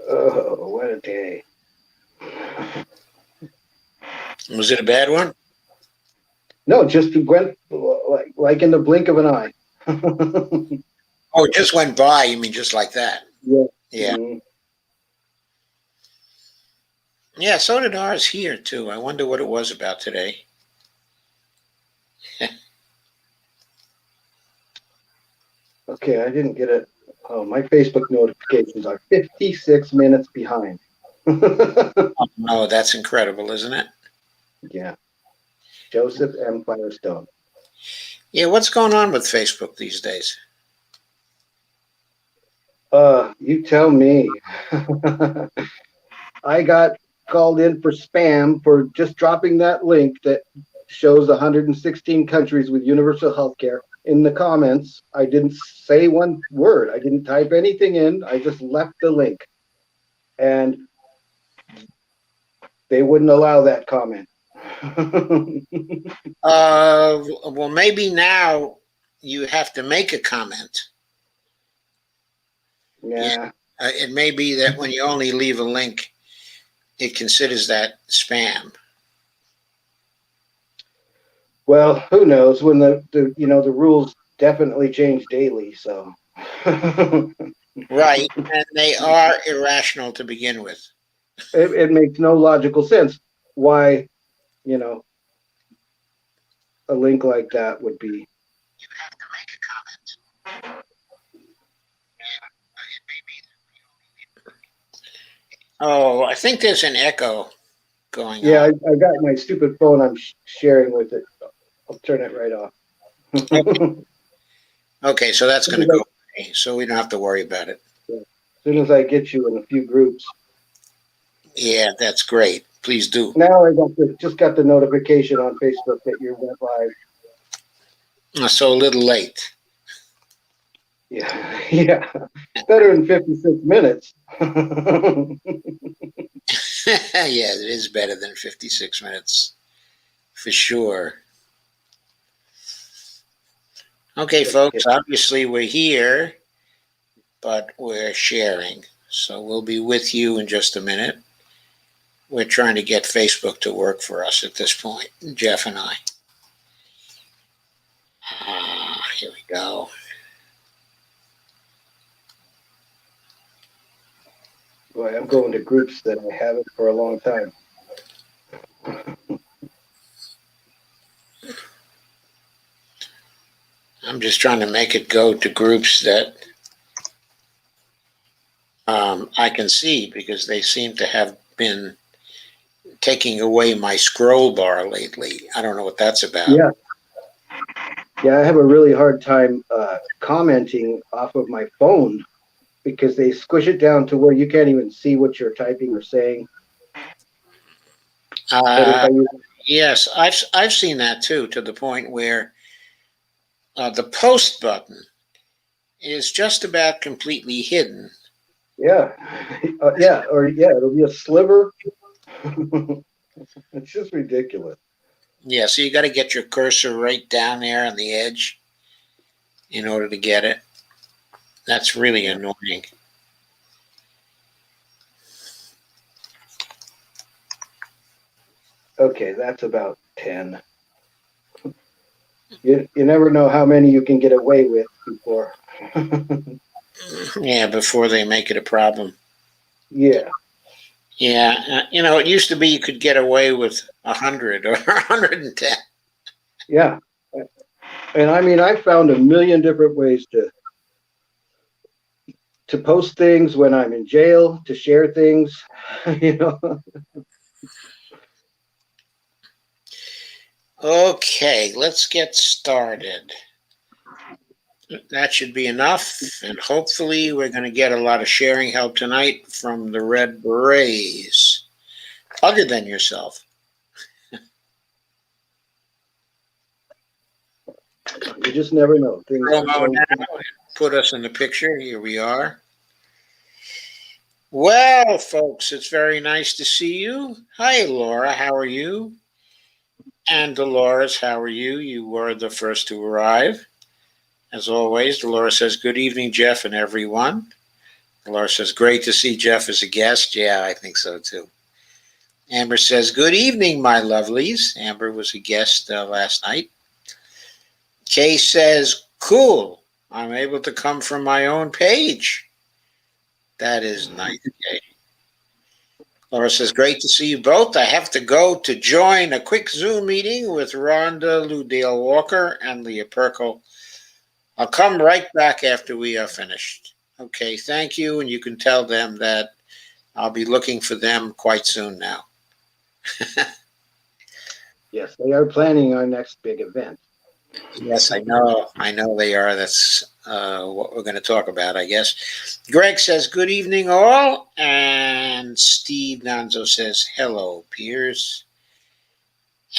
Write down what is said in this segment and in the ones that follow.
Oh, what a day. Was it a bad one? No, just went like in the blink of an eye. Oh, it just went by. You mean just like that? Yeah. Yeah. Mm. Yeah, so did ours here, too. I wonder what it was about today. Okay, I didn't get it. Oh, my Facebook notifications are 56 minutes behind. Oh, that's incredible, isn't it? Yeah. Joseph M. Firestone. Yeah, what's going on with Facebook these days? You tell me. I got called in for spam for just dropping that link that shows 116 countries with universal health care in the comments. I didn't say one word. I didn't type anything in. I just left the link. And they wouldn't allow that comment. Well, maybe now you have to make a comment. Yeah. It may be that when you only leave a link, it considers that spam. Well, who knows when the rules definitely change daily. So. Right, and they are irrational to begin with. It makes no logical sense why, you know, a link like that would be. You have to make a comment. Oh, I think there's an echo going Yeah, on. I got my stupid phone I'm sharing with it. I'll turn it right off. Okay, so that's going to go away, so we don't have to worry about it. Yeah. As soon as I get you in a few groups. Yeah, that's great. Please do. Now I just got the notification on Facebook that you went live. So a little late. Yeah, yeah. Better than 56 minutes. Yeah, it is better than 56 minutes, for sure. Okay, folks, obviously we're here, but we're sharing. So we'll be with you in just a minute. We're trying to get Facebook to work for us at this point, Jeff and I. Here we go. Boy, I'm going to groups that I haven't for a long time. I'm just trying to make it go to groups that I can see, because they seem to have been taking away my scroll bar lately. I don't know what that's about. Yeah. Yeah, I have a really hard time commenting off of my phone because they squish it down to where you can't even see what you're typing or saying. But if I use Yes, I've seen that too, to the point where the post button is just about completely hidden. yeah, yeah, or yeah, it'll be a sliver. It's just ridiculous. Yeah, so you got to get your cursor right down there on the edge in order to get it. That's really annoying. Okay, that's about 10. You never know how many you can get away with before. Yeah, before they make it a problem. Yeah. Yeah, it used to be you could get away with 100 or 110. Yeah. And I mean, I found a million different ways to post things when I'm in jail, to share things, you know. Okay, let's get started. That should be enough, and hopefully we're going to get a lot of sharing help tonight from the Red Berets, other than yourself. You just never know. Things put us in the picture. Here we are. Well, folks, it's very nice to see you. Hi, Laura. How are you? And Dolores, how are you? You were the first to arrive. As always, Dolores says, good evening, Jeff and everyone. Dolores says, great to see Jeff as a guest. Yeah, I think so too. Amber says, good evening, my lovelies. Amber was a guest last night. Kay says, cool. I'm able to come from my own page. That is nice, Kay. Laura says, great to see you both. I have to go to join a quick Zoom meeting with Rhonda, Lou Dale Walker, and Leah Perkle. I'll come right back after we are finished. Okay, thank you. And you can tell them that I'll be looking for them quite soon now. Yes, they are planning our next big event. Yes, I know. I know they are. That's what we're going to talk about, I guess. Greg says, good evening, all. And Steve Nanzo says, hello, Piers.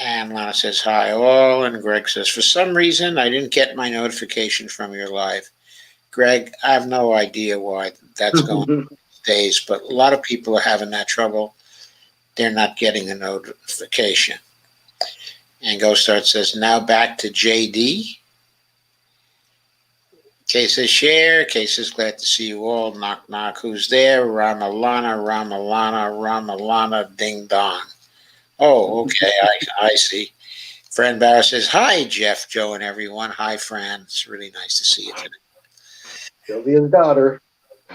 And Lana says, hi, all. And Greg says, for some reason, I didn't get my notification from your live. Greg, I have no idea why that's going on these days, but a lot of people are having that trouble. They're not getting a notification. And Ghostart says, now back to JD. Kay says, share. Kay says, glad to see you all. Knock, knock. Who's there? Ramalana, Ramalana, Ramalana, ding dong. Oh, okay. I see. Fran Barra says, hi, Jeff, Joe, and everyone. Hi, Fran. It's really nice to see you today. Sylvia's daughter.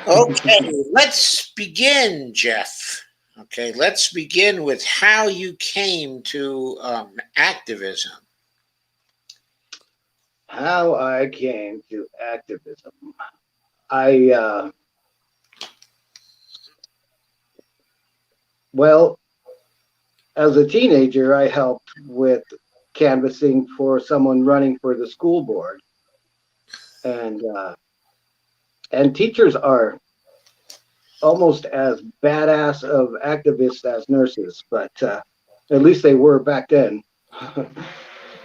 Okay, let's begin, Jeff. Okay, let's begin with how you came to activism. How I came to activism. Well, as a teenager, I helped with canvassing for someone running for the school board. And teachers are almost as badass of activists as nurses, but at least they were back then.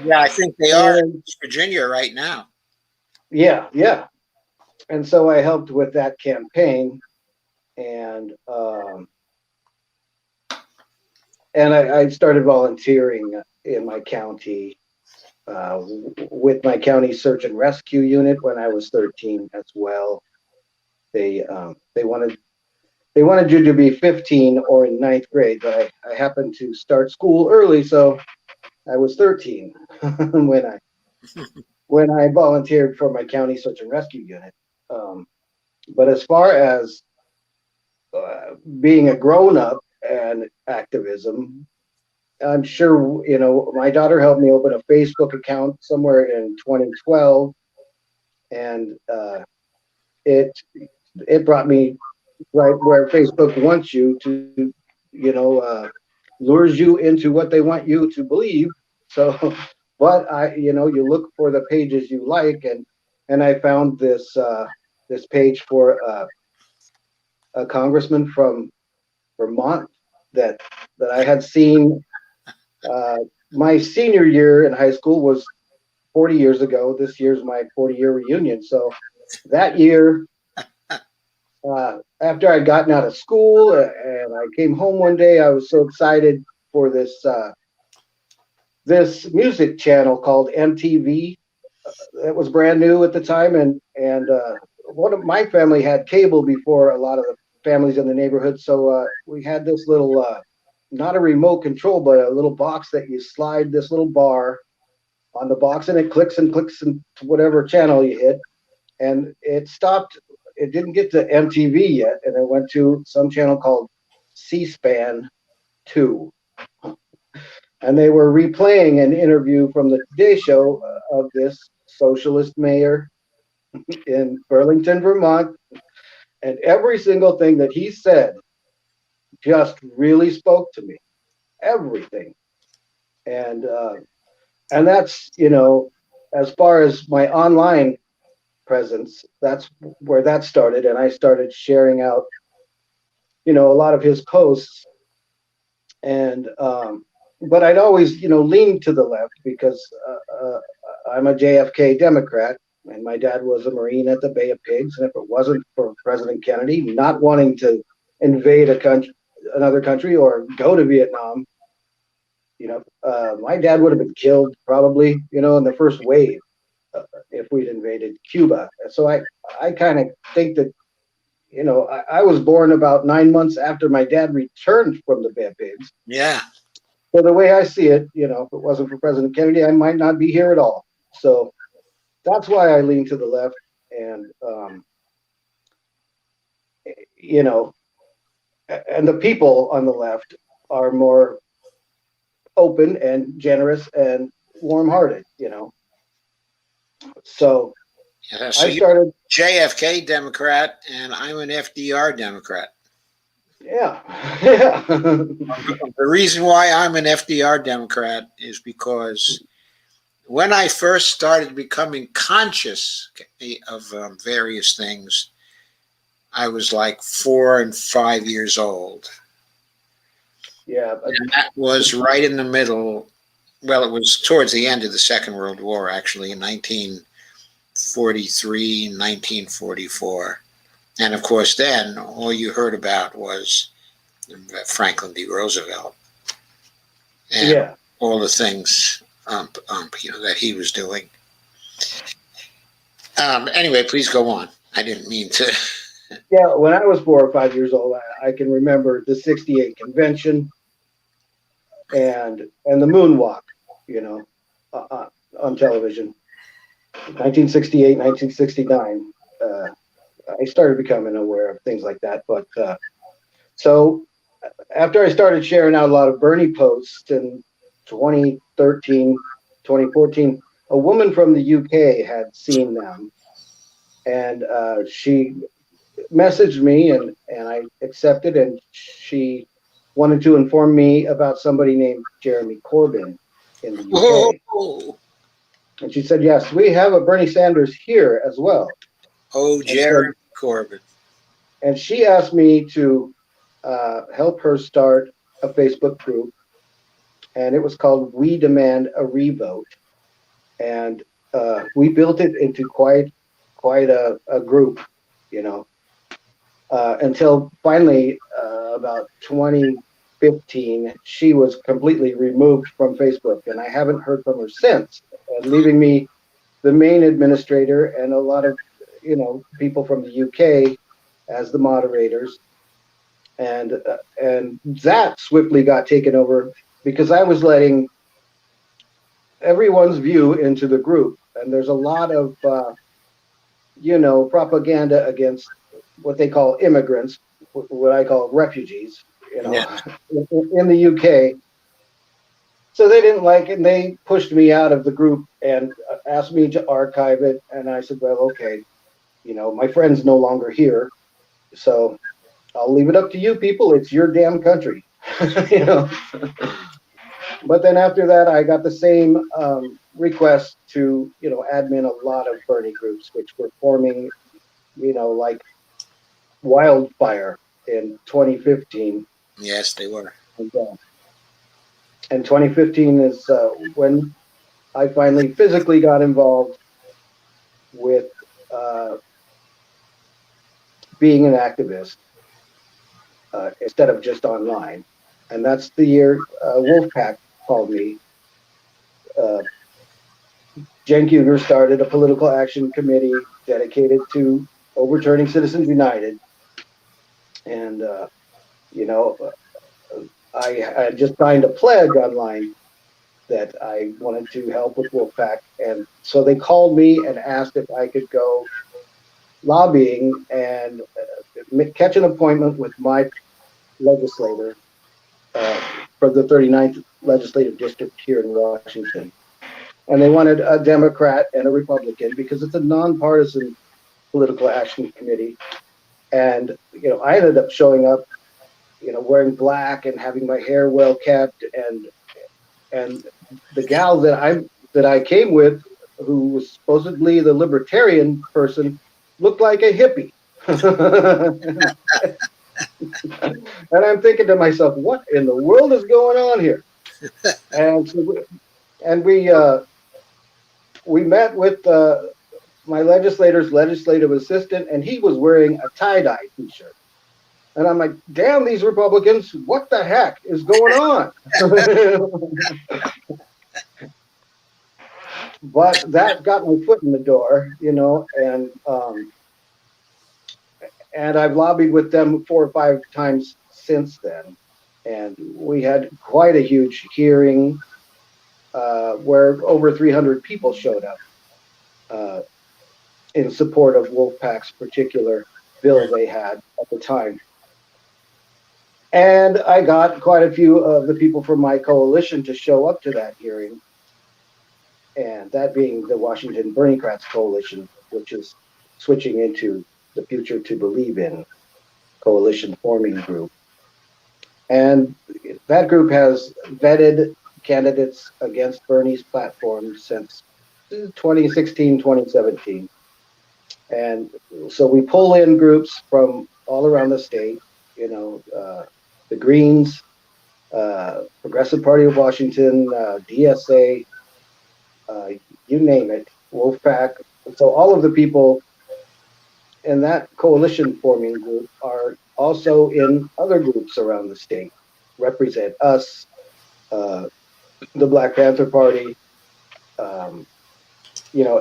Yeah, I think they are in Virginia right now. Yeah. And so I helped with that campaign, and I started volunteering in my county with my county search and rescue unit when I was 13 as well. They wanted you to be 15 or in ninth grade, but I happened to start school early, so I was 13 when I volunteered for my county search and rescue unit. But as far as being a grown up and activism, I'm sure my daughter helped me open a Facebook account somewhere in 2012, and it brought me right where Facebook wants you to, lures you into what they want you to believe. So, but you look for the pages you like, and I found this page for a congressman from Vermont that I had seen. My senior year in high school was 40 years ago. This year's my 40-year reunion. So that year, after I'd gotten out of school and I came home one day, I was so excited for this music channel called MTV. It was brand new at the time, and one of my family had cable before a lot of the families in the neighborhood. So we had this little, not a remote control, but a little box that you slide this little bar on the box, and it clicks and clicks into whatever channel you hit. And it stopped. It didn't get to MTV yet, and it went to some channel called C-SPAN 2. And they were replaying an interview from the Today Show of this socialist mayor in Burlington, Vermont. And every single thing that he said just really spoke to me. Everything. And that's, as far as my online presence, that's where that started. And I started sharing out, a lot of his posts. And but I'd always, lean to the left because I'm a JFK Democrat, and my dad was a Marine at the Bay of Pigs. And if it wasn't for President Kennedy not wanting to invade another country or go to Vietnam, My dad would have been killed probably, in the first wave if we'd invaded Cuba. So I kind of think that, I was born about 9 months after my dad returned from the Band-Aids. Yeah. So the way I see it, if it wasn't for President Kennedy, I might not be here at all. So that's why I lean to the left. And, you know, and the people on the left are more open and generous and warm-hearted. So Yeah. So I you're started, JFK Democrat, and I'm an FDR Democrat. yeah, yeah, The reason why I'm an FDR Democrat is because when I first started becoming conscious of various things, I was like 4 and 5 years old. yeah, And that was right in the middle. Well, it was towards the end of the Second World War, actually, in 1943, 1944. And of course, then all you heard about was Franklin D. Roosevelt and yeah. all the things that he was doing. Anyway, please go on. I didn't mean to. Yeah, when I was 4 or 5 years old, I can remember the '68 convention and the moonwalk, you know, on television. 1968, 1969. I started becoming aware of things like that. But so after I started sharing out a lot of Bernie posts in 2013, 2014, a woman from the UK had seen them, and she messaged me, and I accepted, and she wanted to inform me about somebody named Jeremy Corbyn in the UK. Whoa! And she said, yes, we have a Bernie Sanders here as well. Oh, And so, Jeremy Corbyn. and she asked me to help her start a Facebook group, and it was called We Demand a Revote. And we built it into quite a group, you know, until finally, about 2015, she was completely removed from Facebook, and I haven't heard from her since, leaving me the main administrator and a lot of, people from the UK as the moderators, and that swiftly got taken over because I was letting everyone's view into the group, and there's a lot of propaganda against what they call immigrants, what I call refugees, Yeah. in the UK. So they didn't like it, and they pushed me out of the group and asked me to archive it. And I said, well, okay, my friend's no longer here, so I'll leave it up to you people. It's your damn country, you know. But then after that, I got the same request to, admin a lot of Bernie groups, which were forming, like wildfire in 2015. Yes, they were. And 2015 is when I finally physically got involved with being an activist instead of just online. And that's the year Wolfpack called me. Jen Kuger started a political action committee dedicated to overturning Citizens United. And, I just signed a pledge online that I wanted to help with Wolfpack. And so they called me and asked if I could go lobbying and catch an appointment with my legislator for the 39th legislative district here in Washington. And they wanted a Democrat and a Republican because it's a nonpartisan political action committee. And, I ended up showing up, wearing black and having my hair well kept, and the gal that I came with, who was supposedly the libertarian person, looked like a hippie. And I'm thinking to myself, what in the world is going on here? And so we met with my legislator's legislative assistant, and he was wearing a tie-dye t-shirt. And I'm like, damn these Republicans, what the heck is going on? But that got my foot in the door, and I've lobbied with them 4 or 5 times since then. And we had quite a huge hearing where over 300 people showed up uh, in support of Wolfpack's particular bill they had at the time. And I got quite a few of the people from my coalition to show up to that hearing, and that being the Washington Berniecrats Coalition, which is switching into the Future to Believe in coalition forming group. And that group has vetted candidates against Bernie's platform since 2016, 2017. And so we pull in groups from all around the state, the Greens, Progressive Party of Washington, DSA, uh, you name it, Wolfpack. So all of the people in that coalition forming group are also in other groups around the state, represent us, uh, the Black Panther Party, um, you know,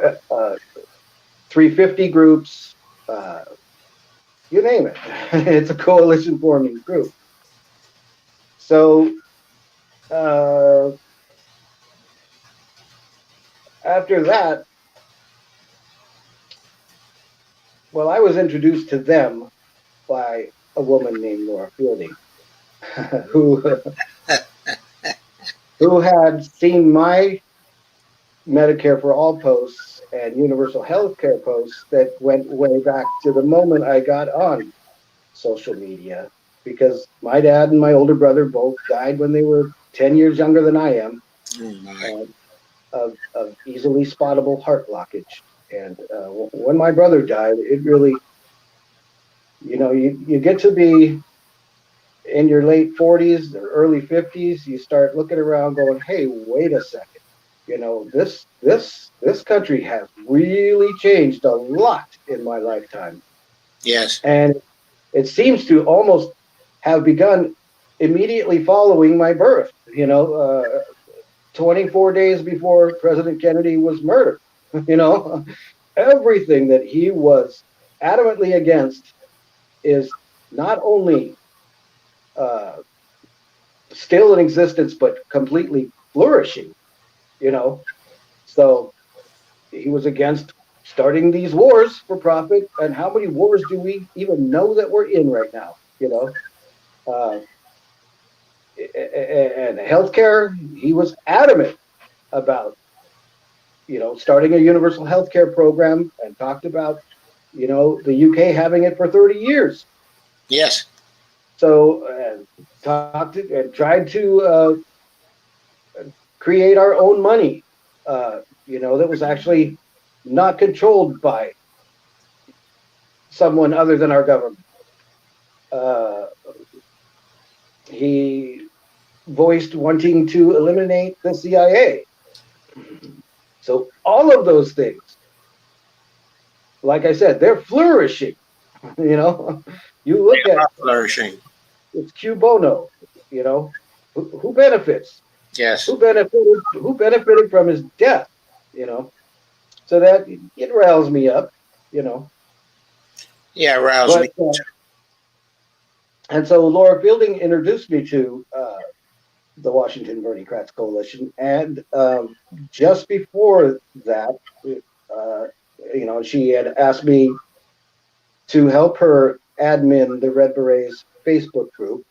350 groups, uh, you name it. It's a coalition forming group. So uh, after that, well, I was introduced to them by a woman named Laura Fielding, who who had seen my Medicare for All posts and universal health care posts that went way back to the moment I got on social media, because my dad and my older brother both died when they were 10 years younger than I am, Oh my. of easily spottable heart blockage. And when my brother died, it really, you get to be in your late 40s or early 50s, you start looking around going, hey, wait a second. This country has really changed a lot in my lifetime. Yes. And it seems to almost have begun immediately following my birth, 24 days before President Kennedy was murdered. you know, Everything that he was adamantly against is not only uh, still in existence, but completely flourishing, you know. So he was against starting these wars for profit. And how many wars do we even know that we're in right now? Uh, and healthcare, he was adamant about, starting a universal healthcare program, and talked about, the UK having it for 30 years. Yes. So, talked and tried to create our own money, that was actually not controlled by someone other than our government. Uh, he voiced wanting to eliminate the CIA. So all of those things, like I said, they're flourishing. You know, you look at Flourishing. it's Q Bono. Who benefits? Yes. Who benefited from his death? You know, so that it riles me up. You know, Yeah, rouse me. but and so Laura Fielding introduced me to the Washington Berniecrats Coalition, and just before that, uh, she had asked me to help her admin the Red Berets Facebook group,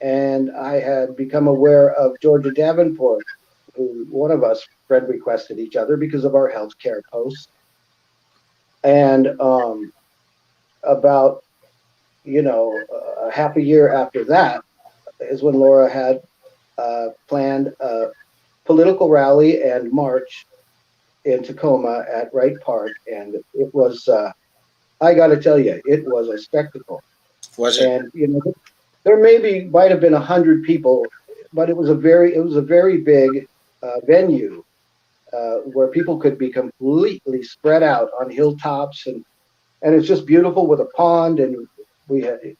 and I had become aware of Georgia Davenport, who one of us friend requested each other because of our healthcare posts, and about a half a year after that is when Laura had planned a political rally and march in Tacoma at Wright Park, and it was I got to tell you, it was a spectacle. Was it? And there might have been 100 people, but it was a very big venue where people could be completely spread out on hilltops, and it's just beautiful with a pond, and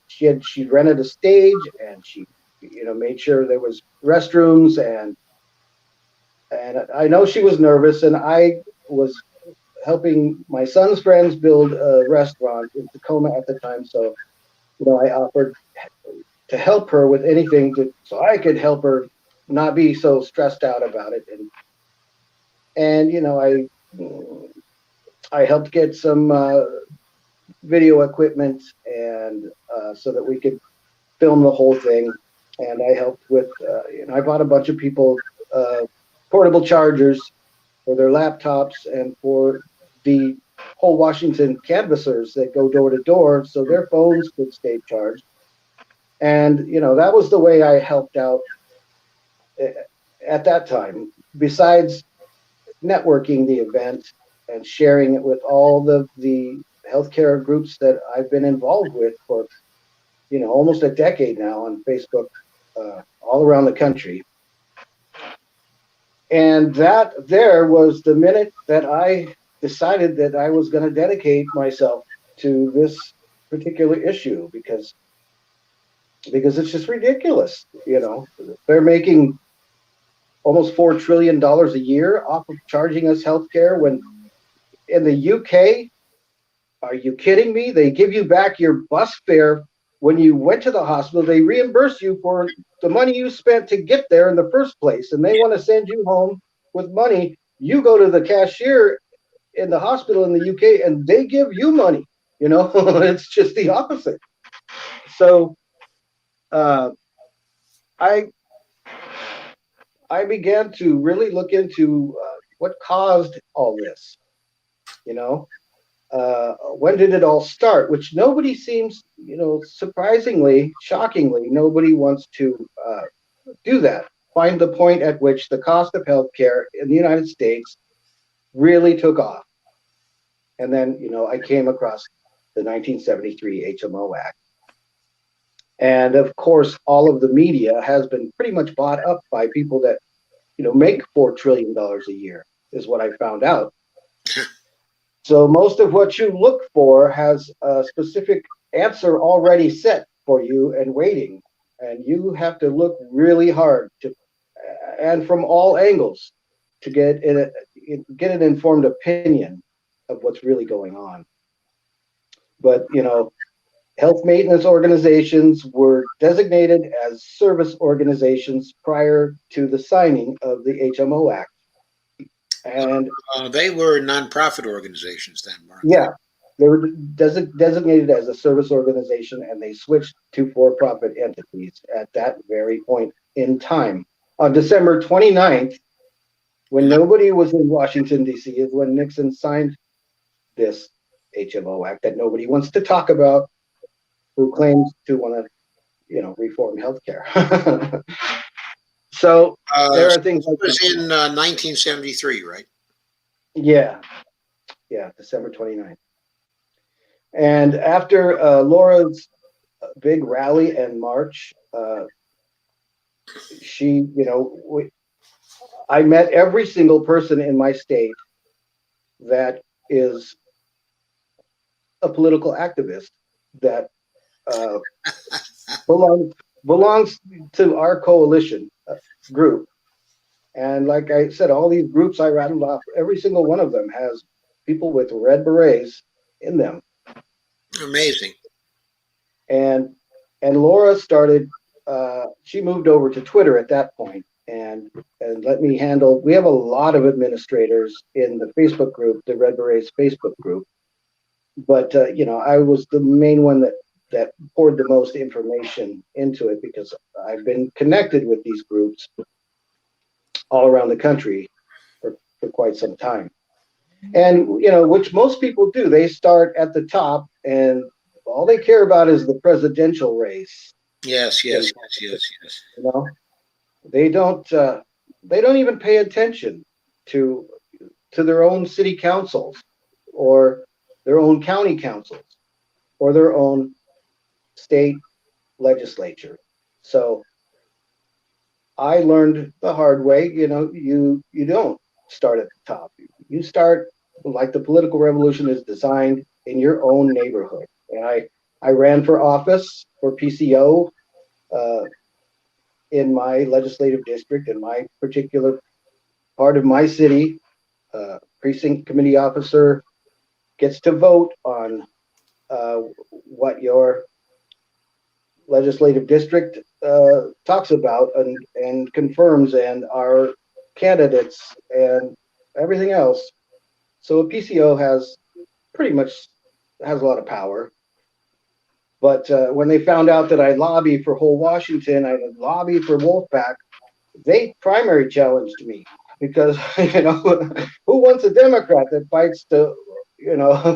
she rented a stage, and she, made sure there was restrooms, and I know she was nervous, and I was helping my son's friends build a restaurant in Tacoma at the time. So, I offered to help her with anything so I could help her not be so stressed out about it. And I helped get some video equipment, and so that we could film the whole thing. And I helped with, I bought a bunch of people portable chargers for their laptops and for the whole Washington canvassers that go door to door, so their phones could stay charged. And that was the way I helped out at that time. Besides networking the event and sharing it with all the healthcare groups that I've been involved with for almost a decade now on Facebook, all around the country. And that there was the minute that I decided that I was going to dedicate myself to this particular issue, because it's just ridiculous. They're making almost $4 trillion a year off of charging us healthcare, when in the UK, are you kidding me? They give you back your bus fare when you went to the hospital. They reimburse you for the money you spent to get there in the first place, and they want to send you home with money. You go to the cashier in the hospital in the UK, and they give you money. It's just the opposite. So I began to really look into what caused all this. When did it all start? Which nobody seems, surprisingly, shockingly, nobody wants to do that. Find the point at which the cost of healthcare in the United States really took off. And then, I came across the 1973 HMO Act. And of course, all of the media has been pretty much bought up by people that, make $4 trillion a year, is what I found out. So most of what you look for has a specific answer already set for you and waiting. And you have to look really hard and from all angles, to get an informed opinion of what's really going on. But, health maintenance organizations were designated as service organizations prior to the signing of the HMO Act. And they were nonprofit organizations then, weren't yeah, they were designated as a service organization, and they switched to for-profit entities at that very point in time. On December 29th, when nobody was in Washington, D.C., is when Nixon signed this HMO Act that nobody wants to talk about, who claims to want to, reform healthcare. So there are things like it was in 1973, right? Yeah, December 29th. And after Laura's big rally and march, she, I met every single person in my state that is a political activist that belongs to our coalition group. And like I said, all these groups I rattled off, every single one of them has people with red berets in them. Amazing. And Laura started, she moved over to Twitter at that point, and let me handle, we have a lot of administrators in the Facebook group, the Red Berets Facebook group. But, I was the main one that poured the most information into it, because I've been connected with these groups all around the country for quite some time. And, which most people do, they start at the top, and all they care about is the presidential race. Yes. They don't even pay attention to their own city councils, or their own county councils, or their own state legislature. So I learned the hard way, you don't start at the top. You start like the political revolution is designed in your own neighborhood. And I ran for office for PCO in my legislative district in my particular part of my city. Precinct committee officer gets to vote on what your legislative district talks about and confirms, and our candidates and everything else. So a PCO has pretty much has a lot of power. But when they found out that I lobby for whole Washington, I lobby for Wolfpack, they primary challenged me because who wants a Democrat that fights to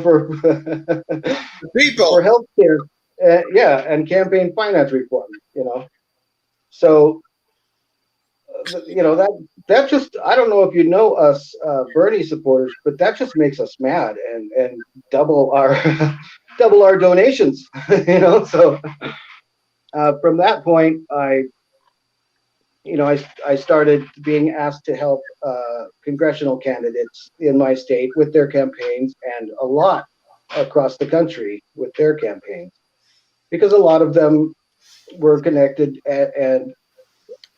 for for People. health care, yeah, and campaign finance reform, So that just I don't know if you know us Bernie supporters, but that just makes us mad and double our double our donations, So from that point, I started being asked to help congressional candidates in my state with their campaigns, and a lot across the country with their campaigns, because a lot of them were connected and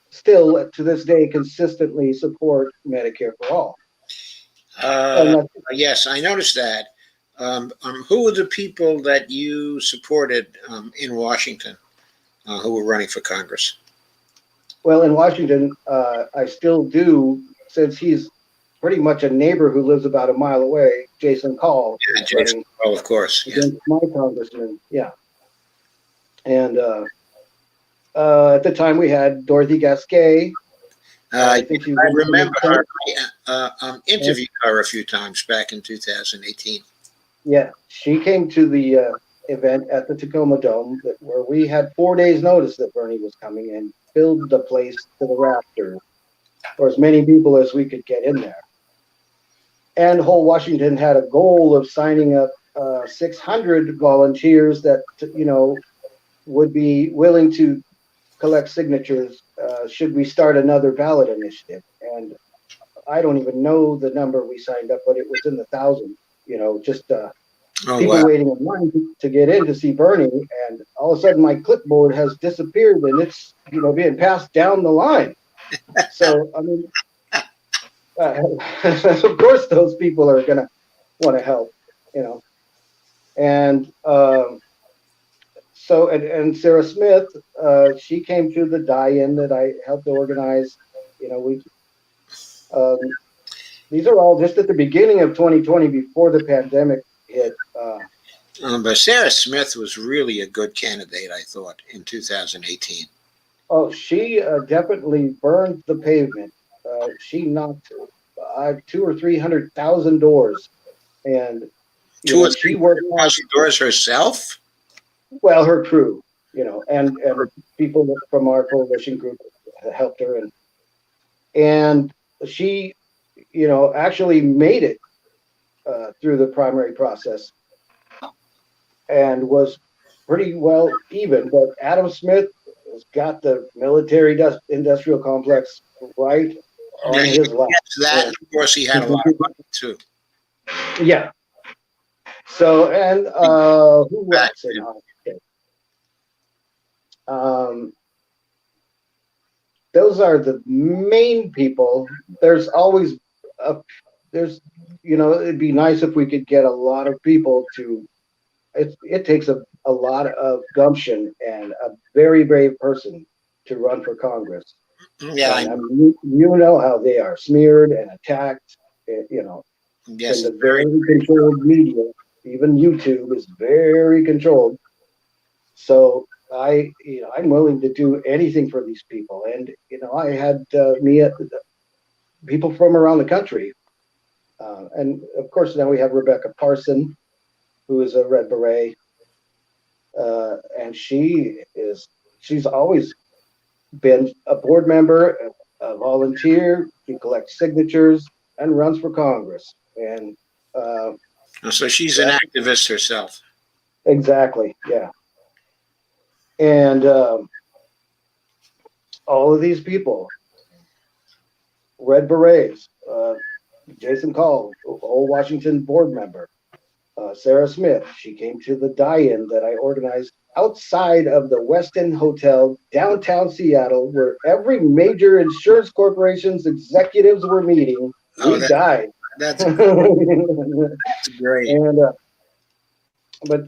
still to this day consistently support Medicare for all. And Uh, that's, yes, I noticed that. Who were the people that you supported in Washington who were running for Congress? well, in Washington, I still do, since he's pretty much a neighbor who lives about a mile away. Jason Call Yeah, is Jason. running Oh, of course. Yeah. against my congressman. Yeah. And at the time we had Dorothy Gasquet. I think she I was in remember the her. I interviewed her a few times back in 2018. Yeah, she came to the event at the Tacoma Dome where we had 4 days notice that Bernie was coming, and filled the place to the rafters, or as many people as we could get in there. And whole Washington had a goal of signing up 600 volunteers that would be willing to collect signatures should we start another ballot initiative. And I don't even know the number we signed up, but it was in the thousands. Just Oh, people wow. waiting in line to get in to see Bernie, and all of a sudden my clipboard has disappeared and it's being passed down the line. So I mean, of course those people are going to want to help, you know. And and Sarah Smith, she came to the die-in that I helped organize. We these are all just at the beginning of 2020 before the pandemic hit. But Sarah Smith was really a good candidate, I thought, in 2018. Oh, she definitely burned the pavement. She knocked 200,000 or 300,000 doors, and Two or she three worked hard. thousand doors herself. Well, her crew, and people from our coalition group helped her, and she, actually made it through the primary process and was pretty well even. But Adam Smith has got the military industrial complex right Yeah, on he his lap. gets that. And, Of course, he had a lot of money too. yeah. So, and who Back else in then. our state? Um, those are the main people. There's always a, there's, it'd be nice if we could get a lot of people to. It takes a lot of gumption and a very brave person to run for Congress. Yeah, And I mean, you know how they are smeared and attacked, in yes, the very. very controlled media. Even YouTube is very controlled. So I'm willing to do anything for these people. And I had people from around the country, and of course now we have Rebecca Parson, who is a Red Beret, and she's always been a board member, a volunteer. She collects signatures and runs for Congress. And So she's an that, activist herself. exactly, yeah. And all of these people, Red Berets, Jason Call, old Washington board member, Sarah Smith. She came to the die-in that I organized outside of the West End Hotel, downtown Seattle, where every major insurance corporation's executives were meeting. Oh, We died. that's and great. But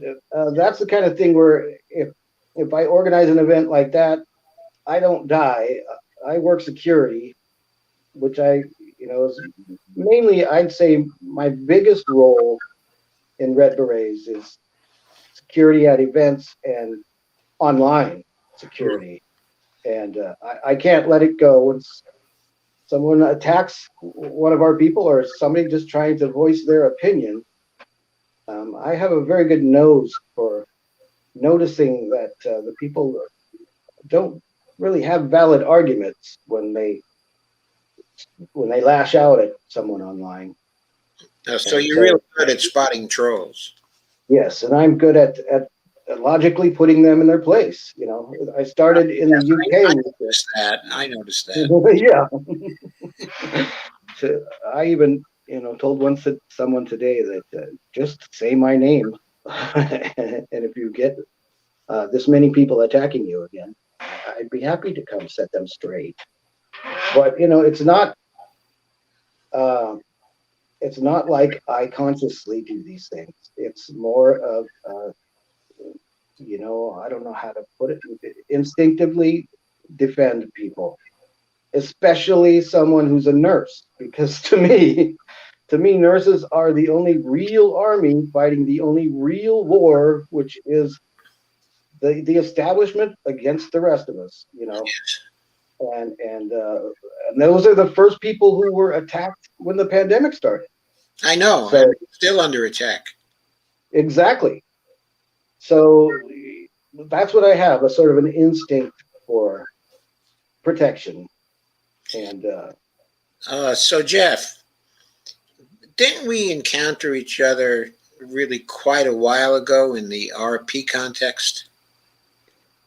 that's the kind of thing where if I organize an event like that, I don't die. I work security, which is mainly, I'd say, my biggest role in Red Berets is security at events and online security. And I can't let it go when someone attacks one of our people or somebody just trying to voice their opinion. I have a very good nose for noticing that the people don't really have valid arguments when they lash out at someone online. So And you're real good at spotting trolls. yes, and I'm good at logically putting them in their place. I started in the UK. I noticed that. I noticed that. Yeah. So I even told someone today that just say my name, and if you get this many people attacking you again, I'd be happy to come set them straight. But uh, it's not like I consciously do these things. It's more of I don't know how to put it, instinctively defend people, especially someone who's a nurse, because to me, nurses are the only real army fighting the only real war, which is the establishment against the rest of us. And those are the first people who were attacked when the pandemic started. I know. So I'm still under attack. exactly. So that's what I have, a sort of an instinct for protection. And So Jeff, didn't we encounter each other really quite a while ago in the RP context?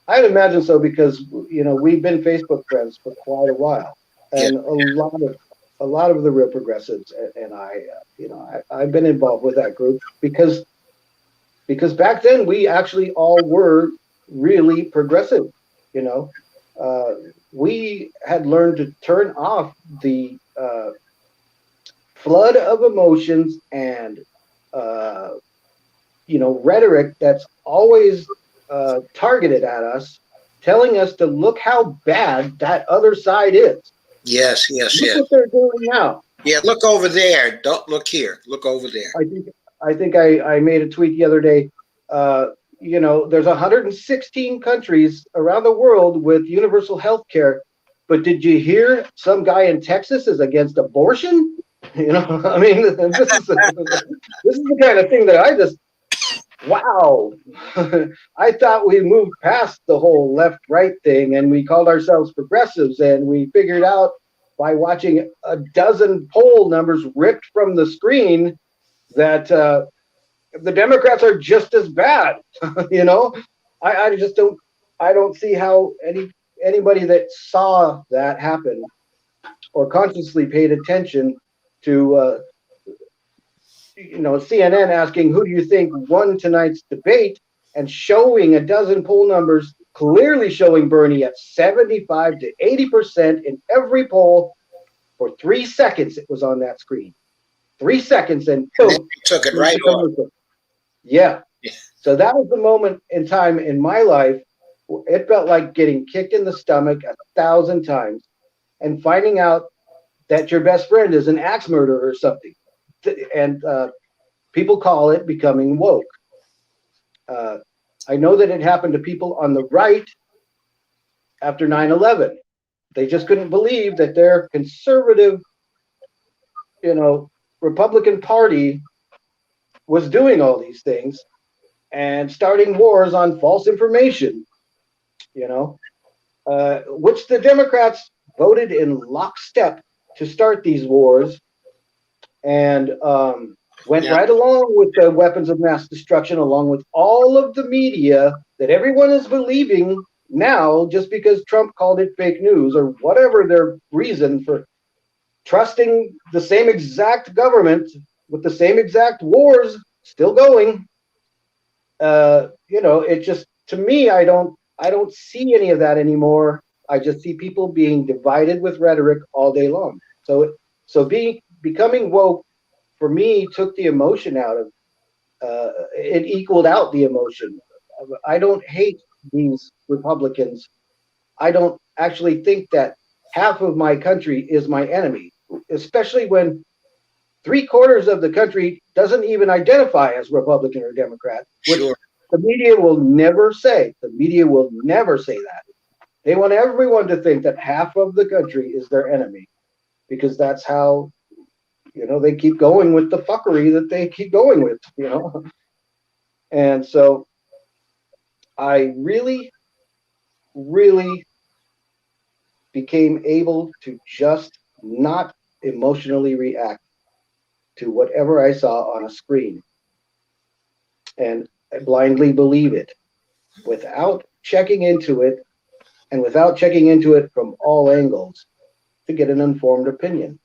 I'd imagine so because we've been Facebook friends for quite a while, Yeah. and a lot of the real progressives and I've been involved with that group because back then we actually all were really progressive. You know, uh, we had learned to turn off the flood of emotions and uh, rhetoric that's always targeted at us, telling us to look how bad that other side is. Yes. Look what they're doing now. Yeah, look over there. Don't look here. Look over there. I think I made a tweet the other day. There's 116 countries around the world with universal health care, but did you hear some guy in Texas is against abortion? I mean, this is the kind of thing that I just wow. I thought we moved past the whole left right thing and we called ourselves progressives, and we figured out by watching a dozen poll numbers ripped from the screen that the Democrats are just as bad. you know, I just don't see how anybody that saw that happen or consciously paid attention to CNN asking who do you think won tonight's debate, and showing a dozen poll numbers clearly showing Bernie at 75 to 80% in every poll for 3 seconds. It was on that screen. 3 seconds and And then boom. you took it right off. Yeah. Yeah. So that was the moment in time in my life where it felt like getting kicked in the stomach 1,000 times and finding out that your best friend is an axe murderer or something. And people call it becoming woke. I know that it happened to people on the right after 9/11. They just couldn't believe that their conservative, Republican Party was doing all these things and starting wars on false information, which the Democrats voted in lockstep to start these wars, and went Yeah. right along with the weapons of mass destruction, along with all of the media that everyone is believing now just because Trump called it fake news or whatever their reason for trusting the same exact government with the same exact wars still going. It just, to me, I don't see any of that anymore. I just see people being divided with rhetoric all day long. So becoming woke for me took the emotion out of it, equaled out the emotion. I don't hate these Republicans. I don't actually think that half of my country is my enemy, especially when three-quarters of the country doesn't even identify as Republican or Democrat, which Sure. the media will never say. The media will never say that. They want everyone to think that half of the country is their enemy because that's how, they keep going with the fuckery that they keep going with. And so I really, really became able to just not emotionally react to whatever I saw on a screen. And I blindly believe it without checking into it and without checking into it from all angles to get an informed opinion.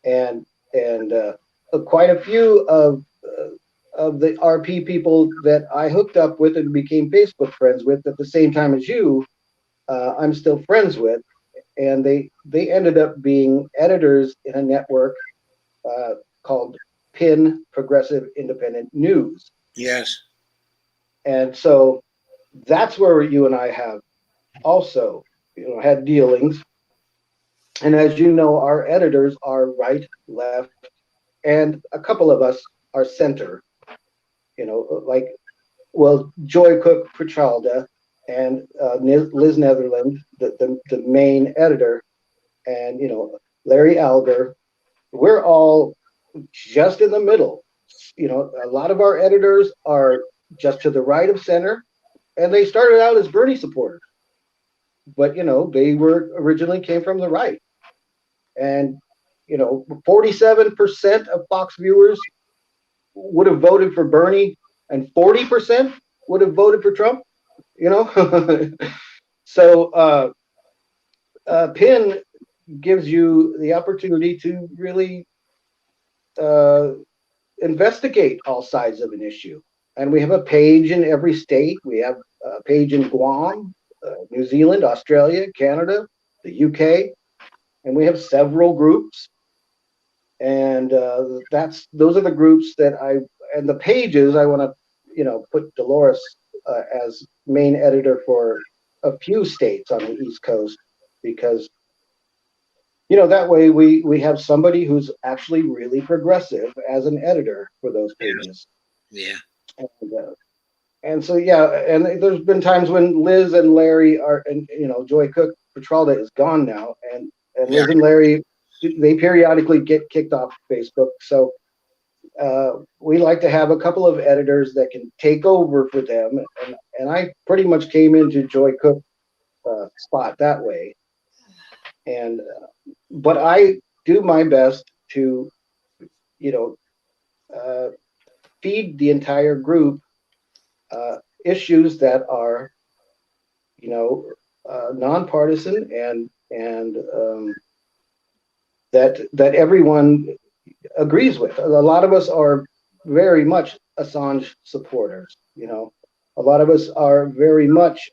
And quite a few of the RP people that I hooked up with and became Facebook friends with at the same time as you, I'm still friends with, and they ended up being editors in a network called PIN Progressive Independent News. Yes. And so that's where you and I have also, had dealings. And as you know, our editors are right, left, and a couple of us are center. Like, well, Joy Cook Pritchalda and Liz Netherland, the main editor, and Larry Alger. We're all just in the middle. A lot of our editors are just to the right of center, and they started out as Bernie supporters, but they were originally came from the right. And 47% of Fox viewers would have voted for Bernie, and 40% would have voted for Trump. So PIN gives you the opportunity to really uh, investigate all sides of an issue. And we have a page in every state. We have a page in Guam, New Zealand, Australia, Canada, the UK, and we have several groups. And those are the groups that and the pages I want to, put Dolores as main editor for a few states on the East Coast, because that way we have somebody who's actually really progressive as an editor for those pages. Yeah. And so, yeah, and there's been times when Liz and Larry are, and Joy Cook Petralda is gone now, and Liz Yeah. and Larry, they periodically get kicked off Facebook. So we like to have a couple of editors that can take over for them, and I pretty much came into Joy Cook spot that way. And but I do my best to, you know, feed the entire group issues that are, nonpartisan, and that everyone agrees with. A lot of us are very much Assange supporters. A lot of us are very much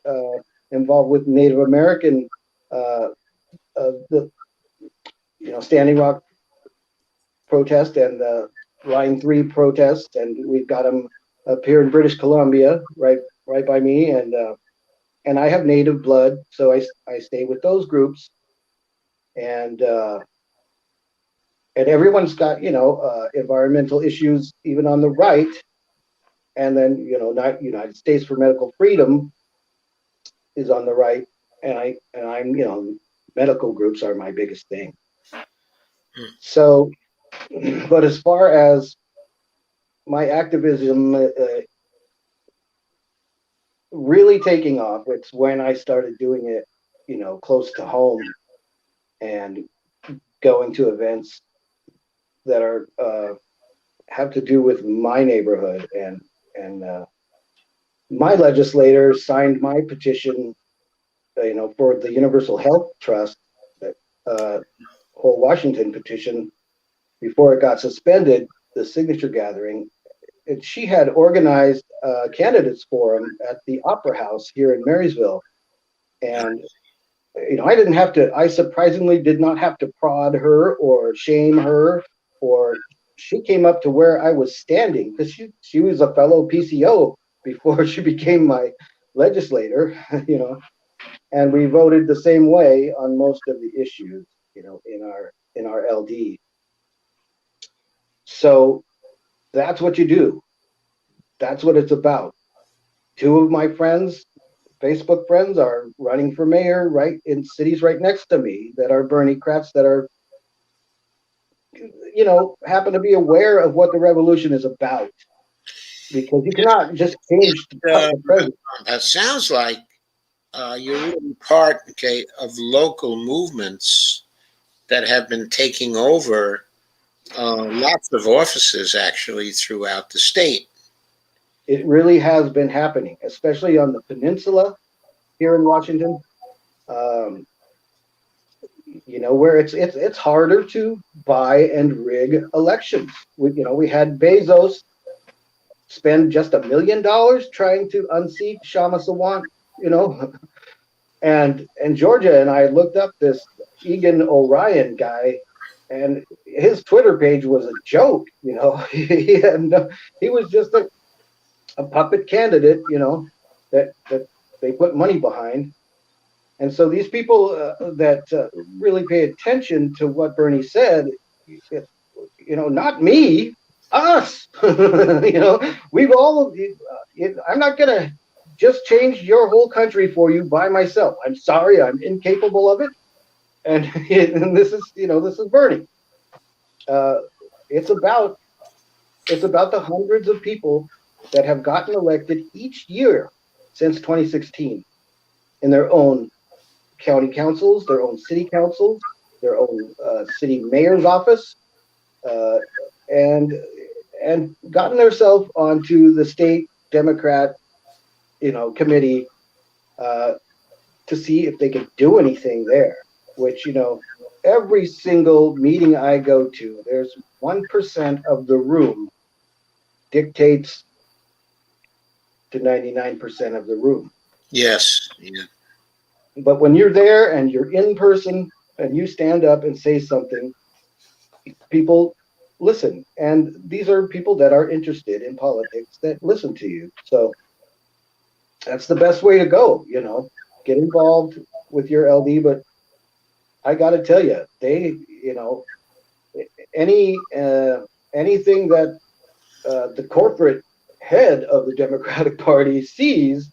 involved with Native American, the Standing Rock protest and the Line 3 protest, and we've got them up here in British Columbia, right by me, and I have Native blood, so I stay with those groups, and everyone's got environmental issues even on the right, and then not United States for Medical Freedom is on the right, and I'm medical groups are my biggest thing. So, but as far as my activism really taking off, it's when I started doing it, close to home and going to events that are have to do with my neighborhood, and my legislator signed my petition, for the Universal Health Trust, that whole Washington petition before it got suspended, the signature gathering. she had organized a candidates forum at the Opera House here in Marysville, and I surprisingly did not have to prod her or shame her, or she came up to where I was standing because she was a fellow PCO before she became my legislator, and we voted the same way on most of the issues, in our LD. So that's what you do. That's what it's about. Two of my friends, Facebook friends, are running for mayor right in cities right next to me that are Bernie crats that are, happen to be aware of what the revolution is about. Because you cannot just It, change the president. that sounds like you're really part, okay, of local movements that have been taking over lots of offices actually throughout the state. It really has been happening, especially on the peninsula here in Washington. Um, where it's harder to buy and rig elections. We had Bezos spend just $1 million trying to unseat Shama Sawant, you know, and Georgia, and I looked up this Egan Orion guy, and his Twitter page was a joke. He was just a puppet candidate, that they put money behind. And so these people that really pay attention to what Bernie said, not me, us. We've all. I'm not gonna just change your whole country for you by myself. I'm sorry, I'm incapable of it. And, and this is Bernie. Uh, it's about the hundreds of people that have gotten elected each year since 2016 in their own county councils, their own city councils, their own city mayor's office, uh, and gotten themselves onto the state Democrat, committee uh, to see if they could do anything there. Which every single meeting I go to, there's 1% of the room dictates to 99% of the room. Yes. Yeah. But when you're there and you're in person and you stand up and say something, people listen. And these are people that are interested in politics that listen to you. So that's the best way to go, get involved with your LD. But I got to tell you, any anything that the corporate head of the Democratic Party sees,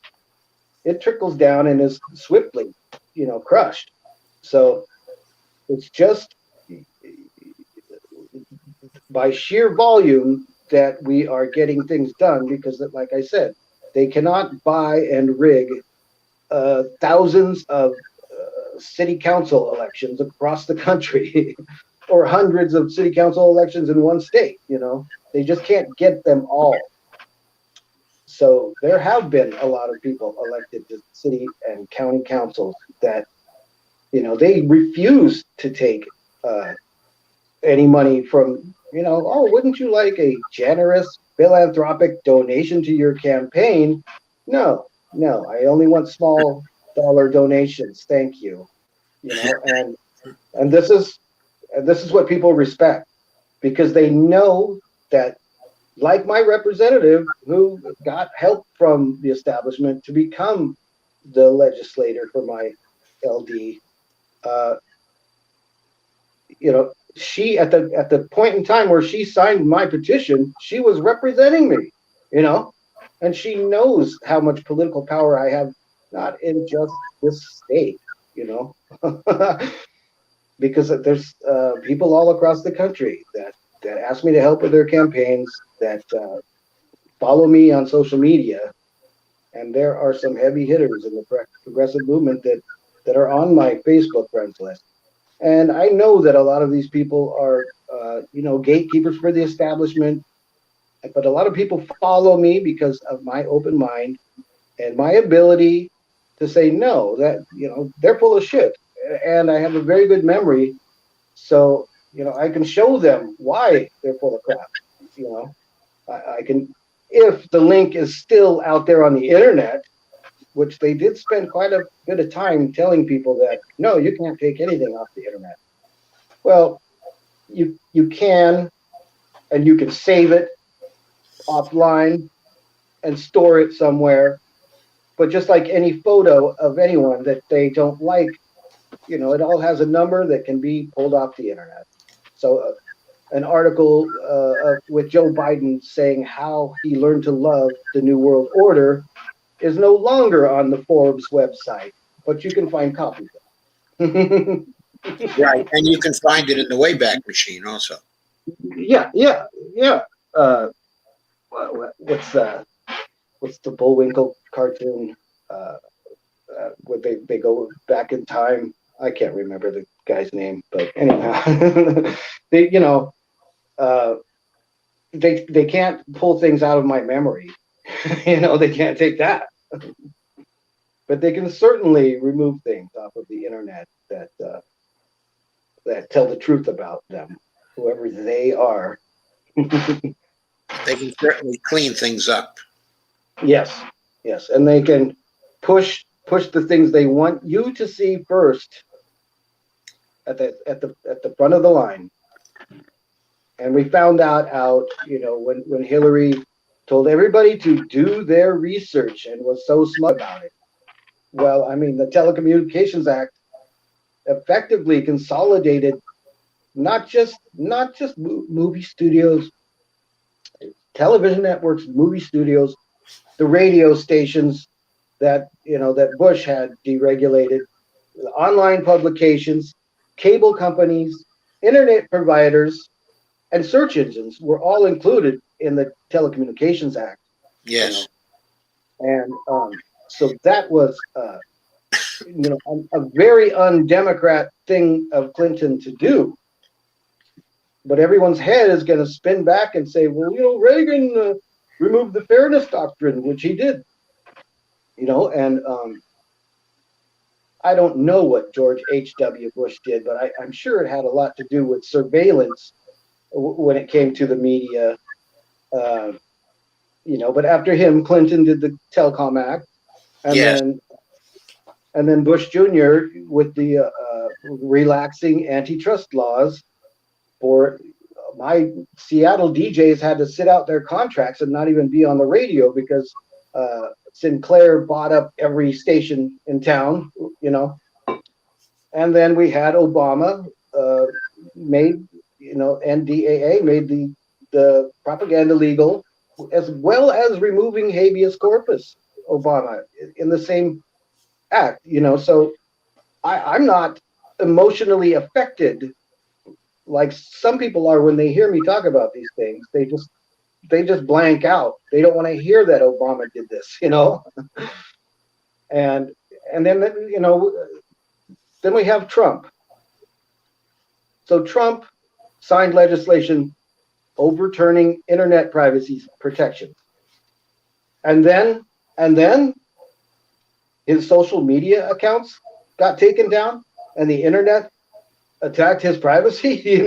it trickles down and is swiftly, crushed. So it's just by sheer volume that we are getting things done because, like I said, they cannot buy and rig thousands of city council elections across the country or hundreds of city council elections in one state. They just can't get them all. So there have been a lot of people elected to city and county councils that, they refuse to take any money from, wouldn't you like a generous philanthropic donation to your campaign? No, I only want small dollar donations. Thank you. And this is what people respect because they know that, like my representative who got help from the establishment to become the legislator for my LD, uh, she at the point in time where she signed my petition, she was representing me, and she knows how much political power I have, not in just this state, because there's people all across the country that ask me to help with their campaigns, that follow me on social media, and there are some heavy hitters in the progressive movement that are on my Facebook friends list. And I know that a lot of these people are, gatekeepers for the establishment, but a lot of people follow me because of my open mind and my ability to say no, that, they're full of shit. And I have a very good memory. So, I can show them why they're full of crap. I can if the link is still out there on the internet, which they did spend quite a bit of time telling people that no, you can't take anything off the internet. Well, you can, and you can save it offline and store it somewhere. But just like any photo of anyone that they don't like, it all has a number that can be pulled off the internet. So an article with Joe Biden saying how he learned to love the New World Order is no longer on the Forbes website, but you can find copies of it. Right. And you can find it in the Wayback Machine also. Yeah, yeah, yeah. Uh, what's the Bullwinkle cartoon? Uh, where they go back in time. I can't remember the guy's name, but anyhow, they uh, they can't pull things out of my memory. They can't take that, but they can certainly remove things off of the internet that tell the truth about them, whoever they are. They can certainly clean things up. Yes, yes, and they can push the things they want you to see first at the front of the line. And we found out, when Hillary told everybody to do their research and was so smart about it. Well, I mean, the Telecommunications Act effectively consolidated not just movie studios, television networks, movie studios, the radio stations that Bush had deregulated, online publications, cable companies, internet providers, and search engines were all included in the Telecommunications Act. Yes. And so that was, a very undemocrat thing of Clinton to do. But everyone's head is going to spin back and say, well, Reagan removed the Fairness Doctrine, which he did. And I don't know what George H.W. Bush did, but I'm sure it had a lot to do with surveillance when it came to the media. But after him, Clinton did the Telecom Act, and Yes. then Bush Jr. with the relaxing antitrust laws for my Seattle DJs had to sit out their contracts and not even be on the radio because Sinclair bought up every station in town, And then we had Obama made, NDAA made the propaganda legal, as well as removing habeas corpus, Obama, in the same act, So I'm not emotionally affected like some people are when they hear me talk about these things. They just blank out. They don't want to hear that Obama did this, And then then we have Trump. So Trump signed legislation overturning internet privacy protections. And then his social media accounts got taken down and the internet attacked his privacy,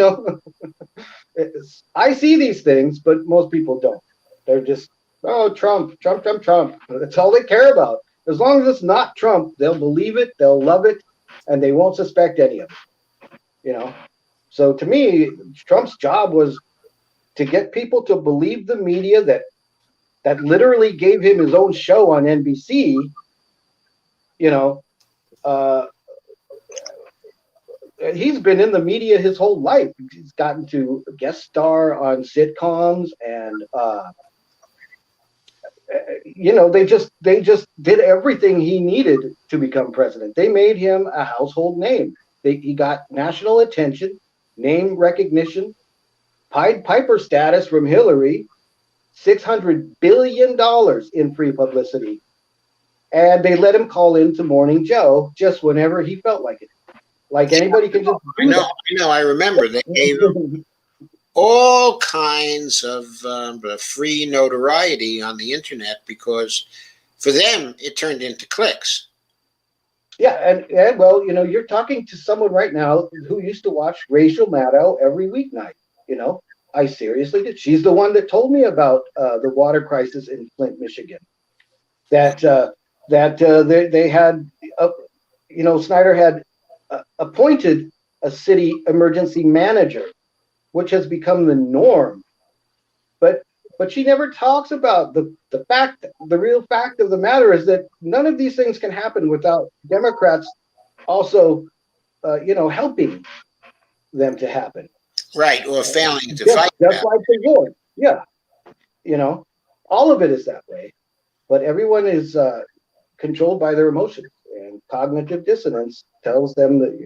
I see these things, but most people don't. They're just, oh, Trump, Trump, Trump, Trump. That's all they care about. As long as it's not Trump, they'll believe it, they'll love it, and they won't suspect any of it, So to me, Trump's job was to get people to believe the media that literally gave him his own show on NBC, uh, he's been in the media his whole life. He's gotten to guest star on sitcoms, and they just did everything he needed to become president. They made him a household name. He got national attention, name recognition, Pied Piper status from Hillary, $600 billion in free publicity, and they let him call into Morning Joe just whenever he felt like it. Like anybody can just do that. I know. I remember they gave him all kinds of free notoriety on the internet because for them it turned into clicks. Yeah, and well, you're talking to someone right now who used to watch Rachel Maddow every weeknight. I seriously did. She's the one that told me about the water crisis in Flint, Michigan. That they had, Snyder had appointed a city emergency manager, which has become the norm. But she never talks about the real fact of the matter is that none of these things can happen without Democrats also, helping them to happen. Right, or failing to Just, fight just back. like the war. Yeah, all of it is that way. But everyone is controlled by their emotions, and cognitive dissonance tells them that,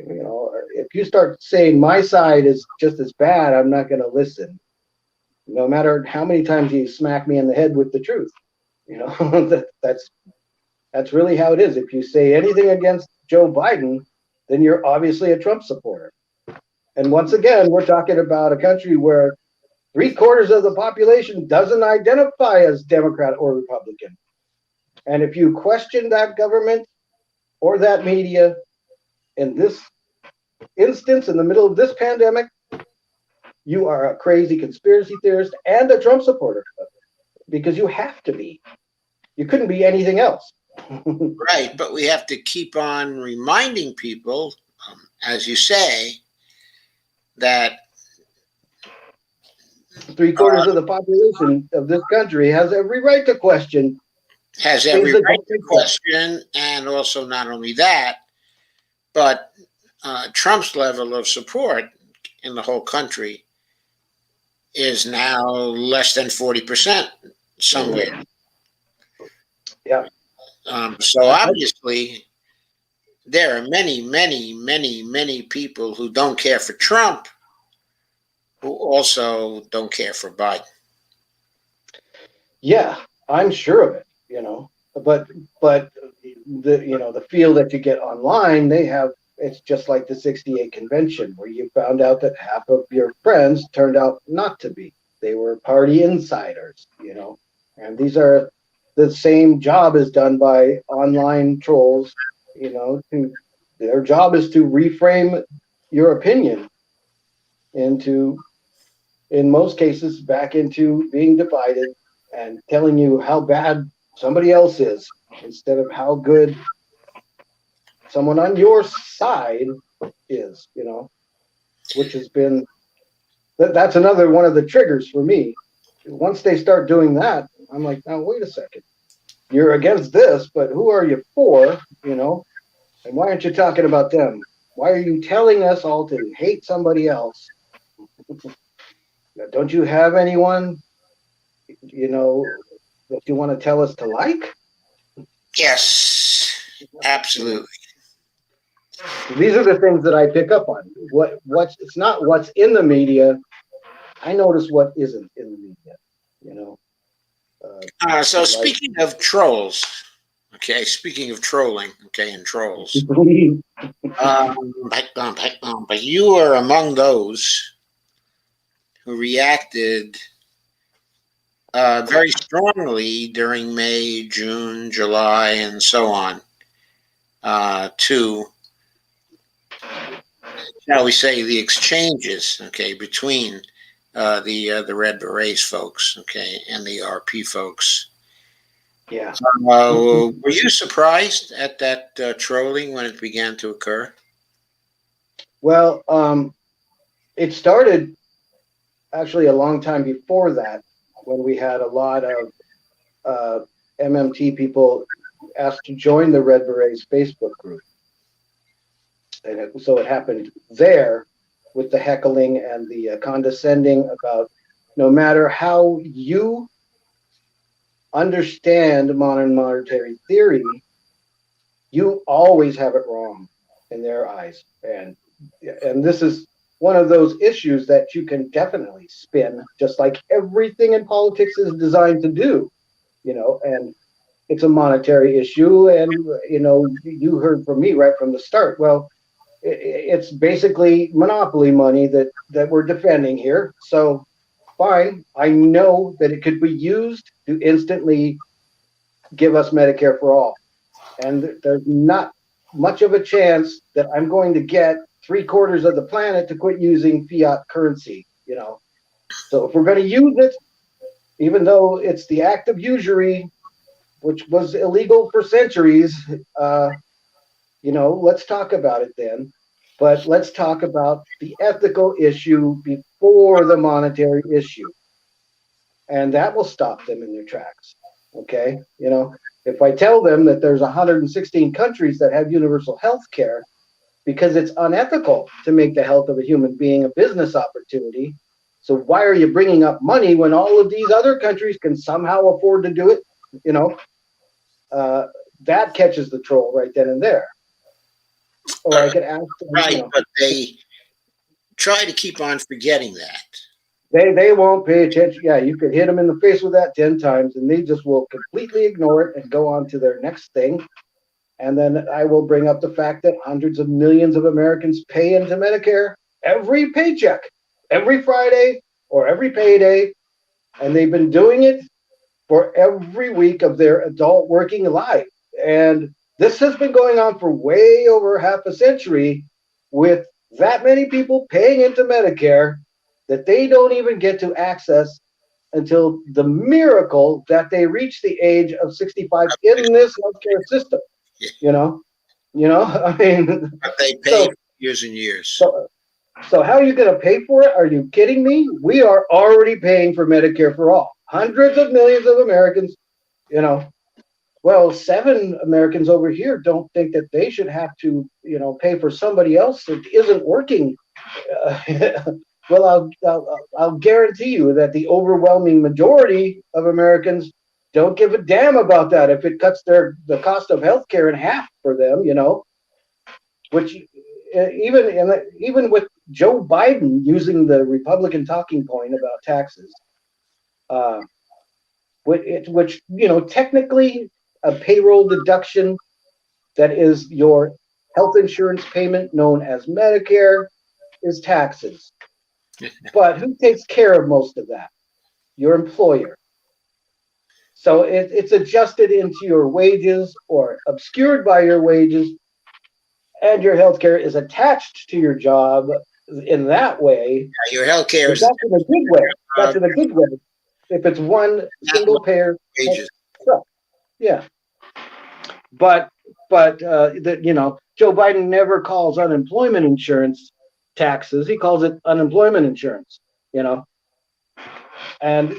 if you start saying my side is just as bad, I'm not going to listen, no matter how many times you smack me in the head with the truth. That's really how it is. If you say anything against Joe Biden, then you're obviously a Trump supporter. And once again, we're talking about a country where 3/4 of the population doesn't identify as Democrat or Republican. And if you question that government or that media in this instance, in the middle of this pandemic, you are a crazy conspiracy theorist and a Trump supporter, because you have to be. You couldn't be anything else. Right, but we have to keep on reminding people, as you say, that 3/4 of the population of this country has every right to question has things every that right don't to make sense. question, and also not only that, but Trump's level of support in the whole country is now less than 40% somewhere. Yeah. So obviously, there are many, many, many, many people who don't care for Trump who also don't care for Biden. Yeah, I'm sure of it, but the feel that you get online, it's just like the 68 convention where you found out that half of your friends turned out not to be. They were party insiders, and these are the same job is done by online trolls, their job is to reframe your opinion into, in most cases, back into being divided and telling you how bad somebody else is instead of how good someone on your side is, which has been, that's another one of the triggers for me. Once they start doing that, I'm like, now wait a second. You're against this, but who are you for, and why aren't you talking about them? Why are you telling us all to hate somebody else? Don't you have anyone, that you want to tell us to like? Yes, absolutely. These are the things that I pick up on. It's not what's in the media. I notice what isn't in the media. So Like, speaking of trolls, okay, speaking of trolling, okay, and trolls, but you are among those who reacted very strongly during May, June, July, and so on to, shall we say, the exchanges, okay, between the Red Berets folks, okay, and the RP folks. yeah. Were you surprised at that trolling when it began to occur? Well, it started actually a long time before that, when we had a lot of MMT people asked to join the Red Berets Facebook group. And so it happened there with the heckling and the condescending about, no matter how you understand modern monetary theory, you always have it wrong in their eyes. And this is one of those issues that you can definitely spin, just like everything in politics is designed to do, and it's a monetary issue. And, you heard from me right from the start. Well, it's basically monopoly money that we're defending here. So fine, I know that it could be used to instantly give us Medicare for all. And there's not much of a chance that I'm going to get 3/4 of the planet to quit using fiat currency. So if we're going to use it, even though it's the act of usury, which was illegal for centuries, uh, let's talk about it then. But let's talk about the ethical issue before the monetary issue. And that will stop them in their tracks. Okay. If I tell them that there's 116 countries that have universal health care because it's unethical to make the health of a human being a business opportunity. So why are you bringing up money when all of these other countries can somehow afford to do it? You know, uh, that catches the troll right then and there. Or I could ask them, Right, but they try to keep on forgetting that. they won't pay attention. Yeah, you could hit them in the face with that 10 times and they just will completely ignore it and go on to their next thing. And then I will bring up the fact that hundreds of millions of Americans pay into Medicare every paycheck, every Friday or every payday. And they've been doing it for every week of their adult working life. And this has been going on for way over half a century with that many people paying into Medicare that they don't even get to access until the miracle that they reach the age of 65 in this healthcare system. You know, I mean, But they pay so for years and years. so so how are you going to pay for it? Are you kidding me? We are already paying for Medicare for all. Hundreds of millions of Americans, you know. Well, 7 Americans over here don't think that they should have to, pay for somebody else that isn't working. Uh, well, I'll guarantee you that the overwhelming majority of Americans don't give a damn about that if it cuts the cost of healthcare in half for them, which even with Joe Biden using the Republican talking point about taxes, uh, which technically a payroll deduction that is your health insurance payment known as Medicare is taxes. But who takes care of most of that? Your employer. So it's adjusted into your wages or obscured by your wages, and your healthcare is attached to your job in that way. Your health care But is that's in a good way. That's in a good way. If it's one not single payer, wages. yeah. But Joe Biden never calls unemployment insurance taxes. He calls it unemployment insurance. You know, and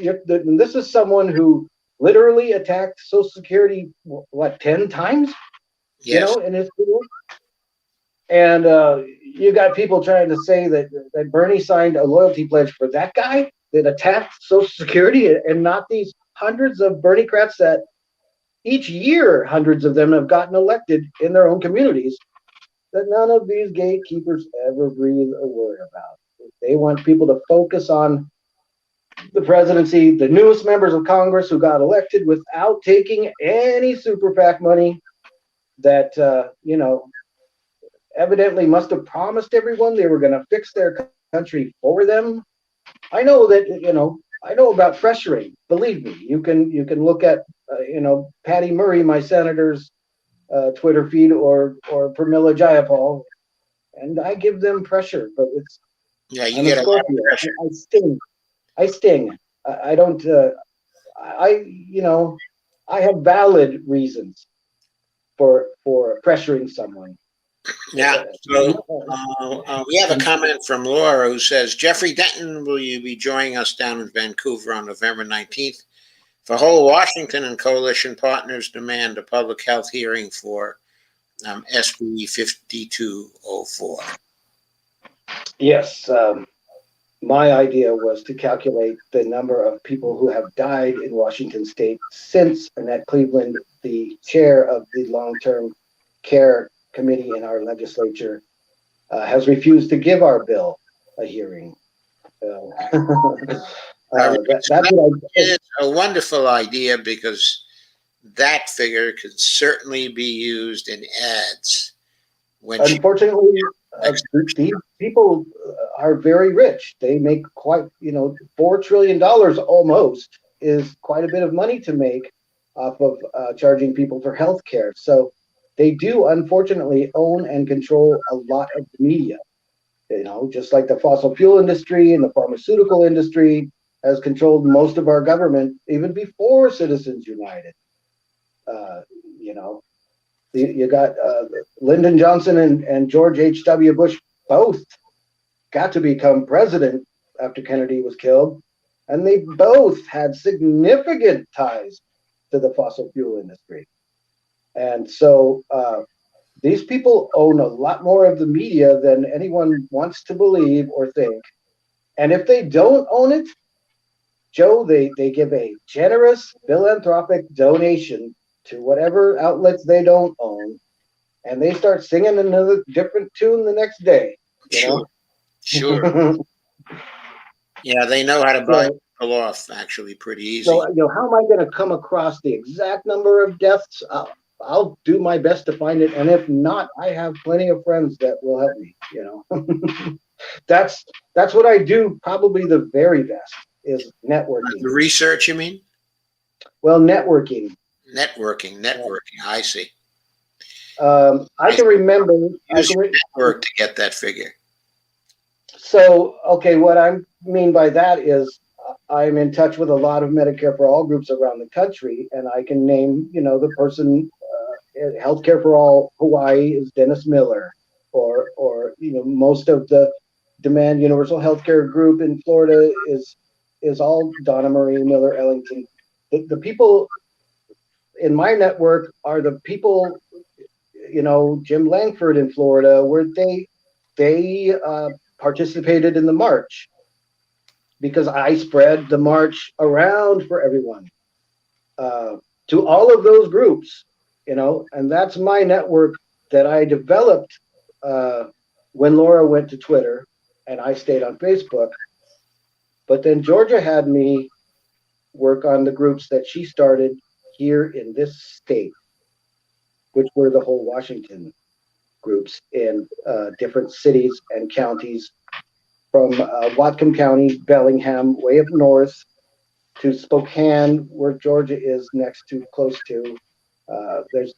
this is someone who literally attacked Social Security 10 times. Yes. In his career. And you got people trying to say that Bernie signed a loyalty pledge for that guy that attacked Social Security and not these hundreds of Berniecrats that each year hundreds of them have gotten elected in their own communities that none of these gatekeepers ever breathe a word about. They want people to focus on the presidency, the newest members of Congress who got elected without taking any super PAC money that, evidently must have promised everyone they were going to fix their country for them. I know that I know about pressuring. Believe me, you can look at Patty Murray, my senator's Twitter feed, or Pramila Jayapal, and I give them pressure. But Yeah, you I'm a get a lot of Scorpio. pressure. I sting. I sting. I don't. I have valid reasons for pressuring someone. Yeah. So we have a comment from Laura who says, Jeffrey Denton, will you be joining us down in Vancouver on November 19th? For whole Washington and coalition partners demand a public health hearing for SB 5204. Yes, my idea was to calculate the number of people who have died in Washington state since Annette Cleveland, the chair of the long-term care committee in our legislature, has refused to give our bill a hearing. That's what It's a wonderful idea because that figure could certainly be used in ads when she. unfortunately, these people are very rich. They make quite, $4 trillion almost is quite a bit of money to make off of charging people for health care. So they do, unfortunately, own and control a lot of the media. Just like the fossil fuel industry and the pharmaceutical industry has controlled most of our government even before Citizens United. Uh, you know, you got Lyndon Johnson and George H.W. Bush both got to become president after Kennedy was killed, and they both had significant ties to the fossil fuel industry. And so these people own a lot more of the media than anyone wants to believe or think. And if they don't own it, Joe, they give a generous philanthropic donation to whatever outlets they don't own, and they start singing another different tune the next day, Sure, sure. Yeah, they know how to buy So, people off actually pretty so easy. how am I going to come across the exact number of deaths? I'll do my best to find it, and if not, I have plenty of friends that will help me. That's what I do. Probably the very best is networking. The research, you mean? Well, networking. Networking. I see. I I can remember. use your network to get that figure. So, okay, what I mean by that is I'm in touch with a lot of Medicare for All groups around the country, and I can name, the person at Healthcare for All Hawaii is Dennis Miller, or most of the Demand Universal Healthcare group in Florida is all Donna Marie Miller Ellington. The people in my network are the people, Jim Langford in Florida, where they participated in the march because I spread the march around for everyone, uh, to all of those groups, and that's my network that I developed uh, when Laura went to Twitter and I stayed on Facebook. But then Georgia had me work on the groups that she started here in this state, which were the whole Washington groups in different cities and counties from Whatcom County, Bellingham, way up north to Spokane, where Georgia is next to, close to. There's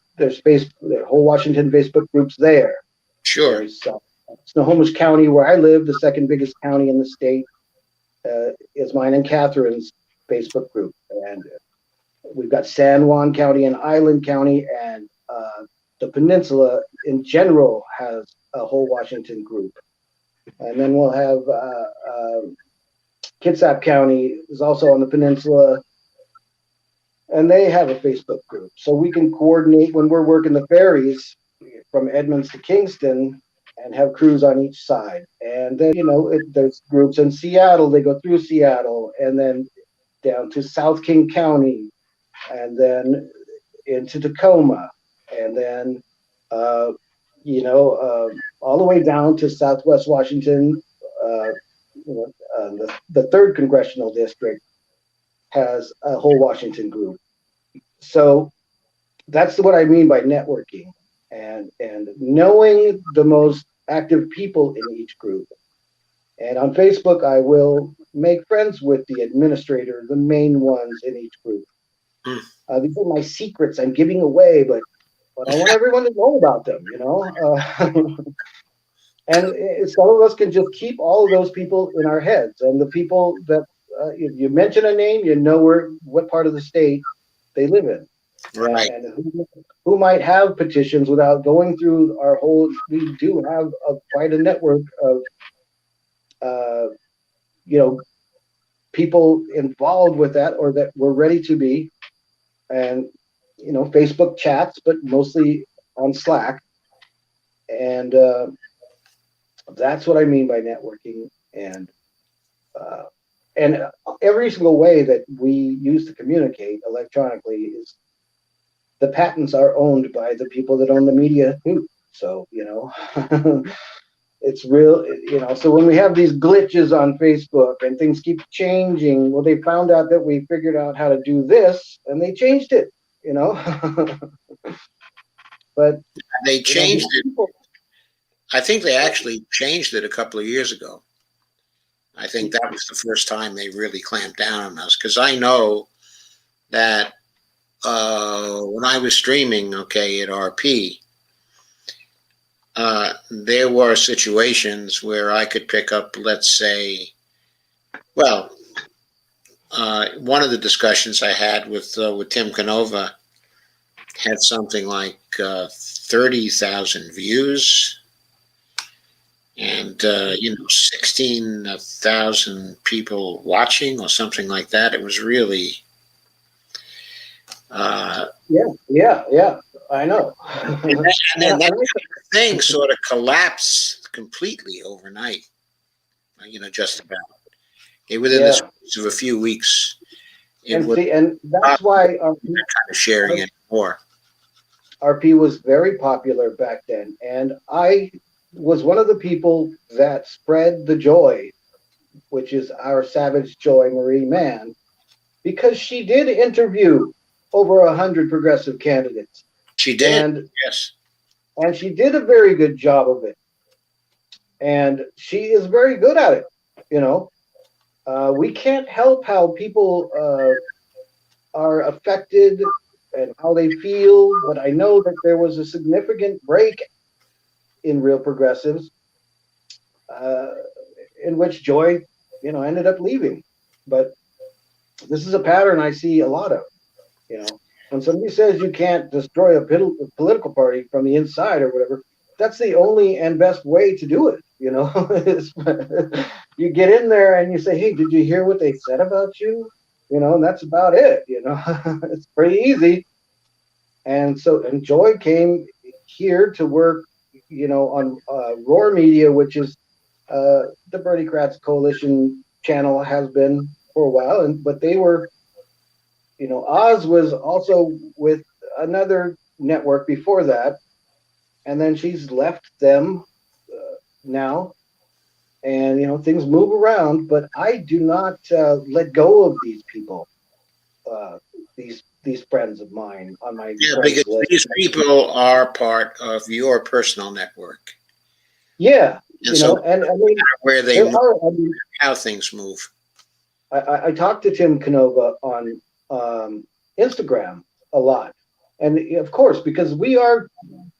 whole Washington Facebook groups there. Sure. There's Snohomish County, where I live, the second biggest county in the state, is mine and Catherine's Facebook group, and we've got San Juan County and Island County, and the peninsula in general has a whole Washington group. And then we'll have Kitsap County is also on the peninsula, and they have a Facebook group. So we can coordinate when we're working the ferries from Edmonds to Kingston and have crews on each side. And then, there's groups in Seattle, they go through Seattle, and then down to South King County, and then into Tacoma, and then, all the way down to Southwest Washington. The third congressional district has a whole Washington group. So that's what I mean by networking and knowing the most active people in each group. And on Facebook, I will make friends with the administrator, the main ones in each group. These are my secrets I'm giving away, but I want everyone to know about them, and some of us can just keep all of those people in our heads. And the people that if you mention a name, what part of the state they live in, Right. and who might have petitions without going through our whole. We do have quite a network of uh, people involved with that, or that we're ready to be, and Facebook chats, but mostly on Slack, and that's what I mean by networking. Uh, and every single way that we use to communicate electronically is the patents are owned by the people that own the media too. So it's real. So when we have these glitches on Facebook and things keep changing, well, they found out that we figured out how to do this and they changed it. But They changed it. people, I think they actually changed it a couple of years ago. I think that was the first time they really clamped down on us, because I know that when I was streaming, at RP, there were situations where I could pick up, let's say, well, one of the discussions I had with Tim Canova had something like 30,000 views and 16,000 people watching or something like that. It was really Yeah. I know. and then that thing sort of collapsed completely overnight. Just about. Within the space of a few weeks, it And was see, and not that's why kind of sharing anymore. RP was very popular back then, and I was one of the people that spread the joy, which is our Savage Joy Marie Mann, because she did interview over 100 progressive candidates, She did, and yes. and she did a very good job of it, and she is very good at it. You know, we can't help how people are affected and how they feel, but I know that there was a significant break in Real Progressives, uh, in which Joy, ended up leaving. But this is a pattern I see a lot of. When somebody says you can't destroy a political party from the inside or whatever, that's the only and best way to do it. You get in there and you say, "Hey, did you hear what they said about you?" And that's about it. It's pretty easy. And Joy came here to work, on Roar Media, which is the Bernie Kratz Coalition channel, has been for a while, but they were, Oz was also with another network before that, and then she's left them now, and things move around, but I do not let go of these people, uh, these friends of mine on my friends Because list. these people are part of your personal network. Yeah, And so and I mean, where they there move, are. I mean, how things move. I talked to Tim Canova on Instagram a lot, and of course, because we are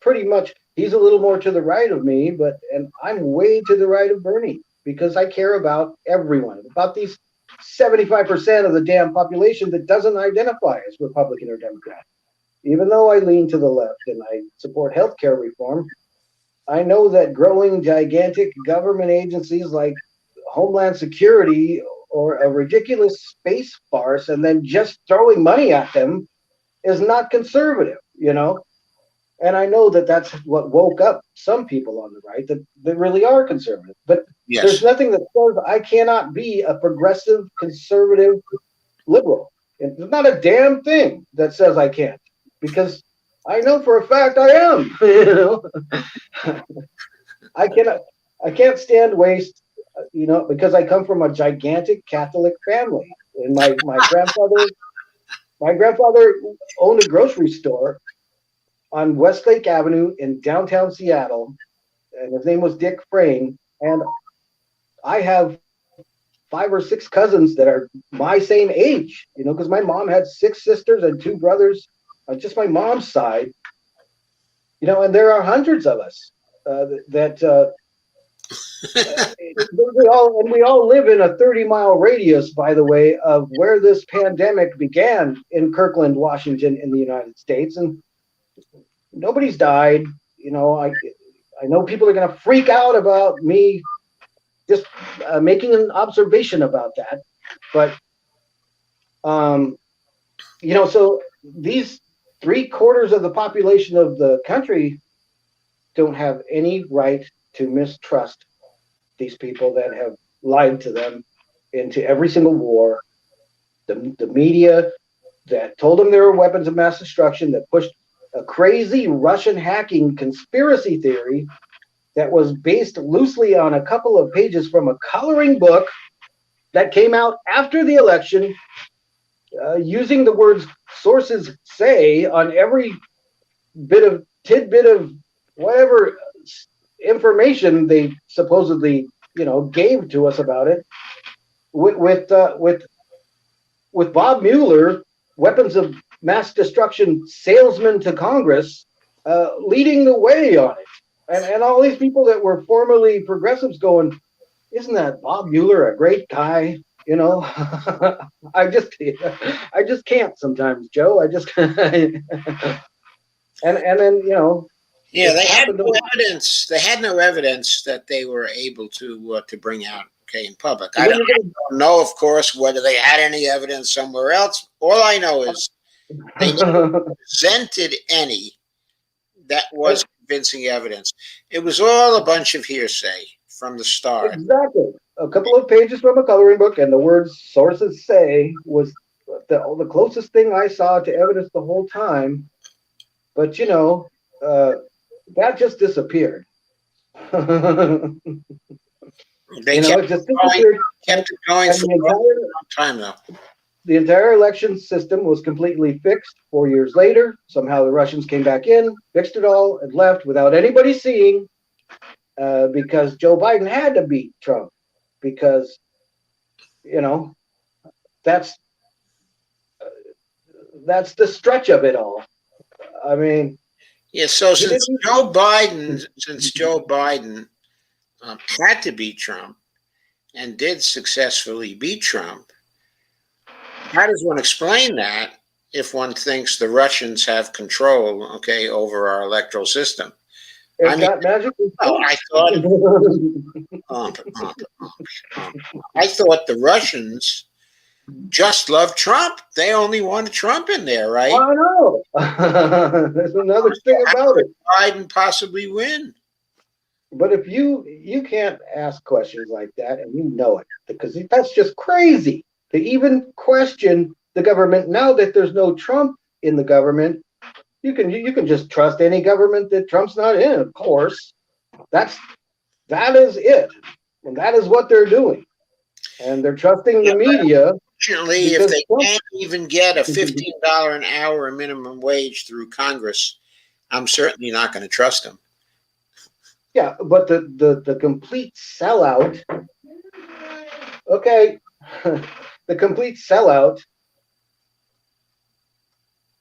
pretty much. He's a little more to the right of me, and I'm way to the right of Bernie because I care about everyone, about these 75% of the damn population that doesn't identify as Republican or Democrat. Even though I lean to the left and I support healthcare reform, I know that growing gigantic government agencies like Homeland Security or a ridiculous space farce and then just throwing money at them is not conservative. And I know that that's what woke up some people on the right that really are conservative. But there's Yes. nothing that says I cannot be a progressive, conservative liberal. And there's not a damn thing that says I can't, because I know for a fact I am. I cannot. I can't stand waste. Because I come from a gigantic Catholic family, and my grandfather owned a grocery store on Westlake Avenue in downtown Seattle, and his name was Dick Frame. And I have 5 or 6 cousins that are my same age. Because my mom had 6 sisters and 2 brothers on just my mom's side. And there are hundreds of us that we all live in a 30-mile radius, by the way, of where this pandemic began in Kirkland, Washington, in the United States, and nobody's died. I know people are going to freak out about me just making an observation about that, but so these 3/4 of the population of the country don't have any right to mistrust these people that have lied to them into every single war. The media that told them there were weapons of mass destruction, that pushed a crazy Russian hacking conspiracy theory that was based loosely on a couple of pages from a coloring book that came out after the election, using the words sources say on every tidbit of whatever information they supposedly gave to us about it, with Bob Mueller, weapons of mass destruction salesman to Congress, leading the way on it. And all these people that were formerly progressives going, isn't that Bob Mueller a great guy? You know, I just can't sometimes, Joe. I just and then Yeah, it's they had happened a no lot. evidence. They had no evidence that they were able to bring out, okay, in public. What are you Don't know, of course, whether they had any evidence somewhere else. All I know is they never gonna presented any that was and convincing evidence. It was all a bunch of hearsay from the start. exactly a couple of pages from a coloring book, and the words "sources say" was the closest thing I saw to evidence the whole time. But uh, that just disappeared. They kept It just going, disappeared, and, kept it going and for the a entire long time, though. the entire election system was completely fixed 4 years later. Somehow the Russians came back in, fixed it all, and left without anybody seeing, because Joe Biden had to beat Trump because you know that's that's the stretch of it all. I mean, Yeah, so he since didn't. Joe Biden had to beat Trump and did successfully beat Trump, how does one explain that if one thinks the Russians have control, okay, over our electoral system? I It mean, got magically no, fixed. um, um, um, I thought the Russians just love Trump. They only want Trump in there, right? I know. There's another thing How about could it. Biden possibly win? But if you can't ask questions like that, and you know it, because that's just crazy to even question the government now that there's no Trump in the government. You can just trust any government that Trump's not in. Of course, that's that is it, and that is what they're doing, and they're trusting the Yeah, media fortunately, if because they Trump. can't even get a $15 an hour minimum wage through Congress, I'm certainly not going to trust them. Yeah, but the complete sellout. Okay, the complete sellout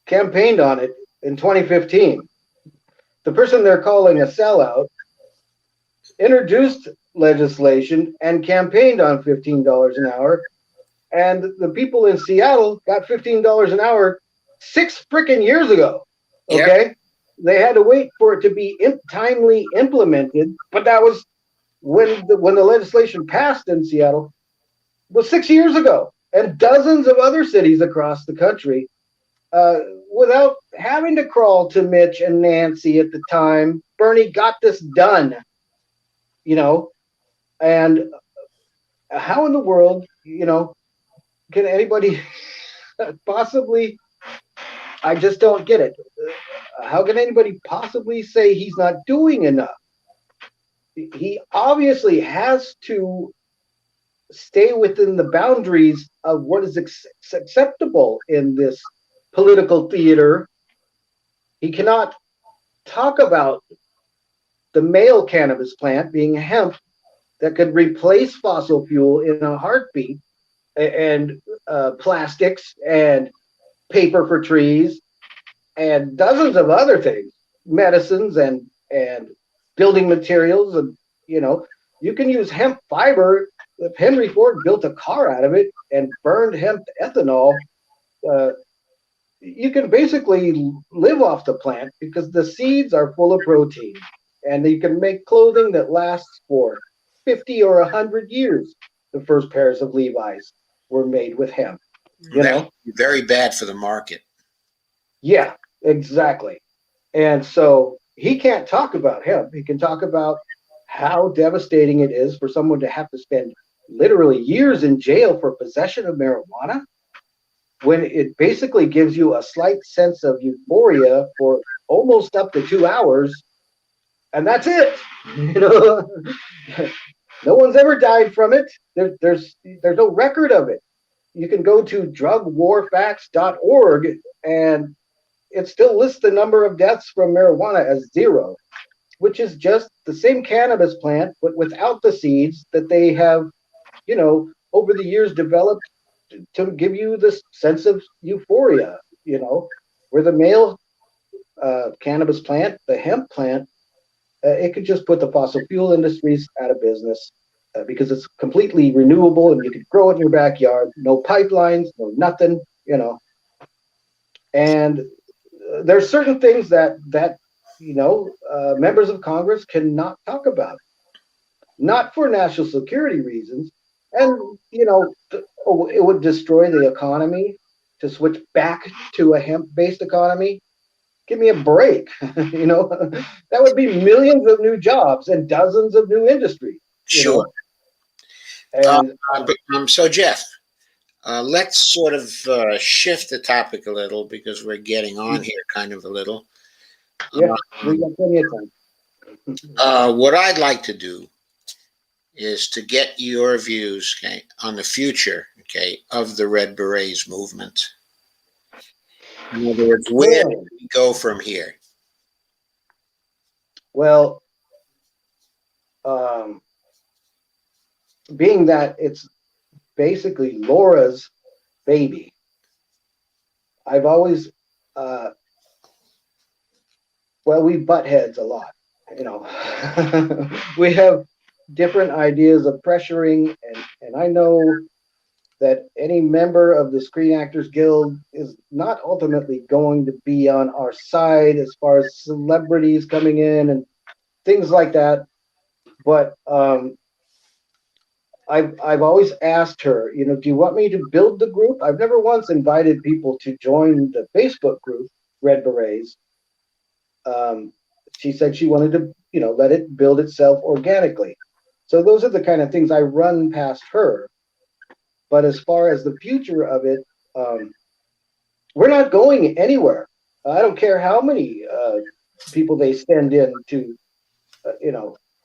campaigned on it in 2015. The person they're calling a sellout introduced legislation and campaigned on $15 an hour, and the people in Seattle got $15 an hour 6 freaking years ago. Yep. Okay, they had to wait for it to be timely implemented, but that was when the legislation passed in Seattle was 6 years ago, and dozens of other cities across the country, uh, without having to crawl to Mitch and Nancy at the time. Bernie got this done, you know, and how in the world, can anybody possibly? I just don't get it. How can anybody possibly say he's not doing enough? He obviously has to stay within the boundaries of what is acceptable in this political theater. He cannot talk about the male cannabis plant being hemp that could replace fossil fuel in a heartbeat, and plastics and paper for trees and dozens of other things, medicines and building materials, and you know you can use hemp fiber. If Henry Ford built a car out of it and burned hemp ethanol, uh, you can basically live off the plant because the seeds are full of protein, and you can make clothing that lasts for 50 or 100 years. The first pairs of Levi's were made with hemp. you That know would be very bad for the market. yeah, exactly. And so he can't talk about hemp. He can talk about how devastating it is for someone to have to spend literally years in jail for possession of marijuana, when it basically gives you a slight sense of euphoria for almost up to 2 hours, and that's it. You know, no one's ever died from it. There's no record of it. You can go to drugwarfacts.org, and it still lists the number of deaths from marijuana as zero, which is just the same cannabis plant, but without the seeds that they have, over the years developed to give you this sense of euphoria, where the male cannabis plant, the hemp plant, it could just put the fossil fuel industries out of business because it's completely renewable and you could grow it in your backyard. No pipelines, no nothing, you know. And there's certain things that members of Congress cannot talk about, not for national security reasons, and it would destroy the economy to switch back to a hemp-based economy. Give me a break. That would be millions of new jobs and dozens of new industries. You Sure. know, and So Jeff, let's sort of shift the topic a little because we're getting on here kind of a little. yeah, we got plenty of time. What I'd like to do is to get your views, okay, on the future, okay, of the Red Berets movement. In other words, where do we go from here? Well, being that it's basically Laura's baby, I've always, we butt heads a lot. We have different ideas of pressuring, and I know that any member of the Screen Actors Guild is not ultimately going to be on our side as far as celebrities coming in and things like that. But I've always asked her, do you want me to build the group? I've never once invited people to join the Facebook group, Red Berets. She said she wanted to, let it build itself organically. So those are the kind of things I run past her. But as far as the future of it, we're not going anywhere. I don't care how many people they send in to,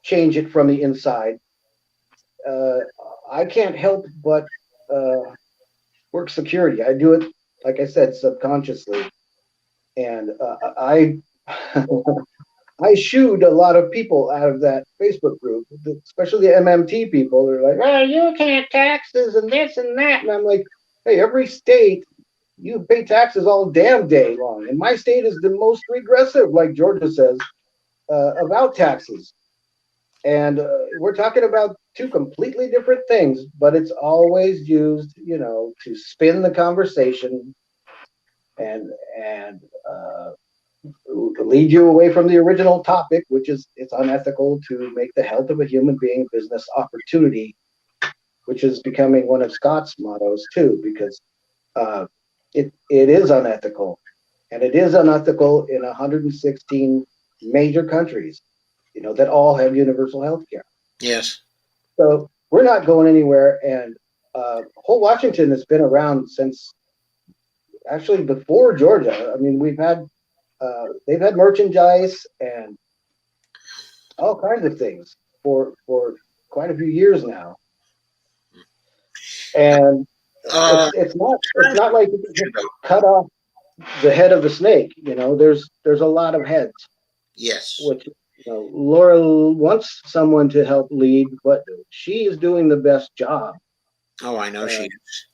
change it from the inside. I can't help but work security. I do it, like I said, subconsciously, and I I shooed a lot of people out of that Facebook group, especially the MMT people. They're like, "Oh, you can't taxes and this and that," and I'm like, "Hey, every state you pay taxes all damn day long, and my state is the most regressive, like Georgia says, about taxes." And we're talking about two completely different things, but it's always used, to spin the conversation and lead you away from the original topic, which is it's unethical to make the health of a human being a business opportunity, which is becoming one of Scott's mottos too, because it is unethical, and it is unethical in 116 major countries, that all have universal health care. Yes. So we're not going anywhere, and whole Washington has been around since actually before Georgia. I mean, they've had merchandise and all kinds of things for quite a few years now, and it's not like you can just cut off the head of the snake. There's a lot of heads. Yes. Which Laura wants someone to help lead, but she is doing the best job. Oh, I know she is.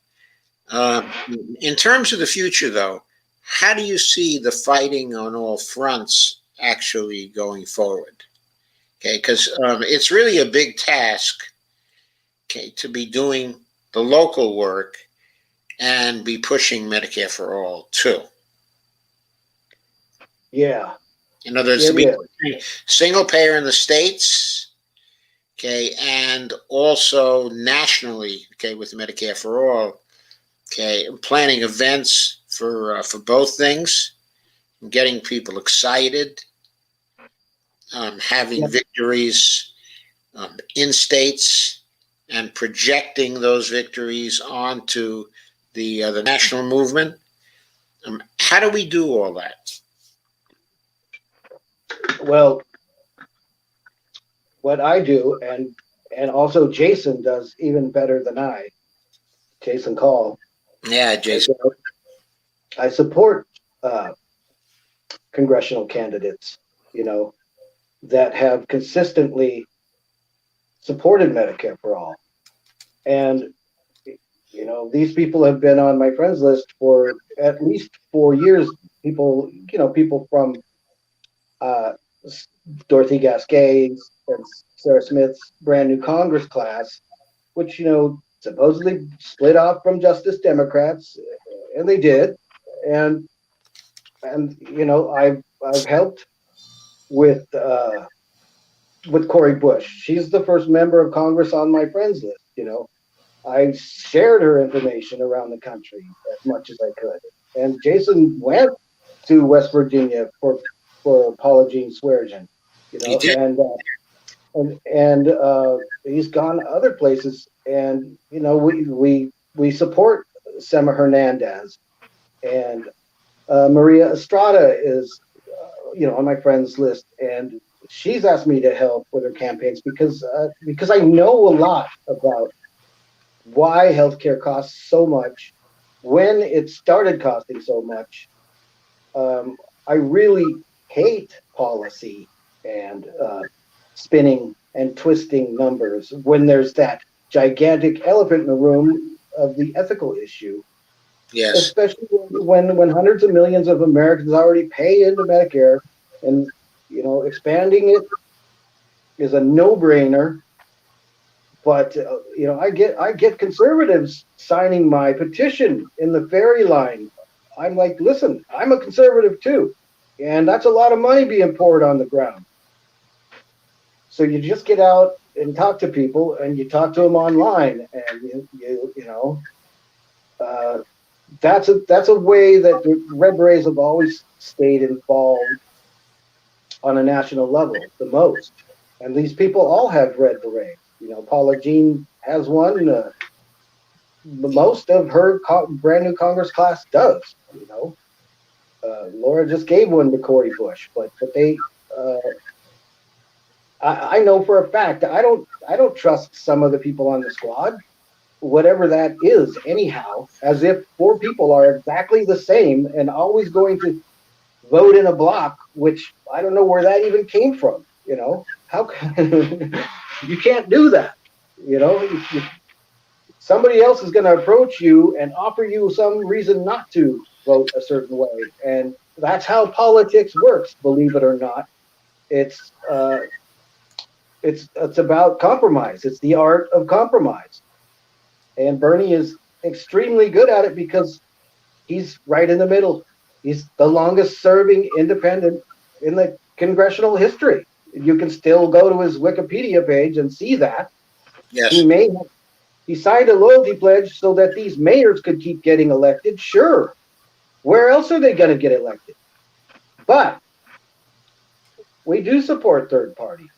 In terms of the future, though, how do you see the fighting on all fronts actually going forward? Okay, because it's really a big task, okay, to be doing the local work and be pushing Medicare for all too. Yeah. In other words, to be single payer in the states, okay, and also nationally, okay, with Medicare for all, okay, planning events for both things, getting people excited, having victories in states, and projecting those victories onto the national movement. How do we do all that? Well, what I do, and also Jason does even better than I. Jason Call. Yeah, Jason. I support congressional candidates, that have consistently supported Medicare for all. And, these people have been on my friends list for at least 4 years. People from Dorothy Gasquet's and Sarah Smith's brand new Congress class, which supposedly split off from Justice Democrats, and they did, and I've helped with Cori Bush. She's the first member of Congress on my friends list. I shared her information around the country as much as I could. And Jason went to West Virginia for Paula Jean Swearengin, He did. and he's gone other places. And we support Sema Hernandez, and Maria Estrada is on my friends list, and she's asked me to help with her campaigns because I know a lot about why healthcare costs so much, when it started costing so much. I really hate policy and spinning and twisting numbers when there's that gigantic elephant in the room of the ethical issue, Yes. especially when hundreds of millions of Americans already pay into Medicare, and expanding it is a no-brainer. But I get conservatives signing my petition in the ferry line. I'm like, listen, I'm a conservative too, and that's a lot of money being poured on the ground. So you just get out and talk to people, and you talk to them online, and uh, that's a way that the Red Berets have always stayed involved on a national level the most. And these people all have Red Berets. Paula Jean has one. Most of her brand new Congress class does. Laura just gave one to Cori Bush, but they. I know for a fact I don't trust some of the people on the squad, whatever that is. Anyhow, as if four people are exactly the same and always going to vote in a block, which I don't know where that even came from. How you can't do that. Somebody else is going to approach you and offer you some reason not to vote a certain way, and that's how politics works. Believe it or not, it's it's about compromise. It's the art of compromise, and Bernie is extremely good at it because he's right in the middle. He's the longest serving independent in the congressional history. You can still go to his Wikipedia page and see that. Yes. He signed a loyalty pledge so that these mayors could keep getting elected. Sure. Where else are they going to get elected? But we do support third parties.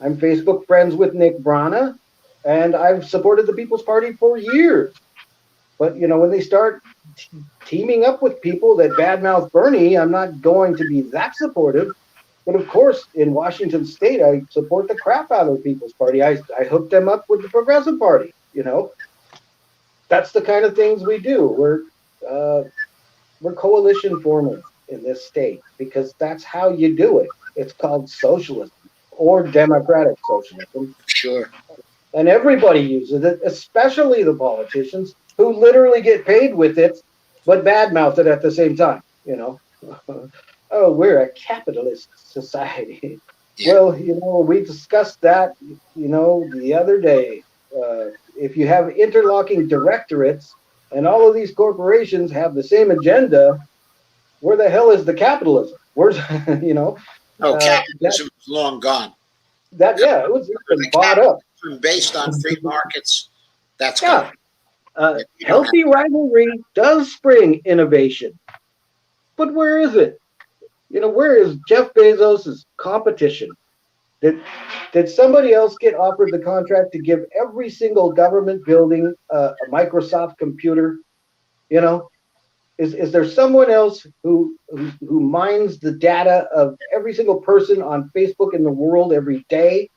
I'm Facebook friends with Nick Brana, and I've supported the People's Party for years. But when they start teaming up with people that badmouth Bernie, I'm not going to be that supportive. But of course, in Washington State, I support the crap out of the People's Party. I hooked them up with the Progressive Party. That's the kind of things we do. We're coalition forming in this state because that's how you do it. It's called socialism or democratic socialism, Sure. and everybody uses it, especially the politicians who literally get paid with it, but badmouth it at the same time. Oh, we're a capitalist society. Yeah. Well, we discussed that, the other day. If you have interlocking directorates and all of these corporations have the same agenda, where the hell is the capitalism? Where's, Oh, that, capitalism is long gone. yeah, it was been bought up. Based on free markets, that's Yeah. gone. Healthy rivalry does spring innovation. But where is it? Where is Jeff Bezos' competition? Did somebody else get offered the contract to give every single government building a Microsoft computer? Is there someone else who mines the data of every single person on Facebook in the world every day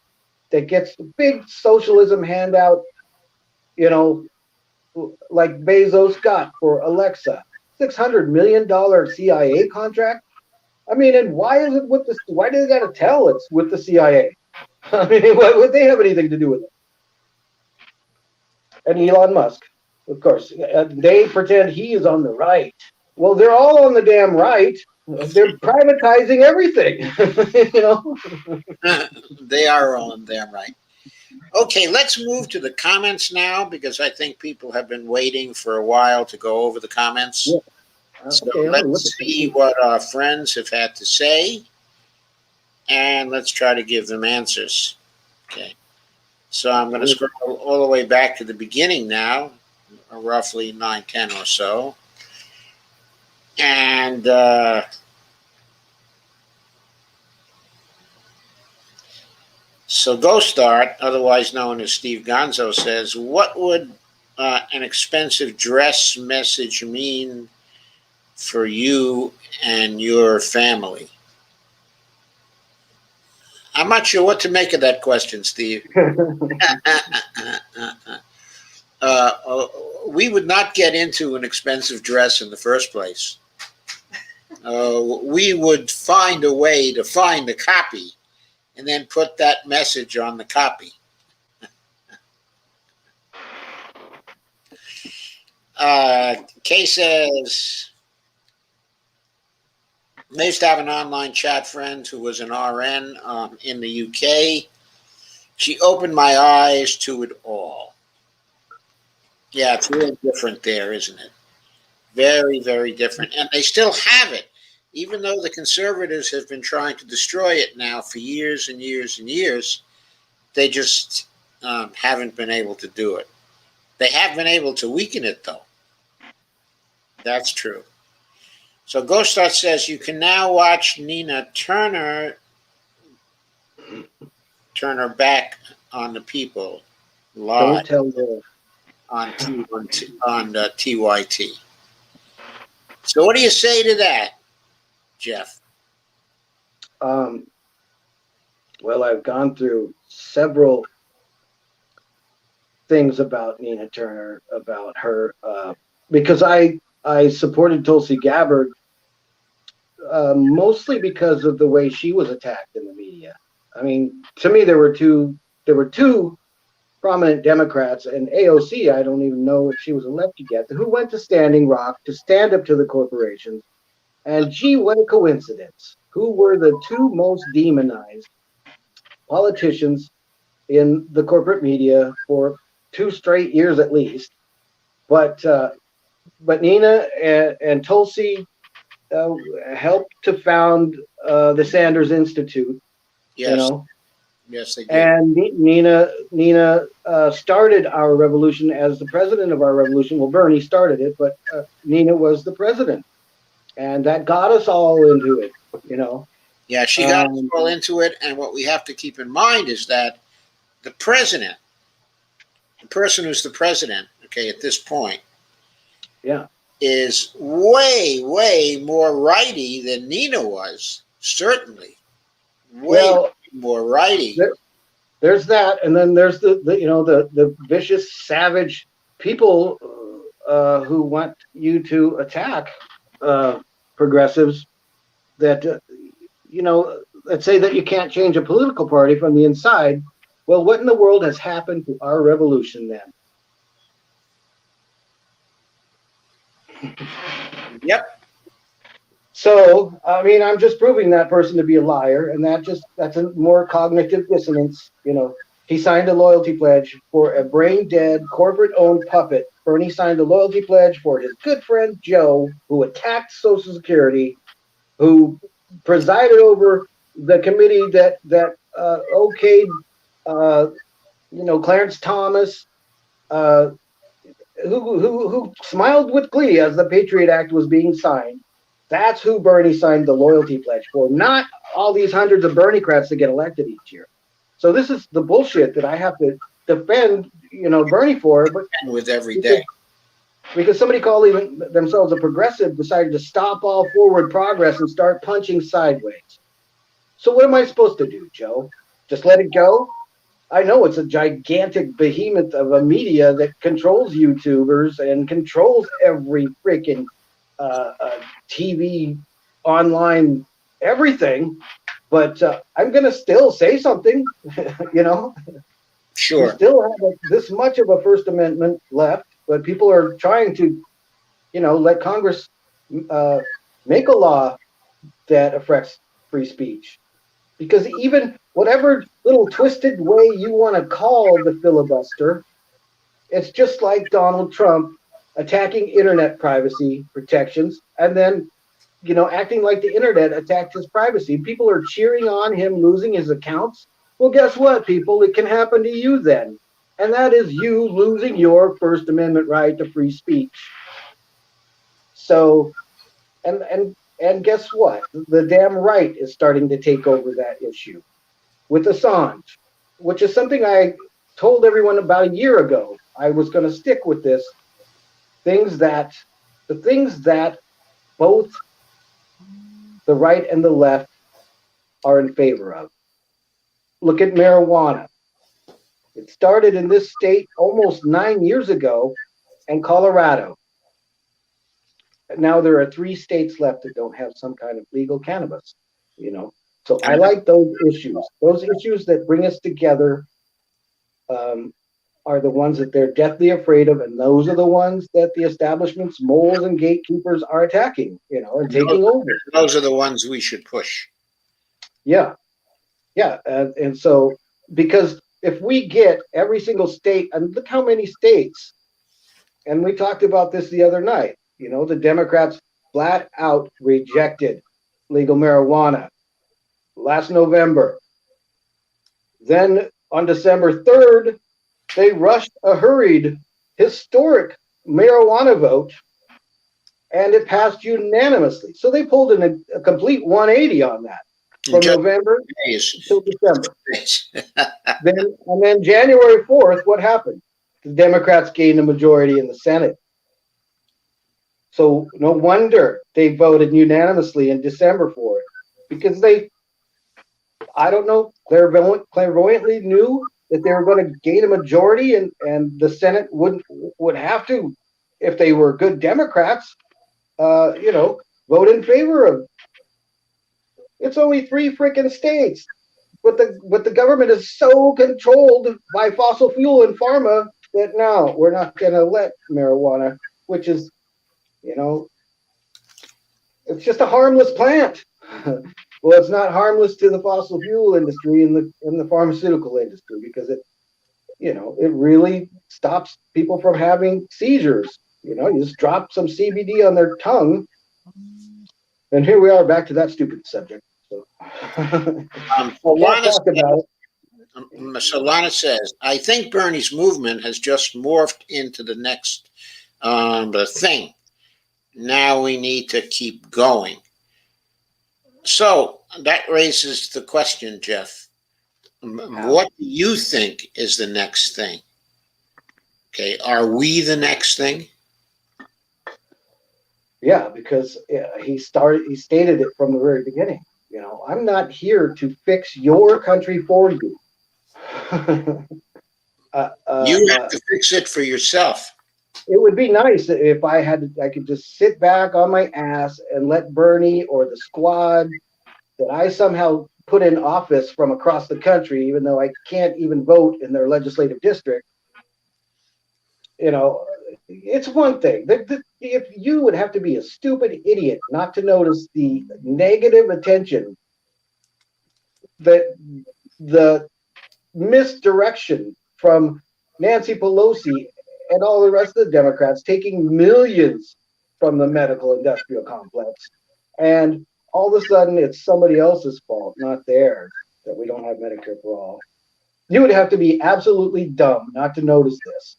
that gets the big socialism handout? Like Bezos got for Alexa, $600 million CIA contract. I mean, and why is it with this? Why do they got to tell it's with the CIA? I mean, why would they have anything to do with it? And Elon Musk, of course, they pretend he is on the right. Well, they're all on the damn right. They're privatizing everything. you know. They are on damn right. Okay, let's move to the comments now because I think people have been waiting for a while to go over the comments. Yeah. So Okay, I'm gonna look let's at see something. what our friends have had to say and let's try to give them answers. Okay, so I'm going to scroll all the way back to the beginning now, roughly 9, 10 or so. And so Ghost Art, otherwise known as Steve Gonzo, says, what would an expensive dress message mean for you and your family? I'm not sure what to make of that question, Steve. uh, we would not get into an expensive dress in the first place. We would find a way to find the copy and then put that message on the copy. Kay says, I used to have an online chat friend who was an RN in the UK. She opened my eyes to it all. Yeah, it's really different there, isn't it? Very, very different. And they still have it, even though the conservatives have been trying to destroy it now for years and years and years. They just haven't been able to do it. They have been able to weaken it, though. That's true. So Ghostar says you can now watch Nina Turner turn her back on the people live Don't tell her. on TYT. So what do you say to that, Jeff? Um, well, I've gone through several things about Nina Turner, about her, because I supported Tulsi Gabbard mostly because of the way she was attacked in the media. I mean, to me, there were two prominent Democrats, and AOC, I don't even know if she was elected yet, who went to Standing Rock to stand up to the corporations. And gee, what a coincidence. Who were the two most demonized politicians in the corporate media for 2 straight years at least? But Nina and Tulsi uh, helped to found the Sanders Institute, you Yes, know, yes, they did. and Nina started our revolution as the president of our revolution. Well, Bernie started it, but Nina was the president, and that got us all into it, you know. Yeah, she got us Um, all into it. And what we have to keep in mind is that the president, the person who's the president, okay, at this point, yeah. is way, way more righty than Nina was. Certainly, way Well, more righty. there's that, and then there's the vicious, savage people who want you to attack progressives. That let's say that you can't change a political party from the inside. Well, what in the world has happened to our revolution then? Yep. So, I mean, I'm just proving that person to be a liar, and that's a more cognitive dissonance. He signed a loyalty pledge for a brain dead, corporate owned puppet. Bernie signed a loyalty pledge for his good friend Joe, who attacked Social Security, who presided over the committee that okayed, Clarence Thomas, uh, who smiled with glee as the Patriot Act was being signed. That's who Bernie signed the loyalty pledge for, not all these hundreds of Bernie-crats that get elected each year. So this is the bullshit that I have to defend, Bernie for, but With every because, day. because somebody calling themselves a progressive decided to stop all forward progress and start punching sideways. So what am I supposed to do, Joe? Just let it go? I know it's a gigantic behemoth of a media that controls YouTubers and controls every freaking TV, online, everything. But I'm going to still say something, you know. We Sure. still have this much of a First Amendment left, but people are trying to, let Congress make a law that affects free speech. Because even whatever little twisted way you want to call the filibuster, it's just like Donald Trump attacking internet privacy protections and then, acting like the internet attacked his privacy. People are cheering on him losing his accounts. Well, guess what, people? It can happen to you then. And that is you losing your First Amendment right to free speech. So, and guess what? The damn right is starting to take over that issue with Assange, which is something I told everyone about a year ago. I was going to stick with this. The things that both the right and the left are in favor of. Look at marijuana. It started in this state almost 9 years ago and Colorado. Now there are 3 states left that don't have some kind of legal cannabis, So I like those issues that bring us together. Are the ones that they're deathly afraid of, and those are the ones that the establishment's moles and gatekeepers are attacking, and taking over. Those are the ones we should push. Yeah, yeah, and so because if we get every single state, and look how many states, and we talked about this the other night, the Democrats flat out rejected legal marijuana last November. Then on December 3rd, they rushed a hurried, historic marijuana vote, and it passed unanimously. So they pulled in a complete 180 on that from November till December. And then January 4th, what happened? The Democrats gained a majority in the Senate. So no wonder they voted unanimously in December for it, because I don't know, clairvoyantly knew that they were going to gain a majority, and the Senate would have to, if they were good Democrats, vote in favor of. It's only 3 freaking states, but the government is so controlled by fossil fuel and pharma that no, we're not going to let marijuana, which is, it's just a harmless plant. Well, it's not harmless to the fossil fuel industry and the pharmaceutical industry, because it really stops people from having seizures. You just drop some CBD on their tongue, and here we are back to that stupid subject. So, talk about it. Solana says, I think Bernie's movement has just morphed into the next thing. Now we need to keep going. So that raises the question, Jeff. What do you think is the next thing? Okay, are we the next thing? Yeah, because he stated it from the very beginning. I'm not here to fix your country for you. You have to fix it for yourself. It would be nice if I could just sit back on my ass and let Bernie or the squad that I somehow put in office from across the country, even though I can't even vote in their legislative district. It's one thing. If you would have to be a stupid idiot not to notice the negative attention, that the misdirection from Nancy Pelosi and all the rest of the Democrats taking millions from the medical industrial complex, and all of a sudden it's somebody else's fault, not theirs, that we don't have Medicare for all. You would have to be absolutely dumb not to notice this.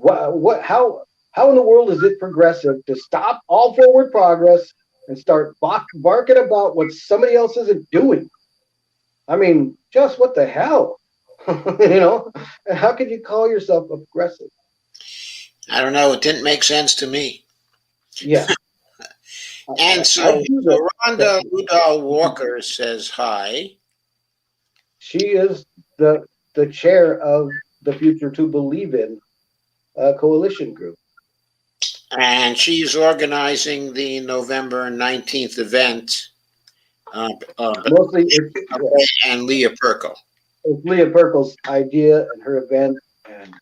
How in the world is it progressive to stop all forward progress and start barking about what somebody else isn't doing? I mean, just what the hell? How could you call yourself progressive? I don't know. It didn't make sense to me. Yeah. And so Rhonda Udall Walker says hi. She is the chair of the Future to Believe In coalition group. And she's organizing the November 19th event. Mostly and Leah Perkle. It's Leah Perkle's idea and her event, and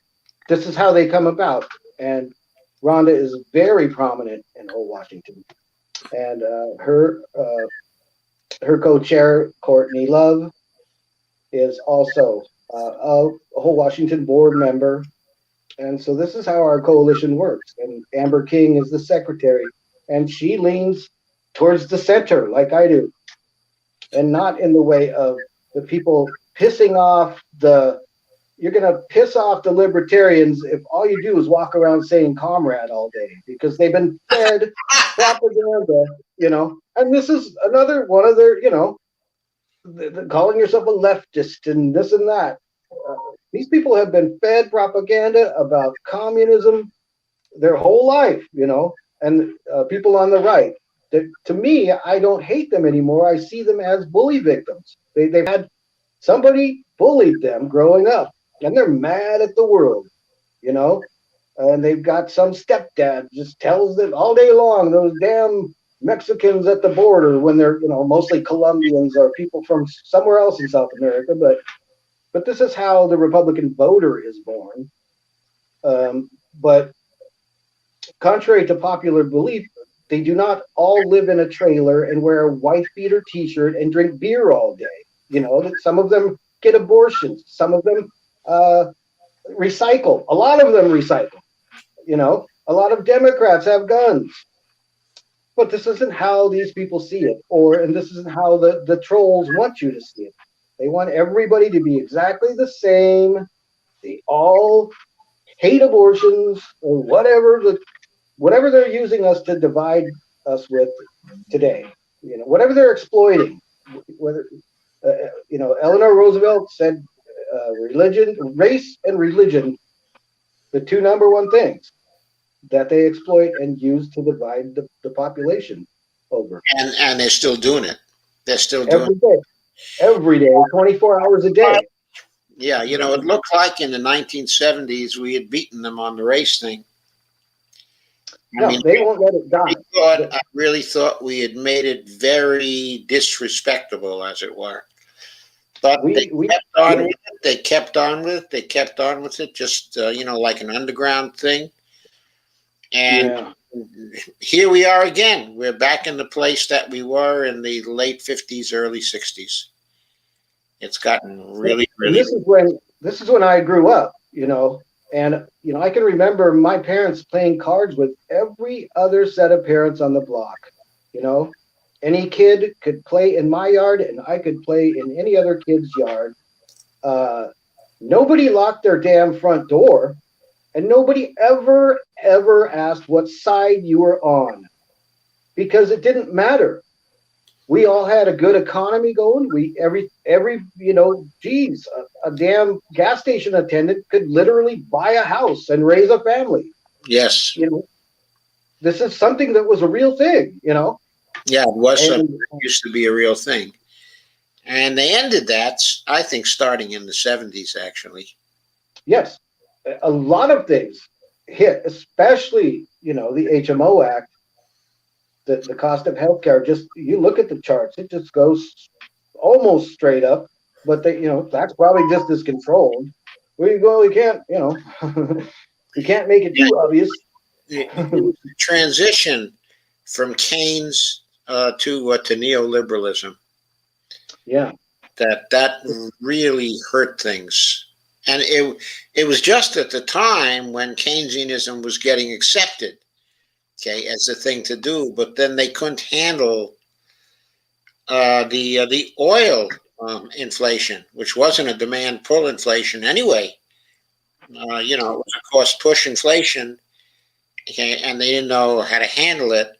this is how they come about. And Rhonda is very prominent in whole Washington, and her co-chair Courtney Love is also a whole Washington board member. And so this is how our coalition works. And Amber King is the secretary, and she leans towards the center, like I do, and not in the way of the people pissing off the. You're going to piss off the libertarians if all you do is walk around saying comrade all day because they've been fed propaganda, And this is another one of their, calling yourself a leftist and this and that. Uh, these people have been fed propaganda about communism their whole life, and people on the right. That, to me, I don't hate them anymore. I see them as bully victims. They've had somebody bullied them growing up, and they're mad at the world, and they've got some stepdad just tells them all day long, those damn Mexicans at the border, when they're, mostly Colombians or people from somewhere else in South America. But this is how the Republican voter is born. But contrary to popular belief, they do not all live in a trailer and wear a wife beater T-shirt and drink beer all day. That some of them get abortions, some of them recycle. A lot of them recycle. A lot of Democrats have guns. But this isn't how these people see it, and this isn't how the trolls want you to see it. They want everybody to be exactly the same. They all hate abortions or whatever they're using us to divide us with today. Whatever they're exploiting. Whether Eleanor Roosevelt said, race and religion, the two number one things that they exploit and use to divide the population over. And they're still doing it. They're still doing every day, 24 hours a day. Yeah, it looked like in the 1970s we had beaten them on the race thing. They won't let it die. I really thought we had made it very disrespectable, as it were. But they kept on with it, just, like an underground thing. And here we are again. We're back in the place that we were in the late 50s, early 60s. It's gotten really, really. This is when I grew up, and I can remember my parents playing cards with every other set of parents on the block. Any kid could play in my yard, and I could play in any other kid's yard. Nobody locked their damn front door. And nobody ever asked what side you were on, because it didn't matter. We all had a good economy going. A damn gas station attendant could literally buy a house and raise a family. Yes. This is something that was a real thing, Yeah, it was something that used to be a real thing. And they ended that, I think, starting in the 70s, actually. Yes. A lot of things hit, especially, the HMO Act, the cost of healthcare. Just, you look at the charts, it just goes almost straight up, but that's probably just as controlled. We can't, we can't make it too obvious. The transition from Keynes to neoliberalism. Yeah. That really hurt things. And it was just at the time when Keynesianism was getting accepted, as the thing to do. But then they couldn't handle the oil inflation, which wasn't a demand pull inflation anyway. It was a cost push inflation, and they didn't know how to handle it.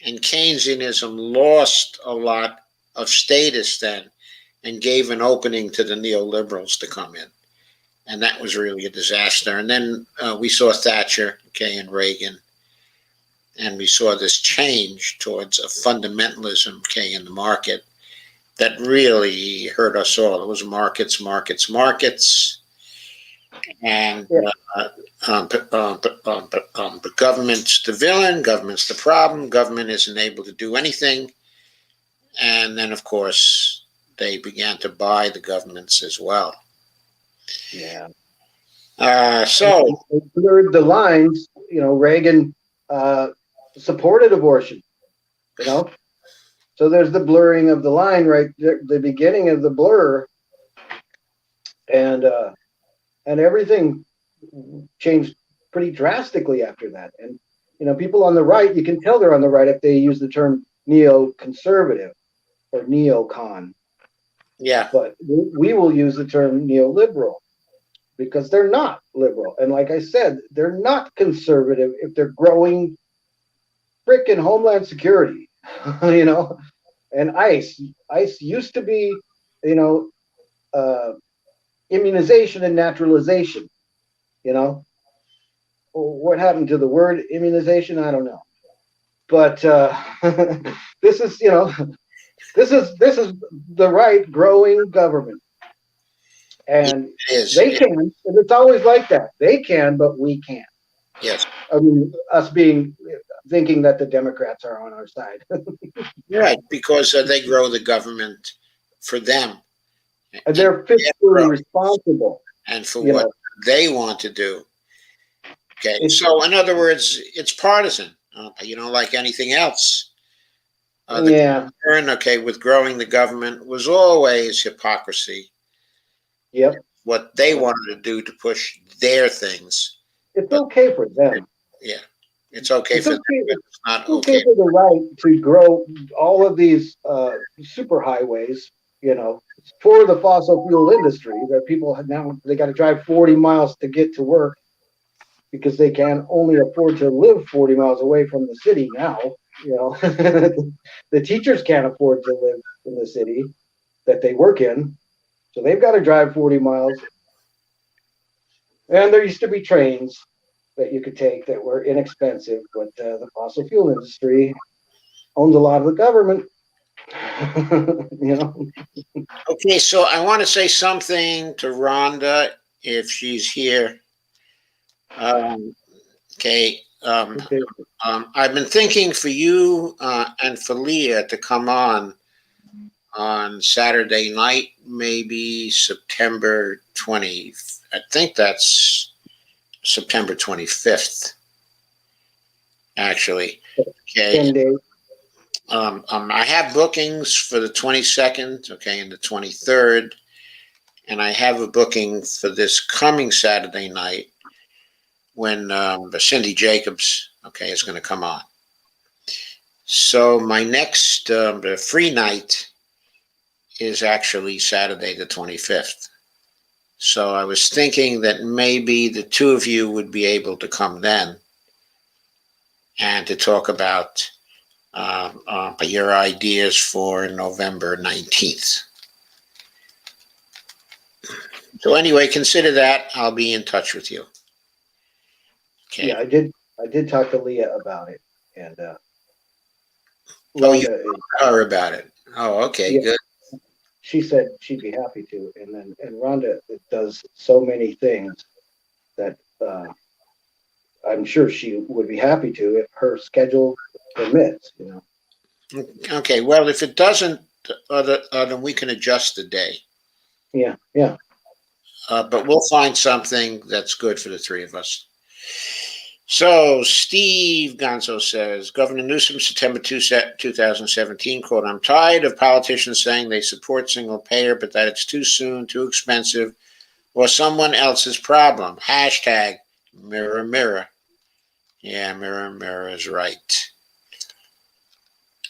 And Keynesianism lost a lot of status then, and gave an opening to the neoliberals to come in. And that was really a disaster. And then we saw Thatcher, and Reagan, and we saw this change towards a fundamentalism, in the market that really hurt us all. It was markets, and the government's the villain, government's the problem, government isn't able to do anything. And then, of course, they began to buy the governments as well. Yeah. So they blurred the lines Reagan supported abortion, you know. So there's the blurring of the line right there, the beginning of the blur, and everything changed pretty drastically after that. And people on the right, you can tell they're on the right if they use the term neoconservative or neocon. Yeah. But we will use the term neoliberal because they're not liberal. And like I said, they're not conservative if they're growing frickin' Homeland Security, and ICE. ICE used to be, immunization and naturalization. What happened to the word immunization? I don't know. But this is, this is the right growing government. And It is. they can, and it's always like that. They can, but we can't. Yes. I mean, us thinking that the Democrats are on our side. Right, because they grow the government for them. And they're fiscally responsible. And for what they want to do. Okay, so in other words, it's partisan, like anything else. The concern, with growing the government was always hypocrisy. Yep. What they wanted to do to push their things. It's okay for them. Yeah, it's okay for them, but it's not okay for the right to grow all of these super highways, for the fossil fuel industry that people now they got to drive 40 miles to get to work because they can only afford to live 40 miles away from the city now. The teachers can't afford to live in the city that they work in, so they've got to drive 40 miles. And there used to be trains that you could take that were inexpensive, but the fossil fuel industry owns a lot of the government. Okay, so I want to say something to Rhonda if she's here. I've been thinking for you and for Leah to come on Saturday night, maybe September 20. I think that's September 25th. Actually, okay. 10 days. I have bookings for the 22nd, and the 23rd, and I have a booking for this coming Saturday night when Cindy Jacobs, is going to come on. So my next free night is actually Saturday the 25th. So I was thinking that maybe the two of you would be able to come then and to talk about your ideas for November 19th. So anyway, consider that. I'll be in touch with you. Okay. Yeah, I did talk to Leah about it, and you talked to her about it. Oh, okay, good. She said she'd be happy to, and Rhonda does so many things that I'm sure she would be happy to if her schedule permits. Okay, well, if it doesn't, then we can adjust the day. Yeah. But we'll find something that's good for the three of us. So Steve Gonzo says, Governor Newsom, September 2017, quote, I'm tired of politicians saying they support single payer, but that it's too soon, too expensive, or someone else's problem. Hashtag mirror, mirror. Yeah, mirror, mirror is right.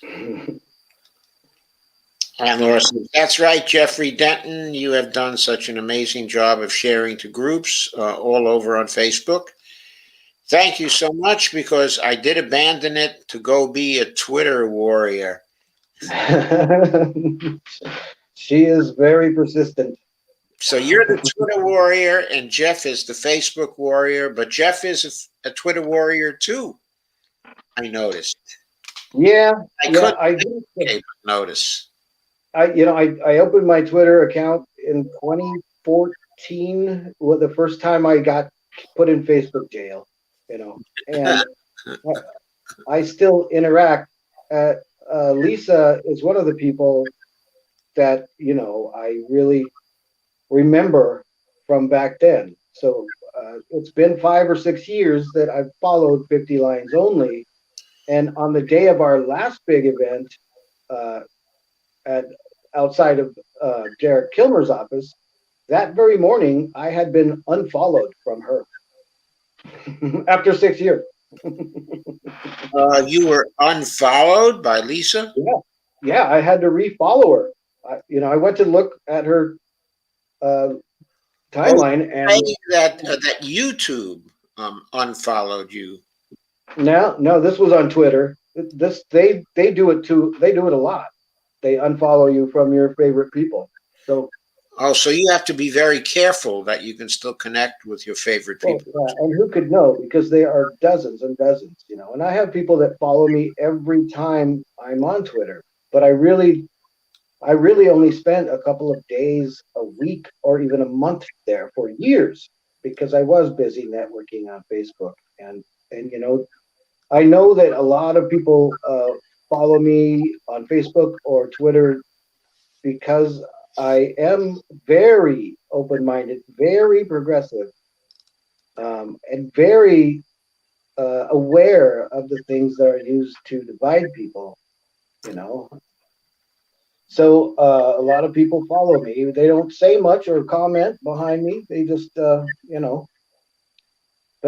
And Laura says, that's right, Jeffrey Denton. You have done such an amazing job of sharing to groups all over on Facebook. Thank you so much, because I did abandon it to go be a Twitter warrior. She is very persistent. So you're the Twitter warrior, and Jeff is the Facebook warrior, but Jeff is a Twitter warrior too, I noticed. Yeah, I didn't notice. I opened my Twitter account in 2014, the first time I got put in Facebook jail. And I still interact. Lisa is one of the people that I really remember from back then. So it's been 5 or 6 years that I've followed 50 Lines Only. And on the day of our last big event uh, at outside of Derek Kilmer's office, that very morning, I had been unfollowed from her after 6 years. You were unfollowed by Lisa? Yeah, yeah, I had to refollow her. I went to look at her uh, Oh, timeline, and saying that YouTube unfollowed you. no, this was on Twitter. This they do it too. They do it a lot. They unfollow you from your favorite people. So, Oh, so you have to be very careful that you can still connect with your favorite well, people. yeah, and who could know? Because there are dozens and dozens, And I have people that follow me every time I'm on Twitter. But I really only spent a couple of days, a week, or even a month there for years because I was busy networking on Facebook. And I know that a lot of people follow me on Facebook or Twitter because I am very open-minded, very progressive, and very aware of the things that are used to divide people. You know, So a lot of people follow me. They don't say much or comment behind me. They just. But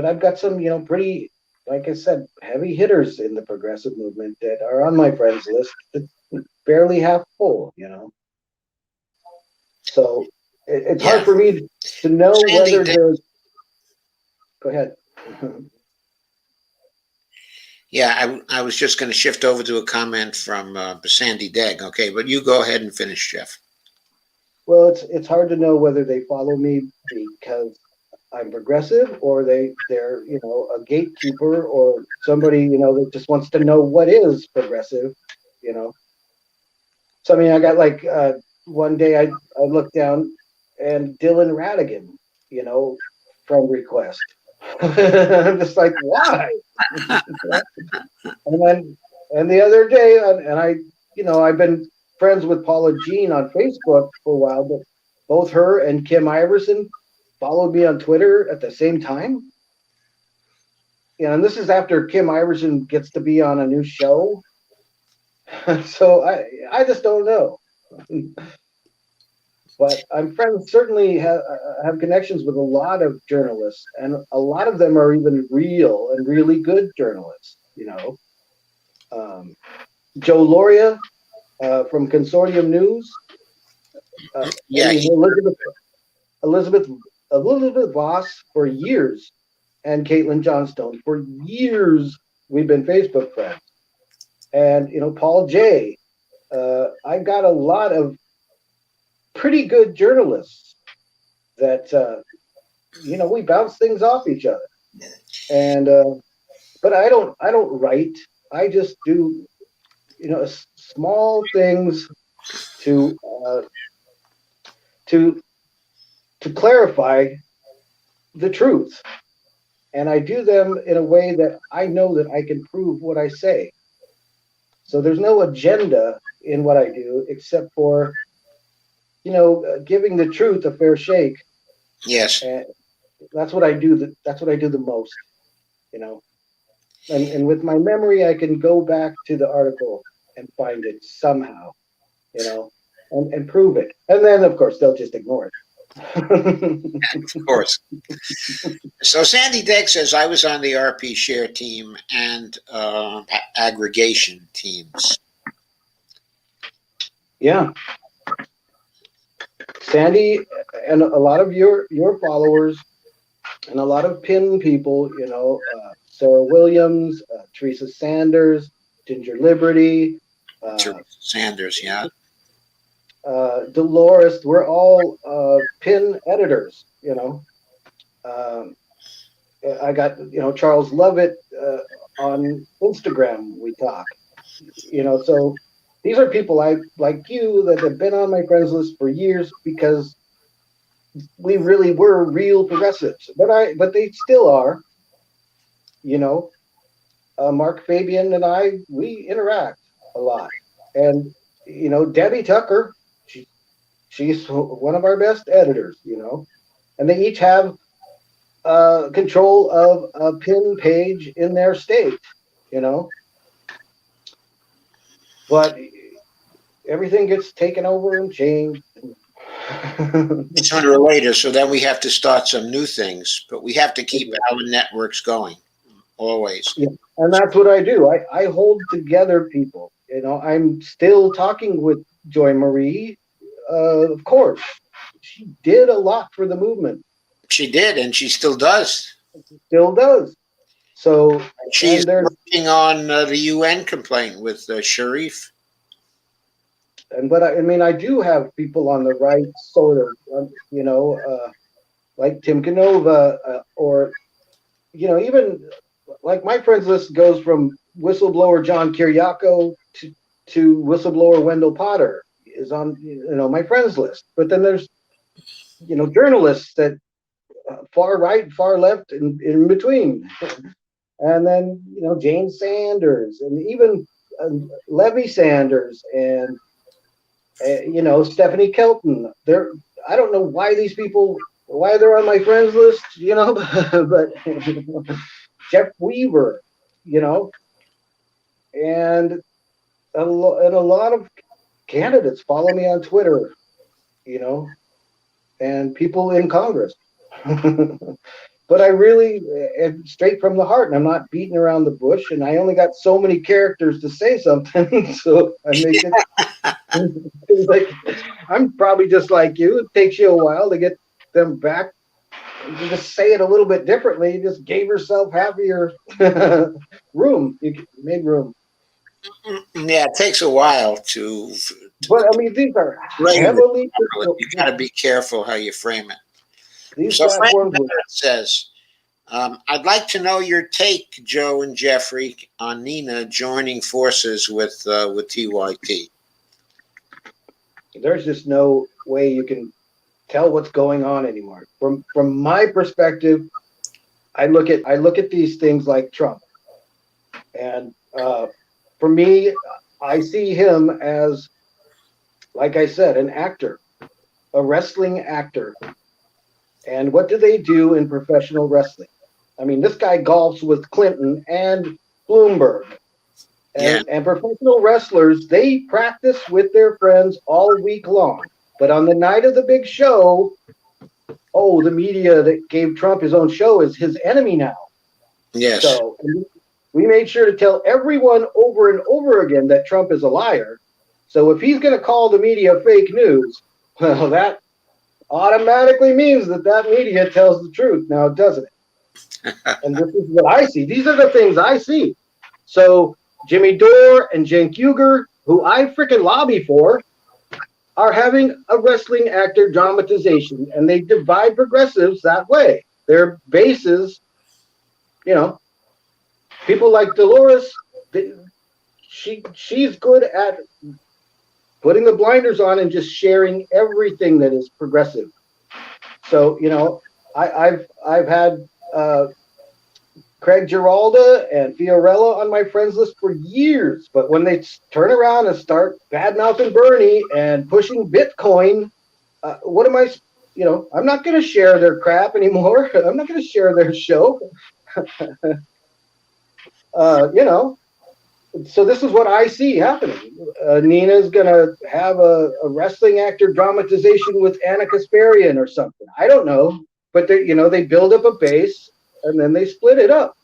I've got some, pretty, like I said, heavy hitters in the progressive movement that are on my friends list. That barely half full. So it's hard Yeah. for me to know Sandy, whether there's. Go ahead. yeah, I was just going to shift over to a comment from Sandy Degg. Okay, but you go ahead and finish, Jeff. Well, it's hard to know whether they follow me because I'm progressive or they're a gatekeeper or somebody that just wants to know what is progressive. You know. So I mean, I got like one day I looked down and Dylan Radigan, friend request. I'm just like, why? And then and the other day, and I've been friends with Paula Jean on Facebook for a while, but both her and Kim Iverson followed me on Twitter at the same time. And this is after Kim Iverson gets to be on a new show. So I just don't know. But I'm friends, certainly have connections with a lot of journalists, and a lot of them are even real and really good journalists. Um, Joe Loria from Consortium News. I Yeah, mean, Elizabeth, Elizabeth Voss for years, and Caitlin Johnstone for years. We've been Facebook friends, and Paul J. I've got a lot of pretty good journalists that we bounce things off each other, and but I don't write. I just do small things to uh, to to clarify the truth, and I do them in a way that I know that I can prove what I say. So there's no agenda in what I do except for giving the truth a fair shake, yes. and that's what I do. That's what I do the most. You know, and with my memory, I can go back to the article and find it somehow. You know, and prove it, and then of course they'll just ignore it. Of course. So Sandy Degg says I was on the RP share team and aggregation teams. Yeah, Sandy, and a lot of your followers, and a lot of pin people. Sarah Williams, Teresa Sanders, Ginger Liberty, uh, Teresa Sanders, yeah. Dolores. We're all pin editors. Um, I got Charles Lovett on Instagram. We talk. So these are people like you that have been on my friends list for years because we really were real progressives, but they still are. You know, Mark Fabian and we interact a lot, and Debbie Tucker, she's one of our best editors. And they each have control of a pin page in their state, you know. But everything gets taken over and changed. Sooner or later, so then we have to start some new things, but we have to keep Yeah, our networks going always. and that's what I do. I hold together people. You know, I'm still talking with Joy Marie. Of course, she did a lot for the movement. She did, and she still does. Still does. So, She's and there's working on the UN complaint with Sharif. but I mean, I do have people on the right sort of, like Tim Canova, or even like my friends list goes from whistleblower John Kiriakou to whistleblower Wendell Potter is on my friends list. But then there's journalists that far right, far left, and in between, and then Jane Sanders and even Levy Sanders and Stephanie Kelton. I don't know why these people why they're on my friends list, but Jeff Weaver, you know, and and a lot of candidates follow me on Twitter, you know, and people in Congress. But I really am straight from the heart, and I'm not beating around the bush. And I only got so many characters to say something, so I make it like I'm probably just like you. It takes you a while to get them back. You just say it a little bit differently. You just gave yourself half of your room. You made room. Yeah, it takes a while to But I mean, these are frame it heavily. properly. You got to be careful how you frame it. These So Frank platforms were. Barrett says, I'd like to know your take, Joe and Jeffrey, on Nina joining forces with TYT. There's just no way you can tell what's going on anymore. From my perspective, I look at these things like Trump, and for me, I see him as, like I said, an actor, a wrestling actor. And what do they do in professional wrestling? I mean, this guy golfs with Clinton and Bloomberg. Yeah, And professional wrestlers, they practice with their friends all week long. But on the night of the big show, oh, the media that gave Trump his own show is his enemy now. yes. So we made sure to tell everyone over and over again that Trump is a liar. So if he's going to call the media fake news, well, that automatically means that media tells the truth. Now, doesn't it? And this is what I see. These are the things I see. So Jimmy Dore and Cenk Uygur, who I freaking lobby for, are having a wrestling actor dramatization, and they divide progressives that way. Their bases, you know, people like Dolores, she's good at putting the blinders on and just sharing everything that is progressive. So I've had Craig Giralda and Fiorella on my friends list for years, but when they turn around and start bad mouthing Bernie and pushing Bitcoin, what am I? I'm not going to share their crap anymore. I'm not going to share their show. You know, so this is what I see happening. Nina's going to have a wrestling actor dramatization with Anna Kasparian or something. I don't know, but they build up a base and then they split it up.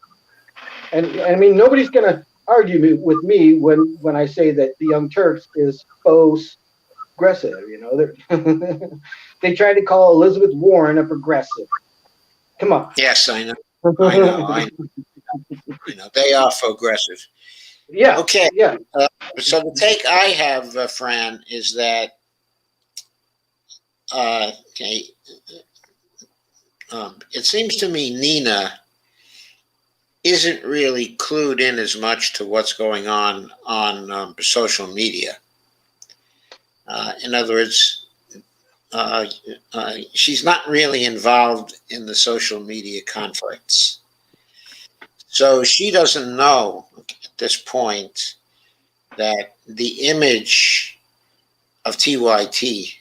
And I mean, nobody's going to argue with me when I say that the Young Turks is faux progressive. They tried to call Elizabeth Warren a progressive. Come on. Yes, I know. I know. I know. They are progressive. Yeah, Okay. yeah. So the take I have, Fran, is that okay. It seems to me Nina isn't really clued in as much to what's going on social media. In other words, she's not really involved in the social media conflicts. So she doesn't know at this point that the image of TYT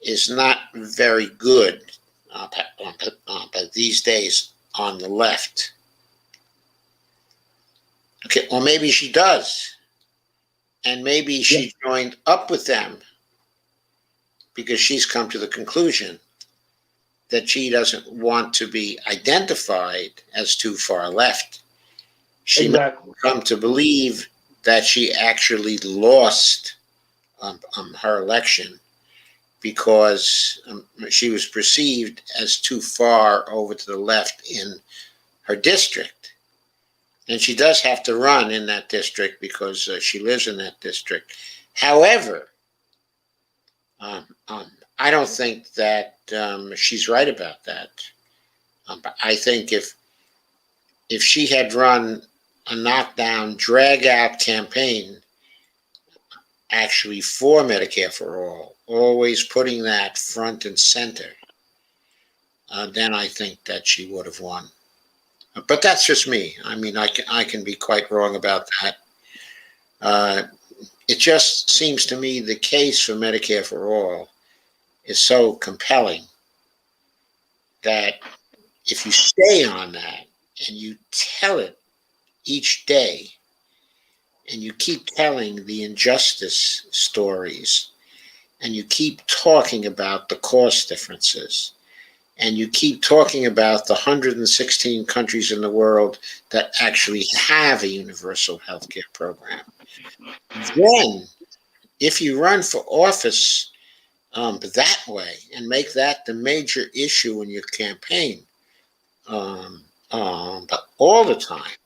is not very good but these days on the left. Okay, or maybe she does, and maybe she joined up with them because she's come to the conclusion that she doesn't want to be identified as too far left. She might come to believe that she actually lost her election because she was perceived as too far over to the left in her district. And she does have to run in that district because she lives in that district. However, I don't think that she's right about that. I think if she had run a knockdown, drag-out campaign actually for Medicare for All, always putting that front and center, then I think that she would have won. But that's just me. I mean, I can be quite wrong about that. It just seems to me the case for Medicare for All is so compelling that if you stay on that and you tell it each day and you keep telling the injustice stories and you keep talking about the cost differences and you keep talking about the 116 countries in the world that actually have a universal health care program, then if you run for office that way and make that the major issue in your campaign all the time,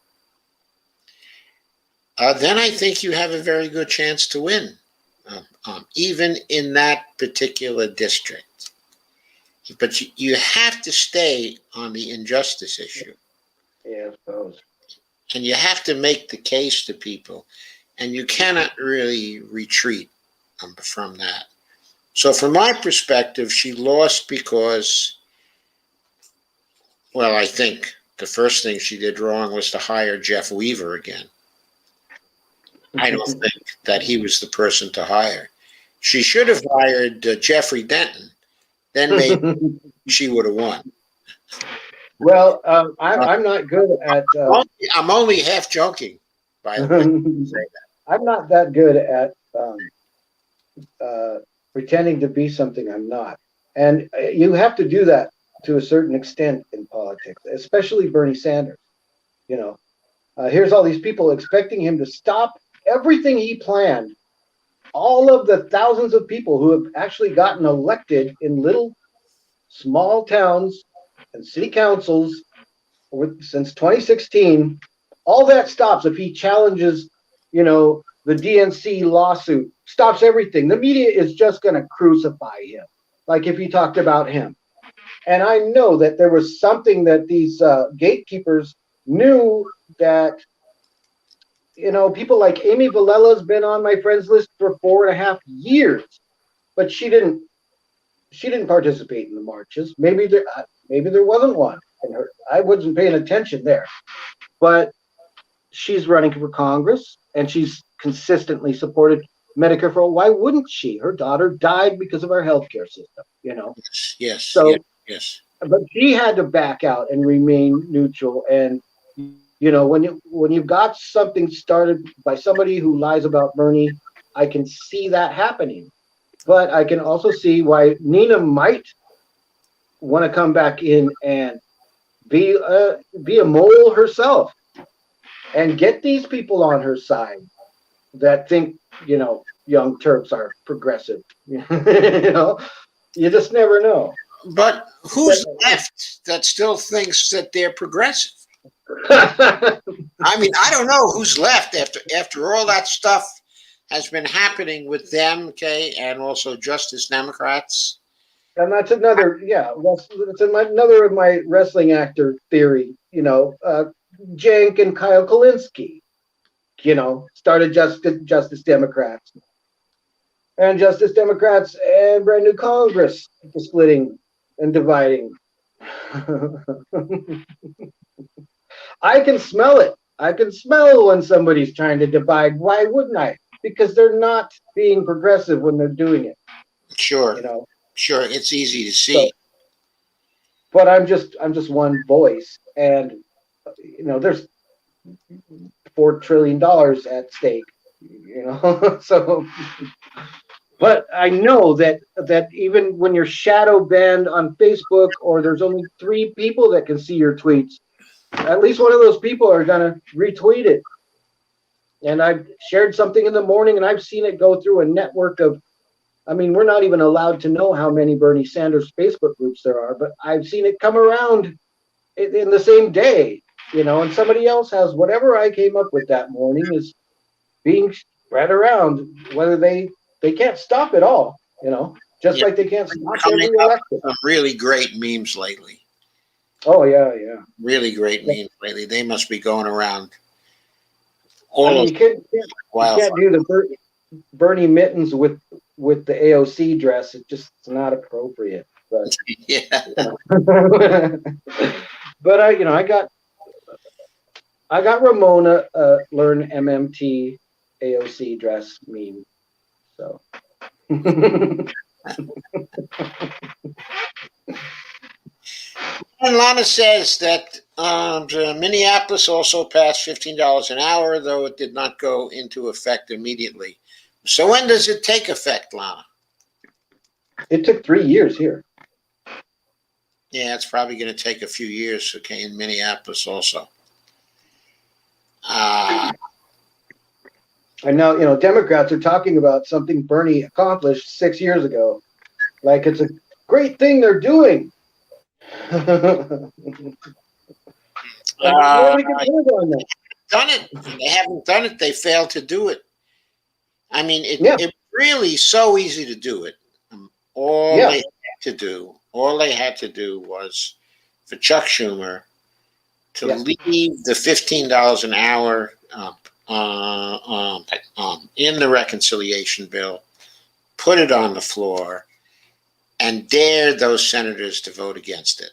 then I think you have a very good chance to win, even in that particular district. But you have to stay on the injustice issue. Yeah, I suppose. And you have to make the case to people, and you cannot really retreat from that. So from my perspective, she lost because, well, I think the first thing she did wrong was to hire Jeff Weaver again. I don't think that he was the person to hire. She should have hired Jeffrey Denton. Then maybe she would have won. Well, I'm not good at. I'm only half joking, by the way. I'm not that good at pretending to be something I'm not. And you have to do that to a certain extent in politics, especially Bernie Sanders. You know, here's all these people expecting him to stop everything he planned. All of the thousands of people who have actually gotten elected in little, small towns and city councils since 2016, all that stops if he challenges, the DNC lawsuit, stops everything. The media is just going to crucify him, like if he talked about him. And I know that there was something that these gatekeepers knew that, people like Amy Villa's been on my friends list for 4.5 years, but she didn't participate in the marches. Maybe there wasn't one. I wasn't paying attention there, but she's running for Congress and she's consistently supported Medicare for All. Why wouldn't she? Her daughter died because of our healthcare system, Yes. So, yes. But she had to back out and remain neutral. And when you've got something started by somebody who lies about Bernie, I can see that happening. But I can also see why Nina might want to come back in and be a mole herself and get these people on her side that think, young Turks are progressive. You just never know. But who's left that still thinks that they're progressive? I mean, I don't know who's left after all that stuff has been happening with them, okay, and also Justice Democrats. And that's another, that's another of my wrestling actor theory. Cenk and Kyle Kalinske, started Justice Democrats. And Justice Democrats and Brand New Congress splitting and dividing. I can smell it. I can smell when somebody's trying to divide. Why wouldn't I? Because they're not being progressive when they're doing it. Sure. Sure. It's easy to see. but I'm just one voice, and there's $4 trillion at stake. So, but I know that even when you're shadow banned on Facebook, or there's only 3 people that can see your tweets, at least one of those people are gonna retweet it. And I've shared something in the morning, and I've seen it go through a network of, I mean, we're not even allowed to know how many Bernie Sanders Facebook groups there are, but I've seen it come around in the same day, and somebody else has whatever I came up with that morning is being spread around, whether they can't stop it all, just Yeah, like they can't stop coming every up election. with some really great memes lately. Oh yeah. Really great memes lately. They must be going around I all mean, of you wildfire. can't do the Bernie mittens with the AOC dress. It's just not appropriate. But Yeah. but I got Ramona learn MMT AOC dress meme. So And Lana says that Minneapolis also passed $15 an hour, though it did not go into effect immediately. So when does it take effect, Lana? it took 3 years here. Yeah, it's probably going to take a few years, okay, in Minneapolis also. Uh, And now, Democrats are talking about something Bernie accomplished 6 years ago. Like it's a great thing they're doing. And before uh, we can move on that. done it. They haven't done it. They failed to do it. I mean, Yeah, it really so easy to do it. yeah, All they had to do was for Chuck Schumer to yeah. leave the $15 an hour in the reconciliation bill, put it on the floor, and dare those senators to vote against it.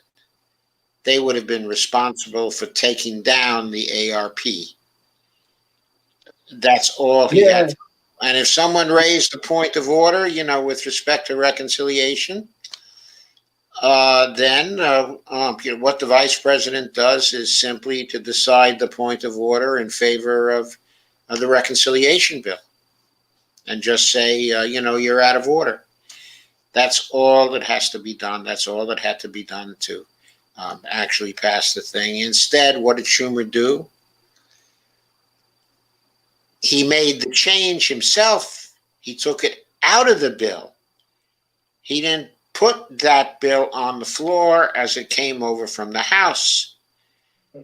They would have been responsible for taking down the ARP. That's all he Yeah, had to do. And if someone raised a point of order, with respect to reconciliation, then what the vice president does is simply to decide the point of order in favor of the reconciliation bill and just say, you're out of order. That's all that has to be done. That's all that had to be done to actually pass the thing. Instead, what did Schumer do? He made the change himself. He took it out of the bill. He didn't put that bill on the floor as it came over from the House.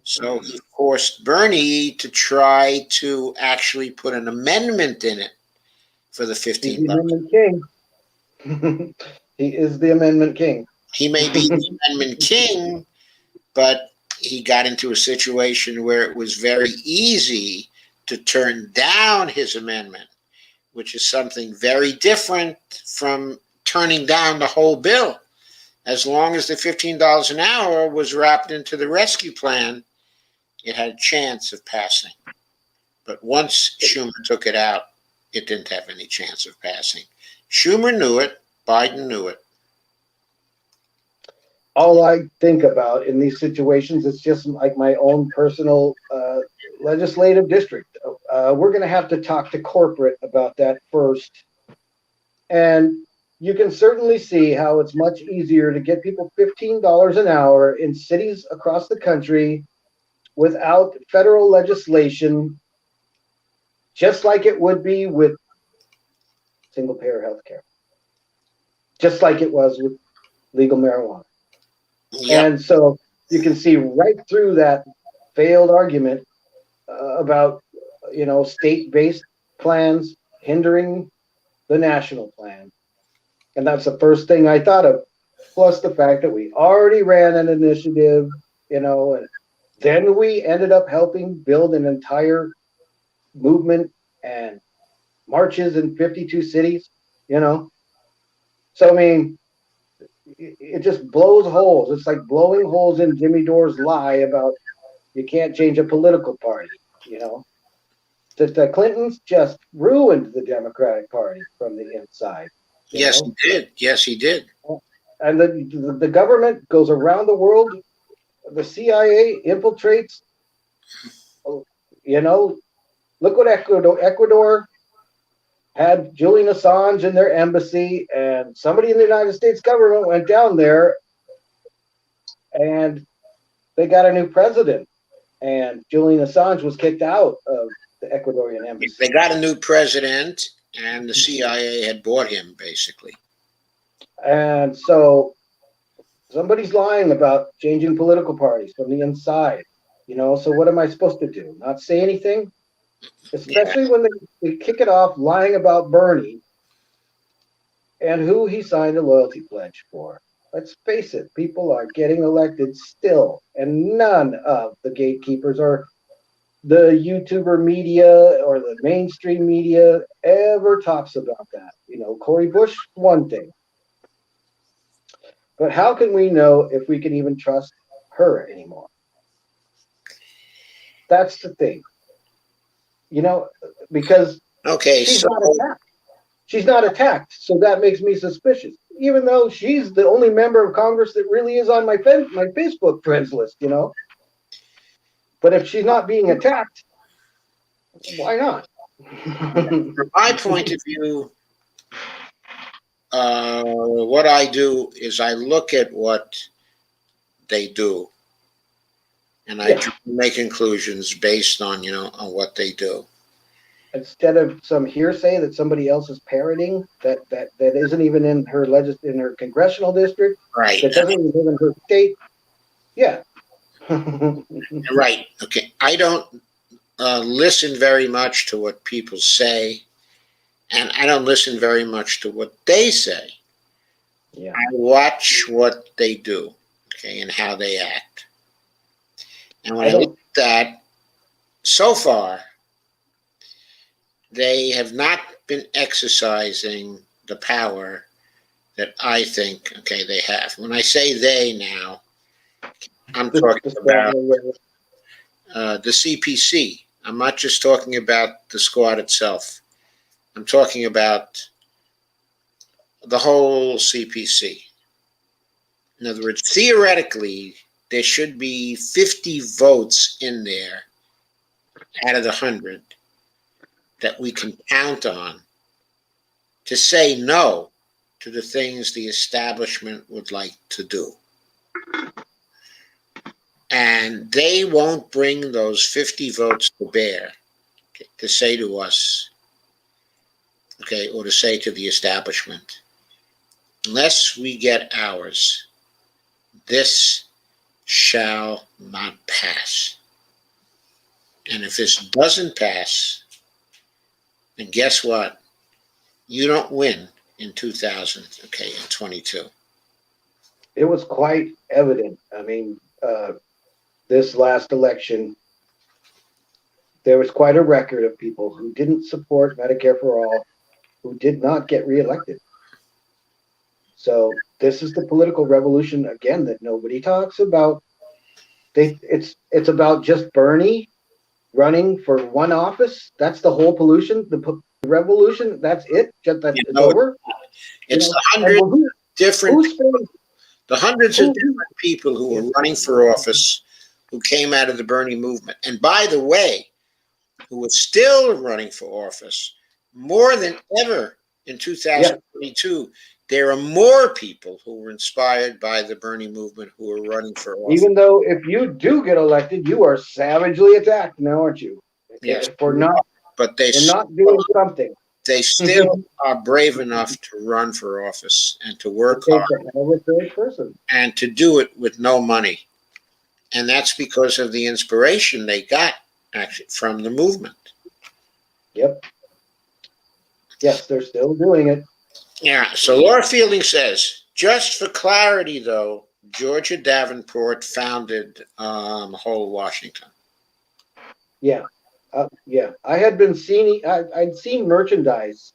So he forced Bernie to try to actually put an amendment in it for the he's 15 the bucks. Amendment King. He is the Amendment King. He may be the amendment king, but he got into a situation where it was very easy to turn down his amendment, which is something very different from turning down the whole bill. As long as the $15 an hour was wrapped into the rescue plan, it had a chance of passing. But once Schumer took it out, it didn't have any chance of passing. Schumer knew it. Biden knew it. All I think about in these situations is just like my own personal legislative district. We're going to have to talk to corporate about that first. And you can certainly see how it's much easier to get people $15 an hour in cities across the country without federal legislation, just like it would be with single payer health care, just like it was with legal marijuana. Yep. And so you can see right through that failed argument about, state-based plans hindering the national plan. And that's the first thing I thought of. Plus the fact that we already ran an initiative, and then we ended up helping build an entire movement and marches in 52 cities. So, I mean, it just blows holes. It's like blowing holes in Jimmy Dore's lie about you can't change a political party. The Clintons just ruined the Democratic Party from the inside. Yes, he did. Yes, he did. and the government goes around the world. The CIA infiltrates. You know, look what Ecuador had Julian Assange in their embassy, and somebody in the United States government went down there, and they got a new president, and Julian Assange was kicked out of the Ecuadorian embassy. They got a new president, and the CIA had bought him, basically. And so somebody's lying about changing political parties from the inside. So what am I supposed to do? Not say anything? Especially when they kick it off lying about Bernie and who he signed a loyalty pledge for. Let's face it, people are getting elected still, and none of the gatekeepers or the YouTuber media or the mainstream media ever talks about that. Cory Bush, one thing. But how can we know if we can even trust her anymore? That's the thing. Because she's not attacked. She's not attacked, so that makes me suspicious. Even though she's the only member of Congress that really is on my Facebook friends list, But if she's not being attacked, why not? From my point of view, what I do is I look at what they do, and I try to make conclusions based on on what they do. Instead of some hearsay that somebody else is parroting that isn't even in her in her congressional district, right? That doesn't even live in her state. Yeah. Right. Okay. I don't listen very much to what people say, and I don't listen very much to what they say. Yeah. I watch what they do, okay, and how they act. And when I look at that, so far, they have not been exercising the power that I think, okay, they have. When I say they now, I'm talking about the CPC. I'm not just talking about the squad itself. I'm talking about the whole CPC. In other words, theoretically, there should be 50 votes in there out of the 100 that we can count on to say no to the things the establishment would like to do. And they won't bring those 50 votes to bear to say to us, okay, or to say to the establishment, unless we get ours, this shall not pass. And if this doesn't pass, then guess what? You don't win in 2022. It was quite evident. I mean, this last election, there was quite a record of people who didn't support Medicare for all, who did not get reelected. So this is the political revolution again that nobody talks about. It's about just Bernie running for one office. That's the whole pollution, the revolution. That's it. Just that it's over. It's the hundreds of different people who were running for office who came out of the Bernie movement. And by the way, who are still running for office more than ever in 2022. There are more people who were inspired by the Bernie movement who are running for office. Even though if you do get elected, you are savagely attacked now, aren't you? Yes. For not doing something. They still are brave enough to run for office and to work hard and to do it with no money. And that's because of the inspiration they got actually from the movement. Yep. Yes, they're still doing it. Yeah. So Laura Fielding says, just for clarity, though, Georgia Davenport founded Whole Washington. Yeah. Yeah. I had been seeing, I'd seen merchandise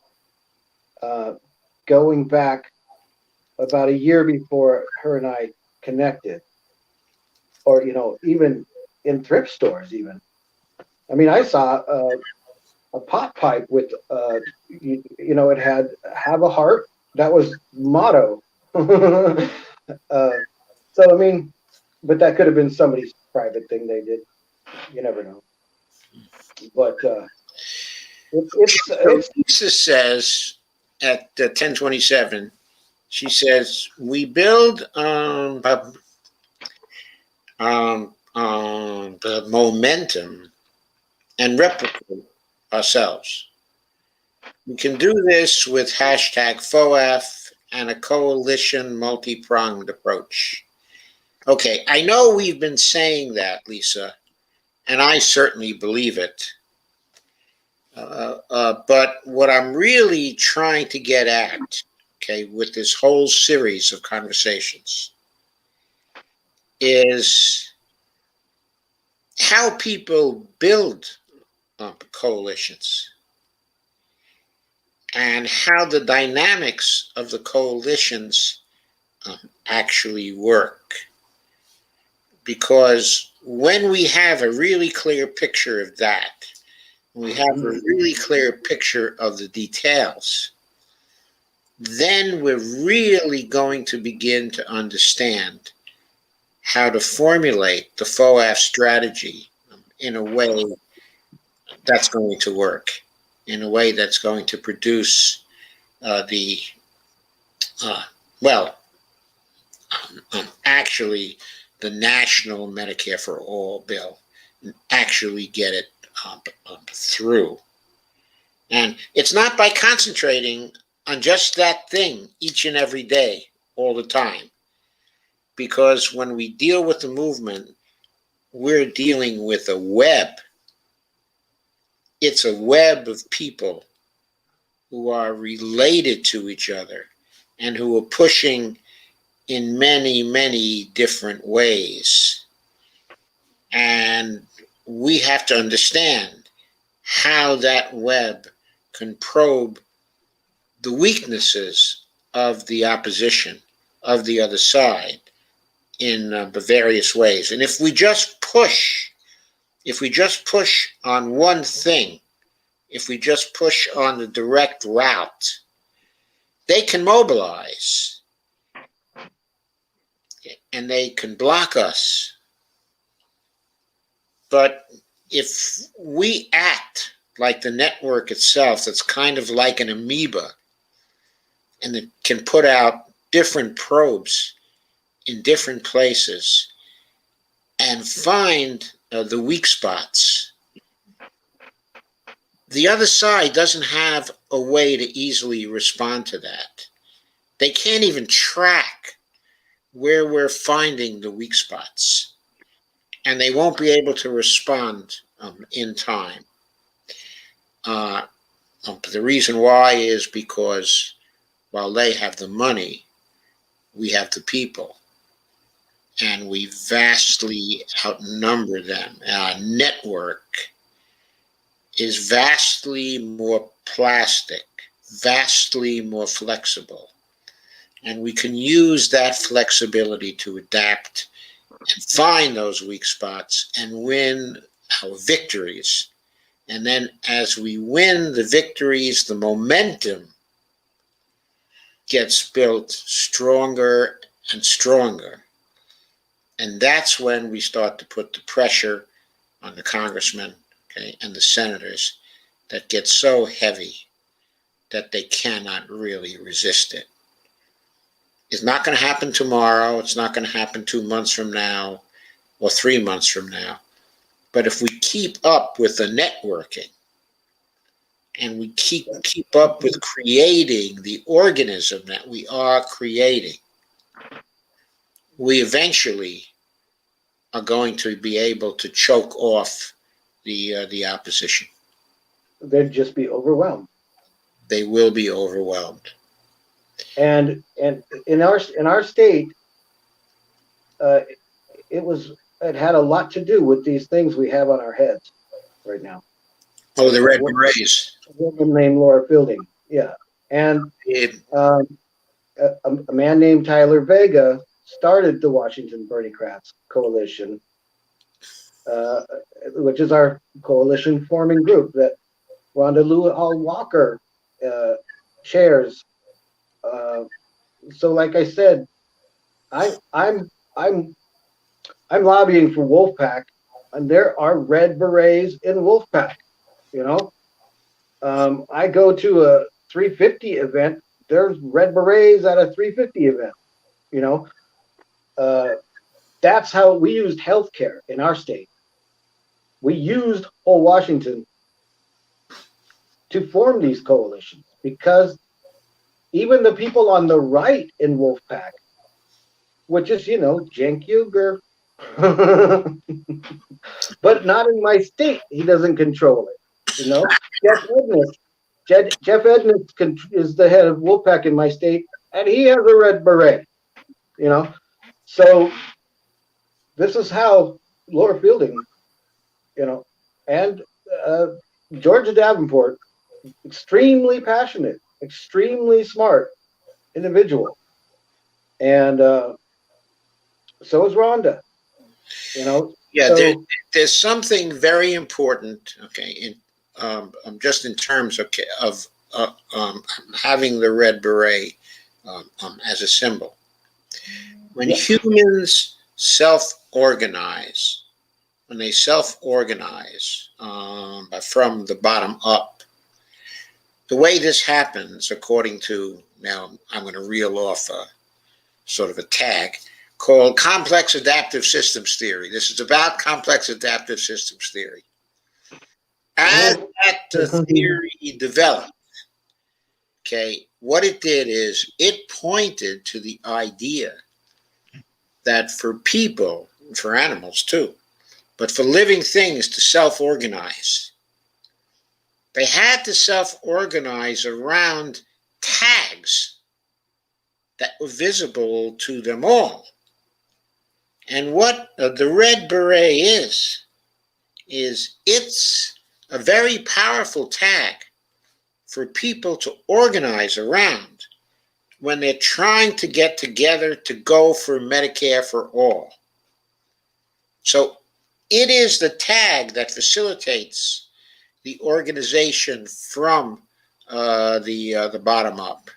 going back about a year before her and I connected. Or, even in thrift stores, even. I mean, I saw a pot pipe with, it had "Have a Heart." That was motto So I mean, but that could have been somebody's private thing they did. You never know. But So it's Lisa says at 10:27, she says, we build the momentum and replicate ourselves. We can do this with hashtag FOAF and a coalition multi-pronged approach. Okay, I know we've been saying that, Lisa, and I certainly believe it. But what I'm really trying to get at, okay, with this whole series of conversations is how people build coalitions and how the dynamics of the coalitions actually work. Because when we have a really clear picture of that, we have a really clear picture of the details, then we're really going to begin to understand how to formulate the FOAF strategy in a way that's going to work, in a way that's going to produce the, uh, well, actually, the national Medicare for All bill, and actually get it through. And it's not by concentrating on just that thing each and every day, all the time. Because when we deal with the movement, we're dealing with a web. It's a web of people who are related to each other and who are pushing in many, many different ways. And we have to understand how that web can probe the weaknesses of the opposition, of the other side, in the various ways. And if we just push on one thing, if we just push on the direct route, they can mobilize and they can block us. But if we act like the network itself, that's kind of like an amoeba, and it can put out different probes in different places and find the weak spots. The other side doesn't have a way to easily respond to that. They can't even track where we're finding the weak spots, and they won't be able to respond in time. The reason why is because while they have the money, we have the people, and we vastly outnumber them. Our network is vastly more plastic, vastly more flexible, and we can use that flexibility to adapt and find those weak spots and win our victories. And then as we win the victories, the momentum gets built stronger and stronger. And that's when we start to put the pressure on the congressmen, okay, and the senators that gets so heavy that they cannot really resist it. It's not going to happen tomorrow. It's not going to happen 2 months from now or 3 months from now. But if we keep up with the networking and we keep up with creating the organism that we are creating, we eventually are going to be able to choke off the opposition. they'd just be overwhelmed. They will be overwhelmed. And in our state, uh, it had a lot to do with these things we have on our heads right now. Oh, the Red Berets. A woman named Laura Fielding, yeah, and um, a man named Tyler Vega started the Washington Bernie-Crats Coalition, which is our coalition forming group that Rhonda Lewis Hall Walker chairs. so like I said, I I'm I'm lobbying for Wolfpack, and there are red berets in Wolfpack. You know, I go to a 350 event. There's red berets at a 350 event. You know, uh, that's how we used healthcare in our state. We used whole Washington to form these coalitions because even the people on the right in Wolfpack, which is, Cenk Uygur, but not in my state. He doesn't control it. Jeff Edness. Jeff Edness is the head of Wolfpack in my state, and he has a red beret. You know, so this is how Laura Fielding, you know, and uh, Georgia Davenport, extremely passionate, extremely smart individual, and so is Rhonda. Yeah, So there's something very important. Okay, just in terms of having the red beret as a symbol. When yeah, humans self-organize, when they self-organize from the bottom up, the way this happens, according to, now I'm going to reel off a sort of a tag called complex adaptive systems theory. This is about complex adaptive systems theory. As mhm. that theory developed, okay, what it did is it pointed to the idea that for people, for animals too, but for living things to self organize, they had to self organize around tags that were visible to them all. And what the red beret is it's a very powerful tag for people to organize around when they're trying to get together to go for Medicare for all. So it is the tag that facilitates the organization from the bottom up,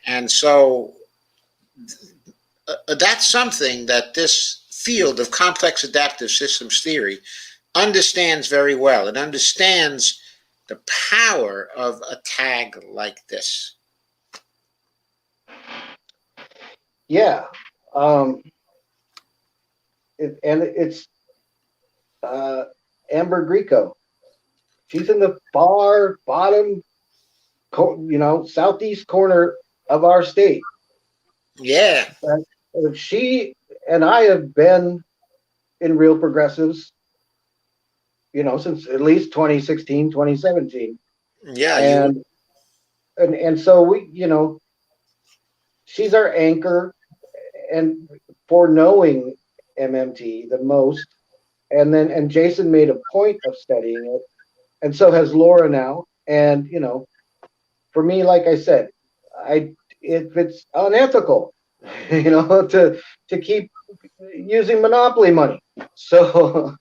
and so that's something that this field of complex adaptive systems theory understands very well. It understands the power of a tag like this. Yeah. Um, and it's uh, Amber Greco. She's in the far bottom, southeast corner of our state. Yeah, And she and I have been in Real Progressives, since at least 2016, 2017. yeah, you. And so we, she's our anchor and for knowing MMT the most. And Jason made a point of studying it, and so has Laura now. And for me, like I said, I if it's unethical, to keep using monopoly money. So,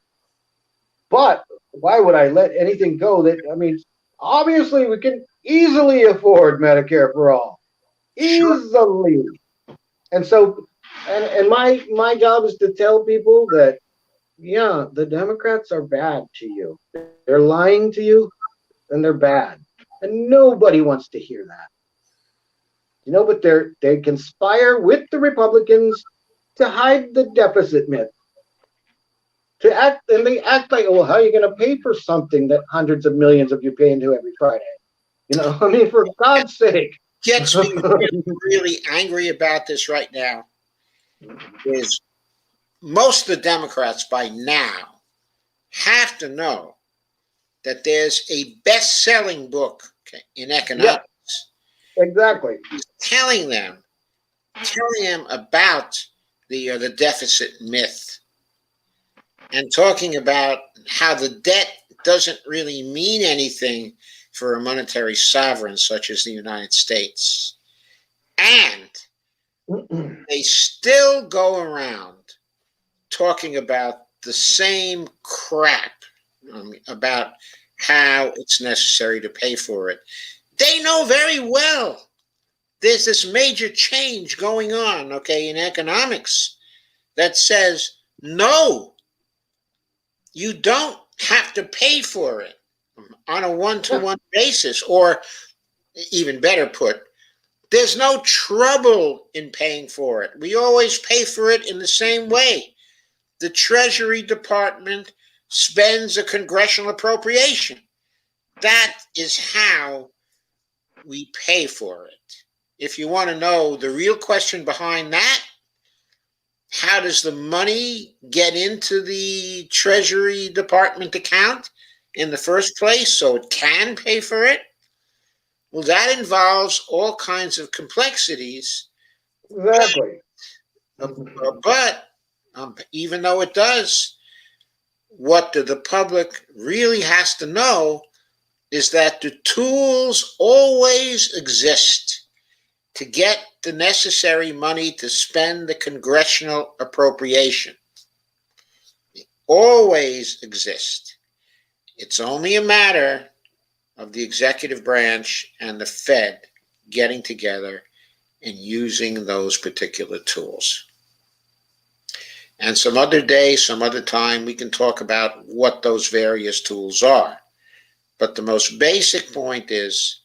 but why would I let anything go that, I mean, obviously we can easily afford Medicare for all. Sure. Easily. And so, and my job is to tell people that, yeah, the Democrats are bad to you. They're lying to you, and they're bad. And nobody wants to hear that. But they conspire with the Republicans to hide the deficit myth. And they act like, well, how are you going to pay for something that hundreds of millions of you pay into every Friday? I mean, for God's sake. Gets me really, really angry about this right now is most of the Democrats by now have to know that there's a best-selling book, okay, in Yeah, economics exactly. telling them about the deficit myth and talking about how the debt doesn't really mean anything for a monetary sovereign such as the United States. And they still go around talking about the same crap about how it's necessary to pay for it. They know very well there's this major change going on, okay, in economics that says, no, you don't have to pay for it on a one-to-one basis, or even better put, there's no trouble in paying for it. We always pay for it in the same way. The Treasury Department spends a congressional appropriation. That is how we pay for it. If you want to know the real question behind that, how does the money get into the Treasury Department account in the first place so it can pay for it? Well, that involves all kinds of complexities. Exactly. But even though it does, what the public really has to know is that the tools always exist to get the necessary money to spend the congressional appropriation. They always exist. It's only a matter of the executive branch and the Fed getting together and using those particular tools. And some other day, some other time, we can talk about what those various tools are. But the most basic point is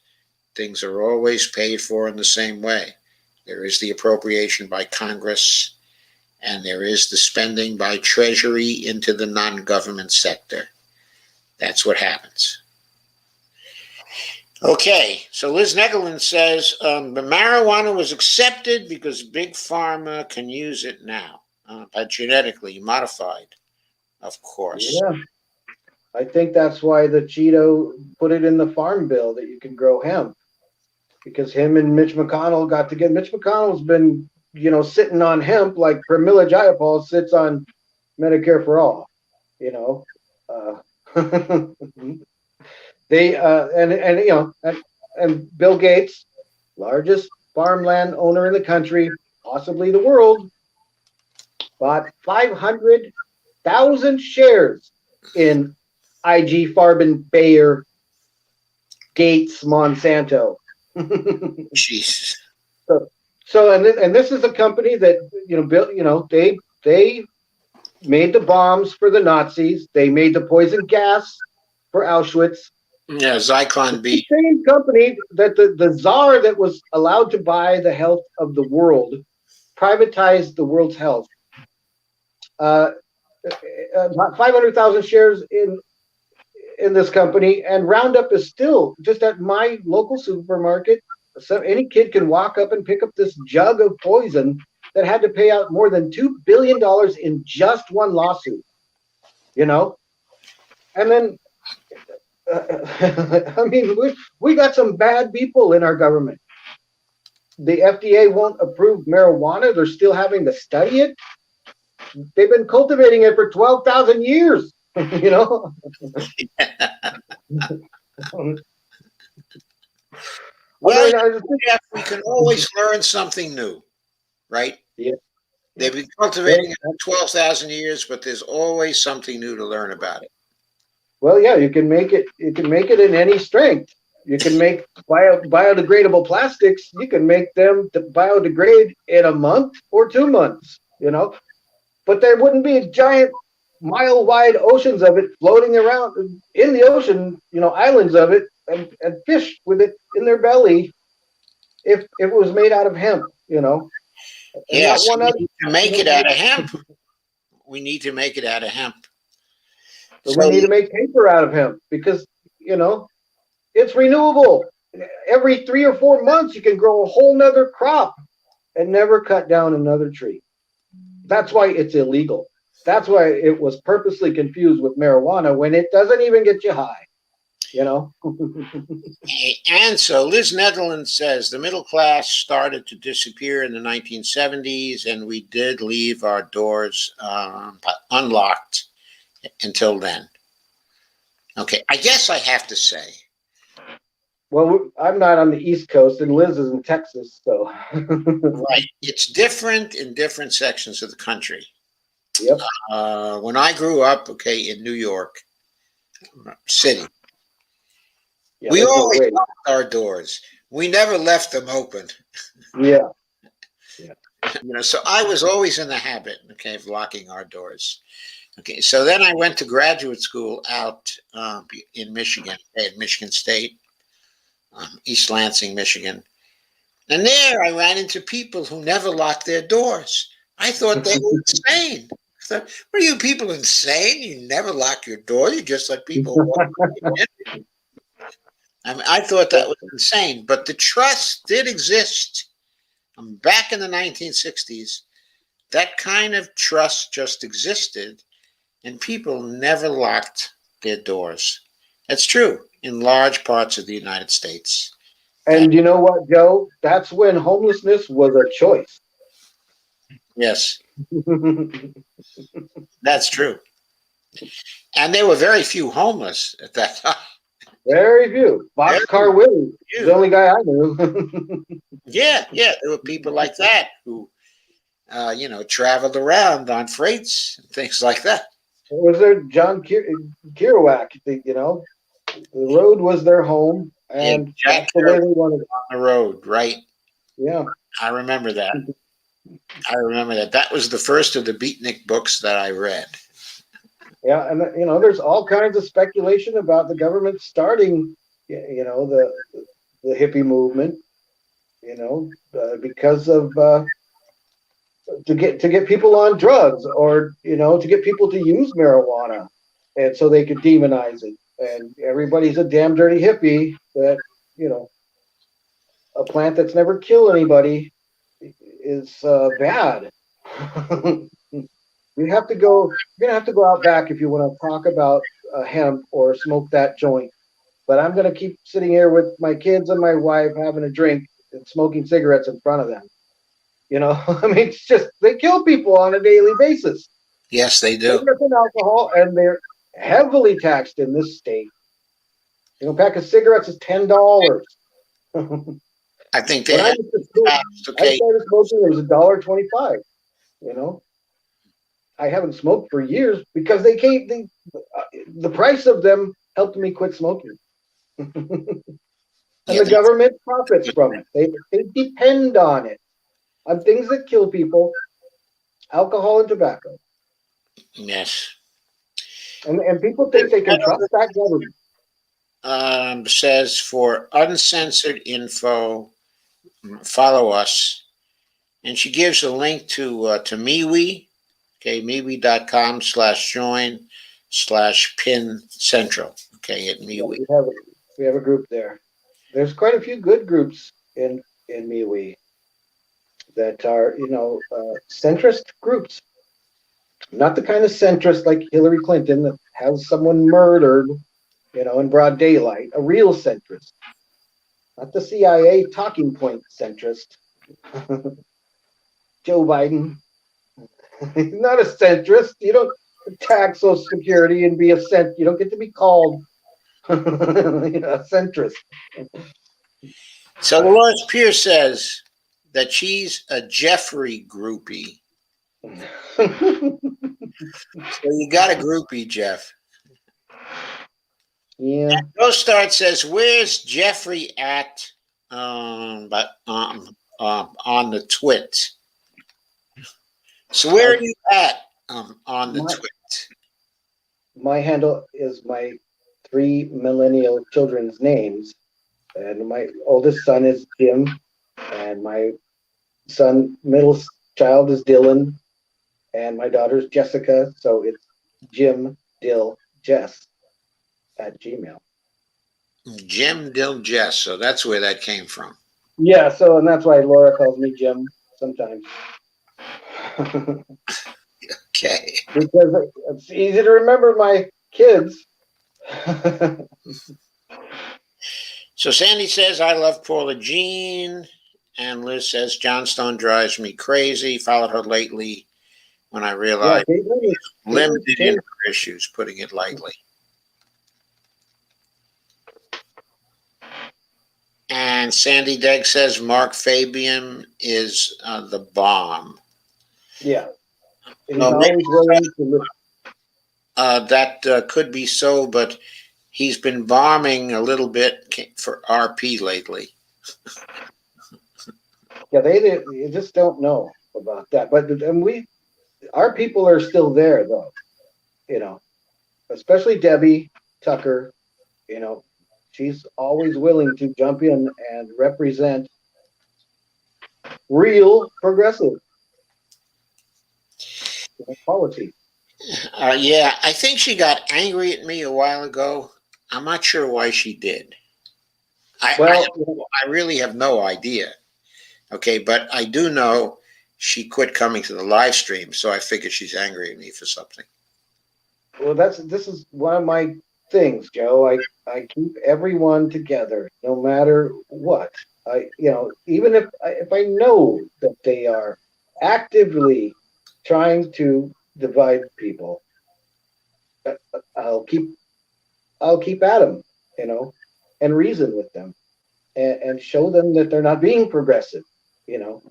things are always paid for in the same way. There is the appropriation by Congress, and there is the spending by Treasury into the non-government sector. That's what happens. Okay, so Liz Negelin says the marijuana was accepted because Big Pharma can use it now, but genetically modified, of course. Yeah. I think that's why the Cheeto put it in the farm bill that you can grow hemp, because him and Mitch McConnell got together. Mitch McConnell's been, sitting on hemp like Pramila Jayapal sits on Medicare for all. They and Bill Gates, largest farmland owner in the country, possibly the world, bought 500,000 shares in IG Farben, Bayer, Gates, Monsanto. Jesus. So and this is a company that they made the bombs for the Nazis. They made the poison gas for Auschwitz. Yeah, Zyklon B. The same company that the czar that was allowed to buy the health of the world privatized the world's health. 500,000 shares in this company, and Roundup is still just at my local supermarket. So any kid can walk up and pick up this jug of poison that had to pay out more than $2 billion in just one lawsuit. And then I mean, we got some bad people in our government. The FDA won't approve marijuana. They're still having to study it. They've been cultivating it for 12,000 years, Well, Jeff, we can always learn something new, right? Yeah. They've been cultivating it for 12,000 years, but there's always something new to learn about it. Well, yeah, you can make it in any strength. You can make biodegradable plastics. You can make them to biodegrade in a month or 2 months, But there wouldn't be giant mile-wide oceans of it floating around in the ocean, islands of it, and fish with it in their belly if it was made out of hemp, Yes, we need to make it out of hemp. We need to make it out of hemp. So we need to make paper out of hemp because, it's renewable. Every 3 or 4 months, you can grow a whole nother crop and never cut down another tree. That's why it's illegal. That's why it was purposely confused with marijuana when it doesn't even get you high, And so Liz Netherland says the middle class started to disappear in the 1970s, and we did leave our doors unlocked until then. Okay, I guess I have to say. Well, I'm not on the East Coast, and Liz is in Texas, so. Right. It's different in different sections of the country. Yep. When I grew up, in New York City, we always locked our doors. We never left them open. Yeah. Yeah. So I was always in the habit, okay, of locking our doors. Okay, so then I went to graduate school out in Michigan, at Michigan State, East Lansing, Michigan. And there I ran into people who never locked their doors. I thought they were insane. I thought, what are you people insane? You never lock your door. You just let people walk in. I mean, I thought that was insane. But the trust did exist. Back in the 1960s, that kind of trust just existed, and people never locked their doors. That's true in large parts of the United States. And you know what, Joe? That's when homelessness was a choice. Yes, that's true. And there were very few homeless at that time. Very few. Very Boxcar Willie, the few. only guy I knew. Yeah, yeah. There were people like that who, traveled around on freights and things like that. Was there John Kerouac? The road was their home, Yeah, and Jack that's the way they wanted it. on the road, right? Yeah. I remember that. I remember that. That was the first of the Beatnik books that I read. Yeah, and there's all kinds of speculation about the government starting, the hippie movement, because of to get people on drugs, or to get people to use marijuana, and so they could demonize it. And everybody's a damn dirty hippie. That you know, a plant that's never killed anybody is bad. You have to go. You're gonna have to go out back if you want to talk about hemp or smoke that joint. But I'm gonna keep sitting here with my kids and my wife having a drink and smoking cigarettes in front of them. I mean, it's just they kill people on a daily basis. Yes, they do. Cigarettes and alcohol, and they're heavily taxed in this state. A pack of cigarettes is $10. I think they When I have was in school, taxed. I Okay. started smoking. It was $1.25. You know, I haven't smoked for years because they can't. The price of them helped me quit smoking, and Yeah, the government profits from it. They depend on it, on things that kill people, alcohol and tobacco, yes. and people think they can trust that government. Says for uncensored info, follow us. And she gives a link to MeWe, okay, MeWe.com/join/pin central, okay, at Yeah, MeWe. we have a group there. There's quite a few good groups in MeWe that are centrist groups, not the kind of centrist like Hillary Clinton that has someone murdered, in broad daylight. A real centrist, not the CIA talking point centrist. Joe Biden, he's not a centrist. You don't tax Social Security and be a cent. You don't get to be called a centrist. So Dolores Pierce says that she's a Jeffery groupie. So you got a groupie, Jeff. Yeah. Start says, "Where's Jeffrey at?" But on the twit. So where are you at on the My, twit? my handle is my three millennial children's names, and my oldest son is Jim, and my middle child is Dylan, and my daughter's Jessica. So it's Jim Dill Jess at Gmail. Jim Dill Jess. So that's where that came from. Yeah. So, and that's why Laura calls me Jim sometimes. Okay. Because it's easy to remember my kids. So Sandy says, "I love Paula Jean." And Liz says, "Johnstone drives me crazy. Followed her lately when I Yeah, realized Caitlin's limited in changed. her issues, putting it lightly." And Sandy Degg says, "Mark Fabian is the bomb." Yeah, and he's Well, maybe always willing to listen. that could be so, but he's been bombing a little bit for RP lately. Yeah, they you just don't know about that. But and our people are still there, though. You know, especially Debbie Tucker. You know, she's always willing to jump in and represent real progressive policy. Yeah, I think she got angry at me a while ago. I'm not sure why she did. I, I, Well, I really have no idea. Okay, but I do know she quit coming to the live stream, so I figure she's angry at me for something. well, this is one of my things, Joe. I keep everyone together, no matter what. Even if I know that they are actively trying to divide people, uh, I'll keep I'll keep at them, you know, and reason with them and show them that they're not being progressive. You know,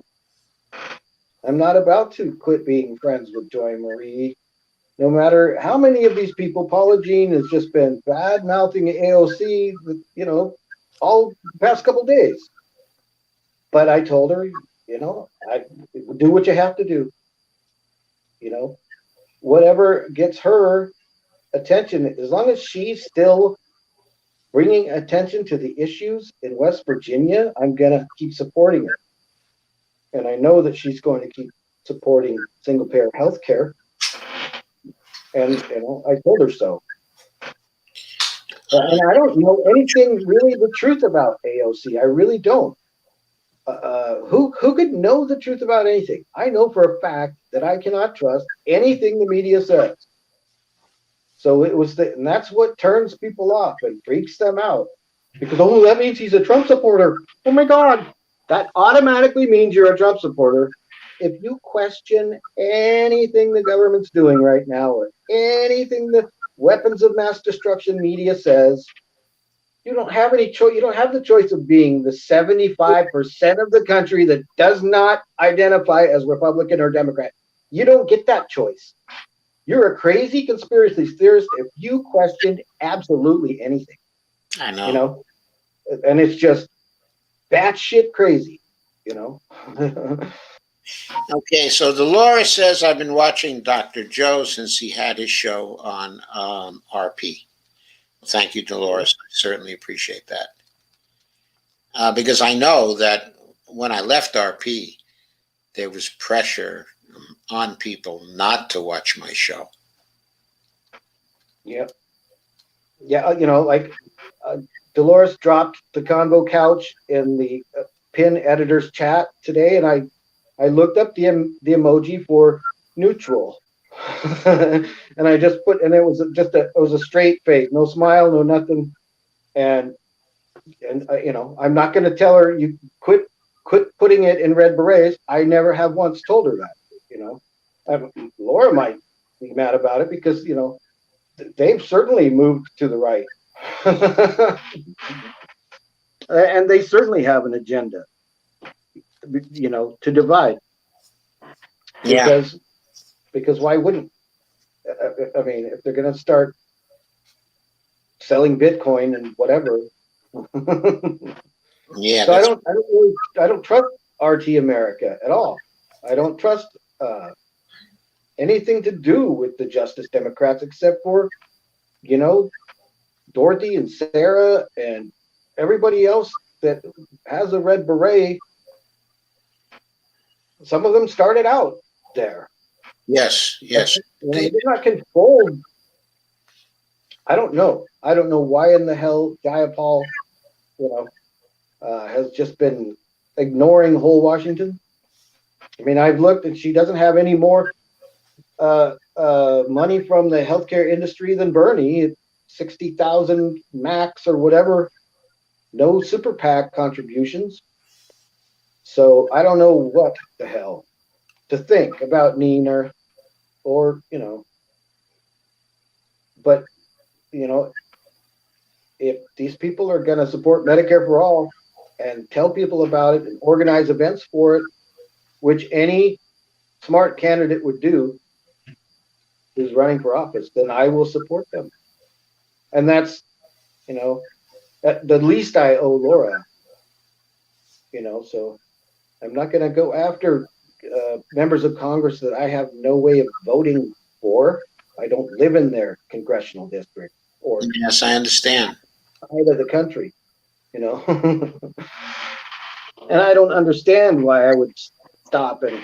I'm not about to quit being friends with Joy Marie. No matter how many of these people, Paula Jean has just been bad mouthing AOC, all the past couple days. But I told her, I do what you have to do. You know, whatever gets her attention, as long as she's still bringing attention to the issues in West Virginia, I'm gonna keep supporting her. And I know that she's going to keep supporting single payer health care. And I told her so. And I don't know anything really the truth about AOC. I really don't. Who could know the truth about anything? I know for a fact that I cannot trust anything the media says. So and that's what turns people off and freaks them out. Because that means he's a Trump supporter. Oh my God, that automatically means you're a Trump supporter. If you question anything the government's doing right now, or anything the weapons of mass destruction media says, you don't have any choice. You don't have the choice of being the 75% of the country that does not identify as Republican or Democrat. You don't get that choice. You're a crazy conspiracy theorist if you questioned absolutely anything, I you know. know, and it's just batshit crazy, you know. Okay, so Dolores says I've been watching Dr. Joe since he had his show on RP. Thank you, Dolores. I certainly appreciate that. Because I know that when I left RP, there was pressure on people not to watch my show. Yeah, yeah, like uh, Dolores dropped the Convo couch in the pin editor's chat today, and I looked up the emoji for neutral, and I just put, and it was a straight face, no smile, no nothing, and I'm not going to tell her you quit putting it in red berets. I never have once told her that. You know, Laura might be mad about it because they've certainly moved to the right, and they certainly have an agenda. To divide Yeah, because why wouldn't? I mean, if they're going to start selling Bitcoin and whatever. yeah, So that's I don't trust RT America at all. I don't trust uh, anything to do with the Justice Democrats except for you know Dorothy and Sarah and everybody else that has a red beret. Some of them started out there. yes, yes. They They, did not control. I don't know. I don't know why in the hell Jayapal, you know, has just been ignoring whole Washington. I mean, I've looked and she doesn't have any more money from the healthcare industry than Bernie, 60,000 max or whatever, no super PAC contributions. So I don't know what the hell to think about Neener or, but, you know, if these people are going to support Medicare for all and tell people about it and organize events for it, which any smart candidate would do who's running for office, then I will support them. And that's, you know, at the least I owe Laura, so I'm not going to go after members of Congress that I have no way of voting for. I don't live in their congressional district or Yes, I understand. side of the country, you know. And I don't understand why I would stop and,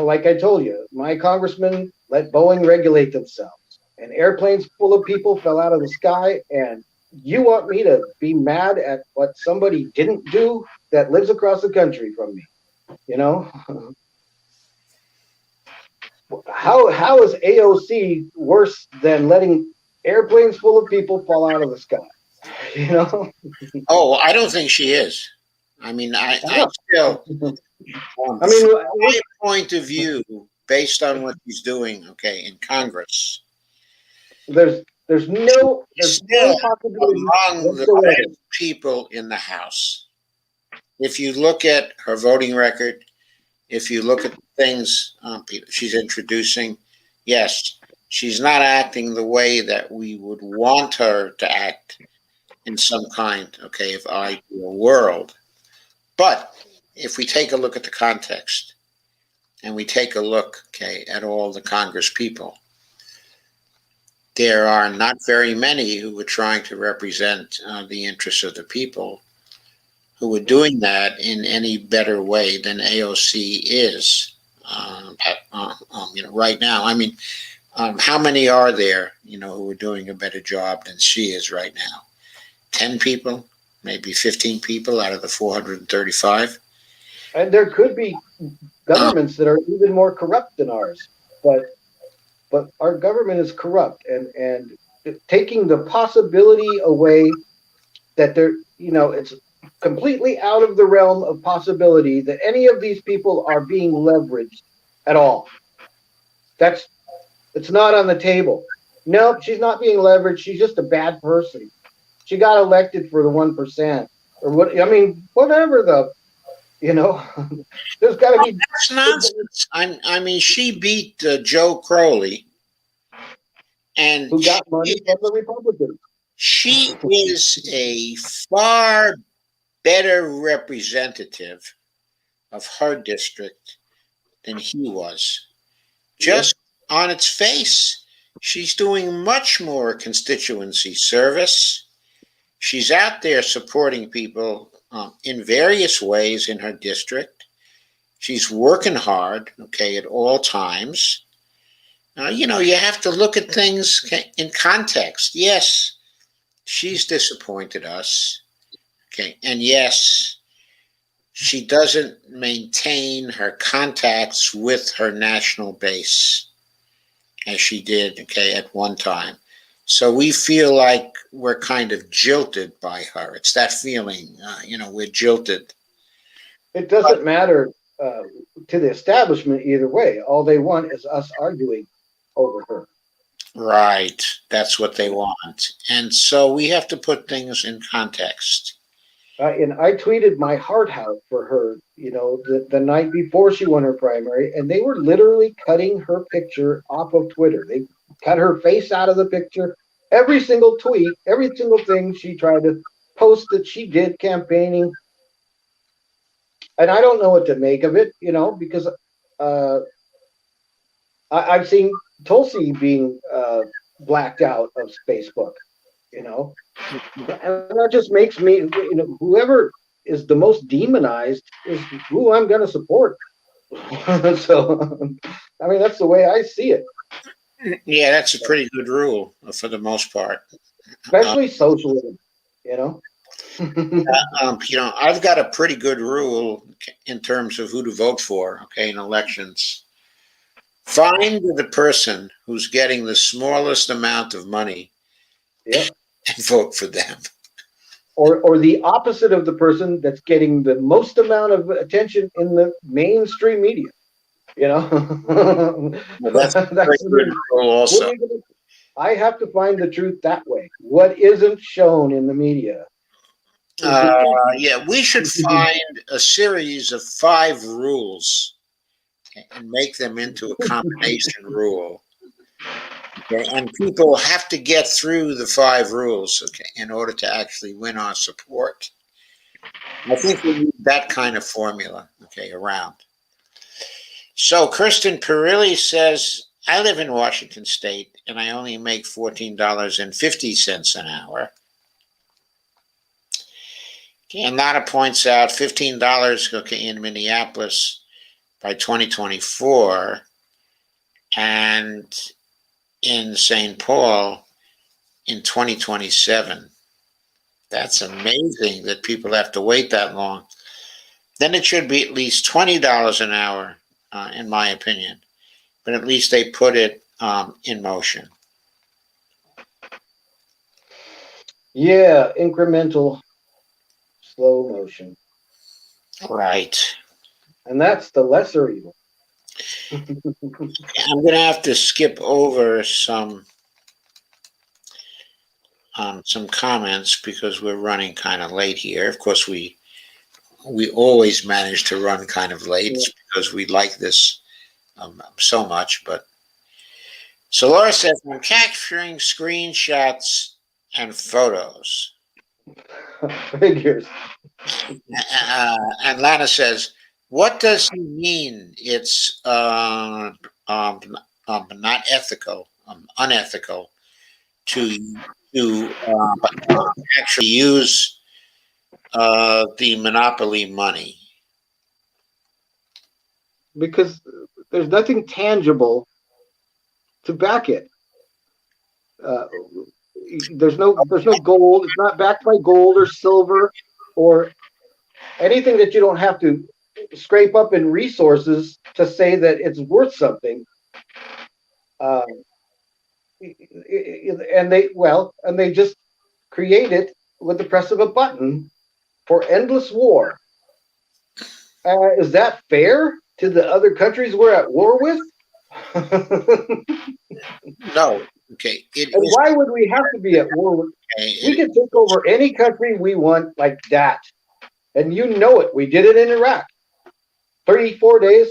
like I told you, my congressman let Boeing regulate themselves, and airplanes full of people fell out of the sky. And you want me to be mad at what somebody didn't do that lives across the country from me? You know, how is AOC worse than letting airplanes full of people fall out of the sky? You know, Oh, I don't think she is. I mean, I I know. still, I mean, from my point of view, based on what she's doing, okay, in Congress, there's there's still no possibility among the whatsoever. best people in the House. If you look at her voting record, if you look at the things she's introducing, yes, she's not acting the way that we would want her to act in some kind, okay, of ideal world. But if we take a look at the context and we take a look, okay, at all the Congress people, there are not very many who are trying to represent the interests of the people who are doing that in any better way than AOC is. Right now. I mean, how many are there, who are doing a better job than she is right now? 10 people, maybe 15 people out of the 435. And there could be Um, governments that are even more corrupt than ours, but our government is corrupt, and taking the possibility away that it's completely out of the realm of possibility that any of these people are being leveraged at all. That's it's not on the table. Nope, she's not being leveraged. She's just a bad person. She got elected for the 1%, or what? I mean, whatever you know. There's got to be that's nonsense. I mean, she beat Joe Crowley, and who got money from the Republicans. she is a far better representative of her district than he was. Yep. Just on its face, she's doing much more constituency service. She's out there supporting people in various ways in her district. She's working hard, okay, at all times. You have to look at things in context. Yes, she's disappointed us, okay, and yes, she doesn't maintain her contacts with her national base as she did, okay, at one time. So we feel like we're kind of jilted by her. It's that feeling, we're jilted. It But, doesn't matter uh, to the establishment either way. All they want is us arguing over her. right, that's what they want. And so we have to put things in context. And I tweeted my heart out for her, the night before she won her primary, and they were literally cutting her picture off of Twitter. They cut her face out of the picture. Every single tweet, every single thing she tried to post that she did campaigning, and I don't know what to make of it, because uh, I've seen Tulsi being blacked out of Facebook, you know, and that just makes me, whoever is the most demonized is who I'm going to support. So, I mean, that's the way I see it, Yeah, that's a pretty good rule for the most part. Uh, especially socialism, you know. I've got a pretty good rule in terms of who to vote for, okay, in elections. Find the person who's getting the smallest amount of money Yeah. and vote for them. Or the opposite of the person that's getting the most amount of attention in the mainstream media, you know. Well, that's a very That's good rule, what also. are you gonna, I have to find the truth that way. What isn't shown in the media is the Uh, truth. yeah, we should find a series of 5 rules and make them into a combination rule. Okay, and people have to get through the 5 rules, okay, in order to actually win our support. I think we need that kind of formula, okay, around. So Kristen Perilli says, I live in Washington State and I only make $14.50 an hour. Okay, and Lana points out $15 in Minneapolis by 2024 and in St. Paul in 2027. That's amazing that people have to wait that long. Then it should be at least $20 an hour, in my opinion. But at least they put it in motion. Yeah, incremental, slow motion. Right. And that's the lesser evil. I'm going to have to skip over some comments because we're running kind of late here. Of course, we always manage to run kind of late because we like this so much. But so Laura says, I'm capturing screenshots and photos. Figures. And Lana says, what does he mean? It's not ethical, unethical to actually use the monopoly money. Because there's nothing tangible to back it. There's no gold. It's not backed by gold or silver or anything that you don't have to scrape up in resources to say that it's worth something. And they just create it with the press of a button for endless war. Is that fair to the other countries we're at war with? No. Okay. Why would we have to be at war with? We can take over any country we want like that. And you know it. We did it in Iraq. 34 days.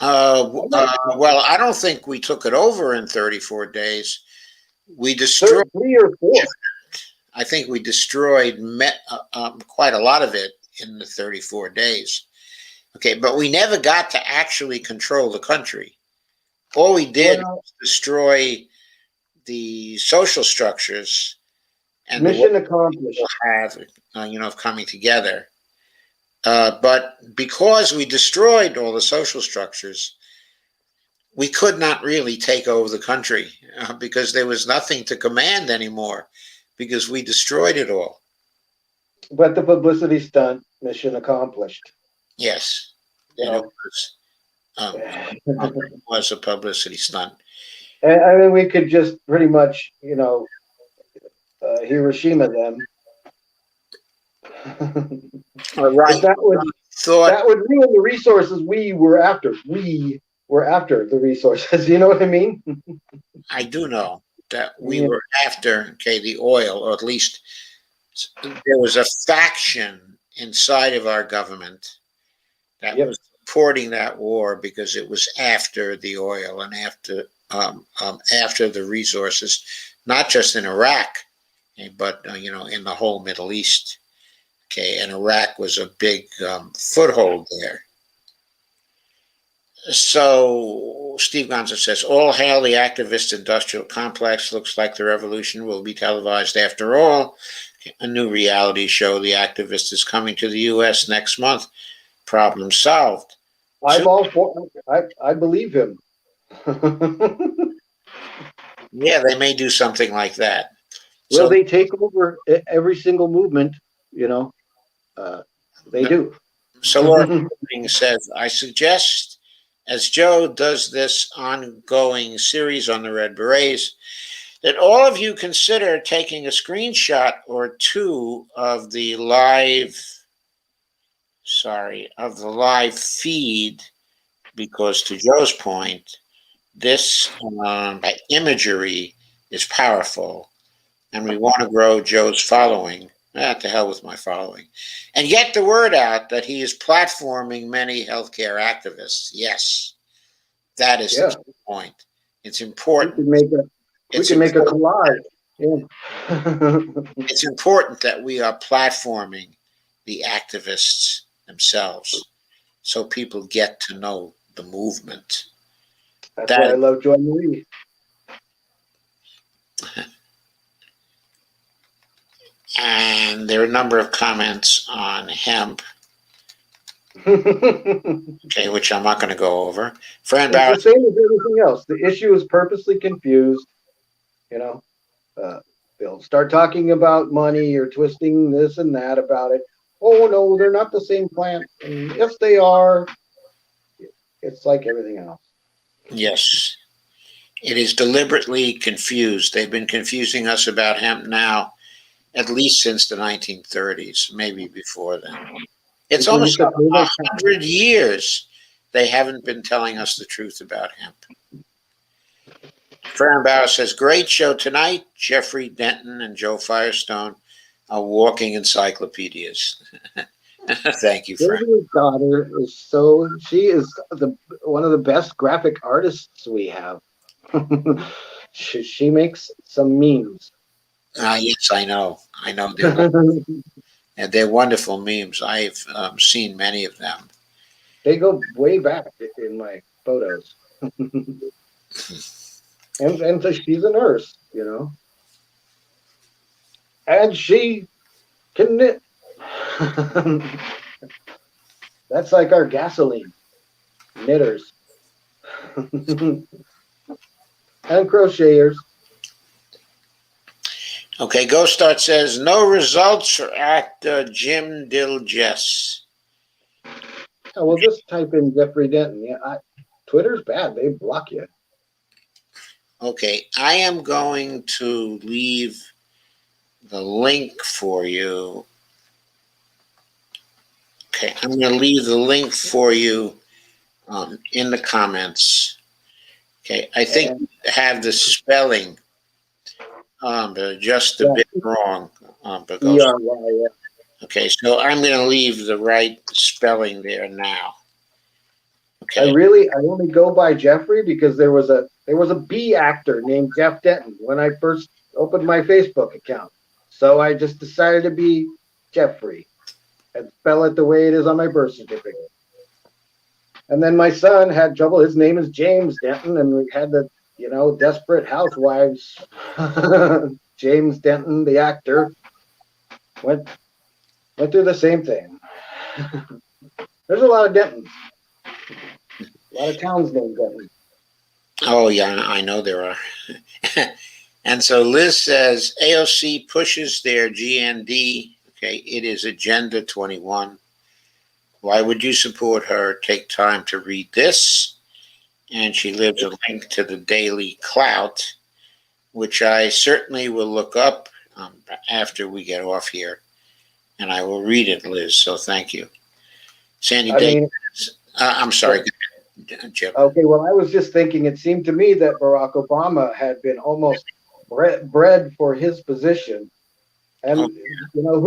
Well, I don't think we took it over in 34 days. We destroyed 3 or 4. I think we destroyed quite a lot of it in the 34 days. Okay, but we never got to actually control the country. All we did was destroy the social structures and mission accomplished. Of coming together. But because we destroyed all the social structures, we could not really take over the country because there was nothing to command anymore because we destroyed it all. But the publicity stunt, mission accomplished. Yes. And it was a publicity stunt. And I mean, we could just pretty much, Hiroshima them. Right. That would ruin the resources we were after. We were after the resources. You know what I mean? I do know that we were after, the oil, or at least there was a faction inside of our government that was supporting that war because it was after the oil and after the resources, not just in Iraq, but in the whole Middle East. Okay, and Iraq was a big foothold there. So Steve Gonzo says, all hail the activist industrial complex. Looks like the revolution will be televised after all. A new reality show, The Activist, is coming to the U.S. next month. Problem solved. I'm all for. I believe him. Yeah, they may do something like that. Will they take over every single movement? They do. So Laura says, I suggest, as Joe does this ongoing series on the Red Berets, that all of you consider taking a screenshot or two of the live feed, because to Joe's point, this imagery is powerful, and we want to grow Joe's following. To hell with my following. And get the word out that he is platforming many healthcare activists. Yes, that is the point. It's important. We can make a collage. Yeah. It's important that we are platforming the activists themselves so people get to know the movement. That's why I That love Joy Marie. and there are a number of comments on hemp, okay, which I'm not going to go over. Fran It's the Barrett, same as everything else. The issue is purposely confused. You know, uh, they'll start talking about money or twisting this and that about it. Oh no, they're not the same plant. And yes, they are. It's like everything else. yes, it is deliberately confused. They've been confusing us about hemp now at least since the 1930s, maybe before then. It's People almost used to pay their 100 years they haven't been telling us the truth about hemp. Fran Bauer says, great show tonight. Jeffrey, Denton, and Joe Firestone are walking encyclopedias. Thank you, Fran. Sylvia's daughter is so she is the one of the best graphic artists we have. She makes some memes. Yes, I know. I know they're wonderful memes. I've seen many of them. They go way back in my photos. And so she's a nurse, and she can knit. That's like our gasoline knitters and crocheters. Okay, Ghost Start says, no results for actor Jim Dilges. Oh, well, just type in Jeffrey Denton. Yeah, Twitter's bad. They block you. Okay, I am going to leave the link for you. Okay, I'm going to leave the link for you in the comments. Okay, I think And, have the spelling just a yeah, bit wrong. But goes, ERY. okay, so I'm going to leave the right spelling there now. I Okay, only go by Jeffrey because there was a B actor named Jeff Denton when I first opened my Facebook account. So I just decided to be Jeffrey and spell it the way it is on my birth certificate. And then my son had trouble. His name is James Denton, and we had the Desperate Housewives. James Denton, the actor, went through the same thing. There's a lot of Dentons, a lot of towns named Denton. oh yeah, I know there are. And so Liz says AOC pushes their GND. Okay, it is Agenda 21. Why would you support her? Take time to read this. And she leaves a link to the Daily Clout, which I certainly will look up after we get off here. And I will read it, Liz. So thank you. Sandy I Davis. mean, I'm sorry, Jim. okay, well, I was just thinking it seemed to me that Barack Obama had been almost bred for his position. And, Oh,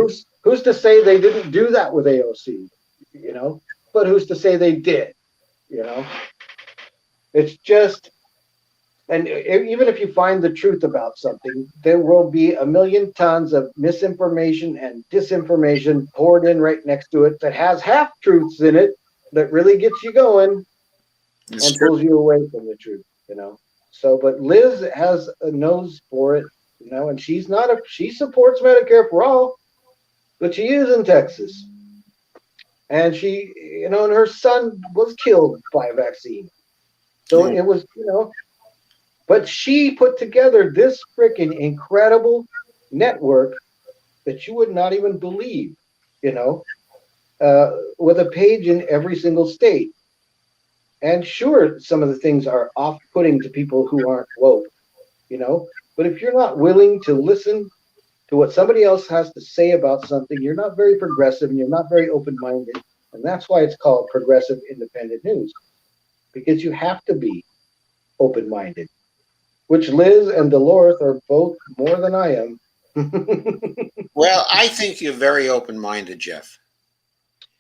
who's to say they didn't do that with AOC, but who's to say they did, you know? It's just, and even if you find the truth about something, there will be a million tons of misinformation and disinformation poured in right next to it that has half truths in it that really gets you going it's and true. pulls you away from the truth. So, but Liz has a nose for it, and she supports Medicare for all, but she is in Texas. And she, and her son was killed by a vaccine. So Oh, it was, but she put together this freaking incredible network that you would not even believe, you know, with a page in every single state. And sure, some of the things are off putting to people who aren't woke, but if you're not willing to listen to what somebody else has to say about something, you're not very progressive and you're not very open minded. And that's why it's called progressive independent news, because you have to be open minded, which Liz and Dolores are both more than I am. well, I think you're very open minded, Jeff.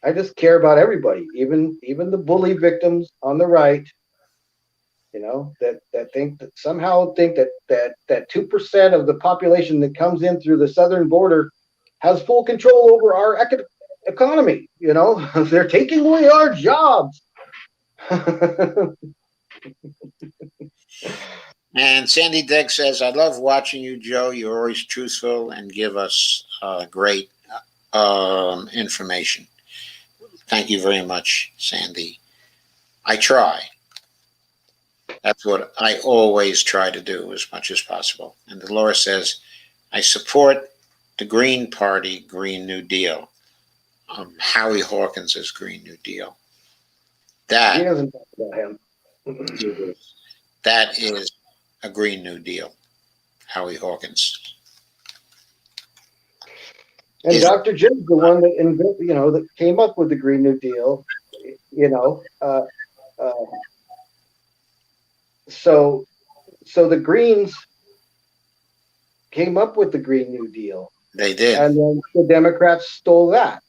I just care about everybody, even the bully victims on the right. that think that somehow think that 2% of the population that comes in through the southern border has full control over our economy. They're taking away our jobs. And Sandy Dick says, I love watching you, Joe. You're always truthful and give us great information. Thank you very much, Sandy. I try. That's what I always try to do as much as possible. And Dolores says, I support the Green Party Green New Deal. Howie Hawkins' Green New Deal. He That doesn't talk about him. that is a Green New Deal. Howie Hawkins. And Dr. Jim's the one that came up with the Green New Deal. So the Greens came up with the Green New Deal. They did. And then the Democrats stole that.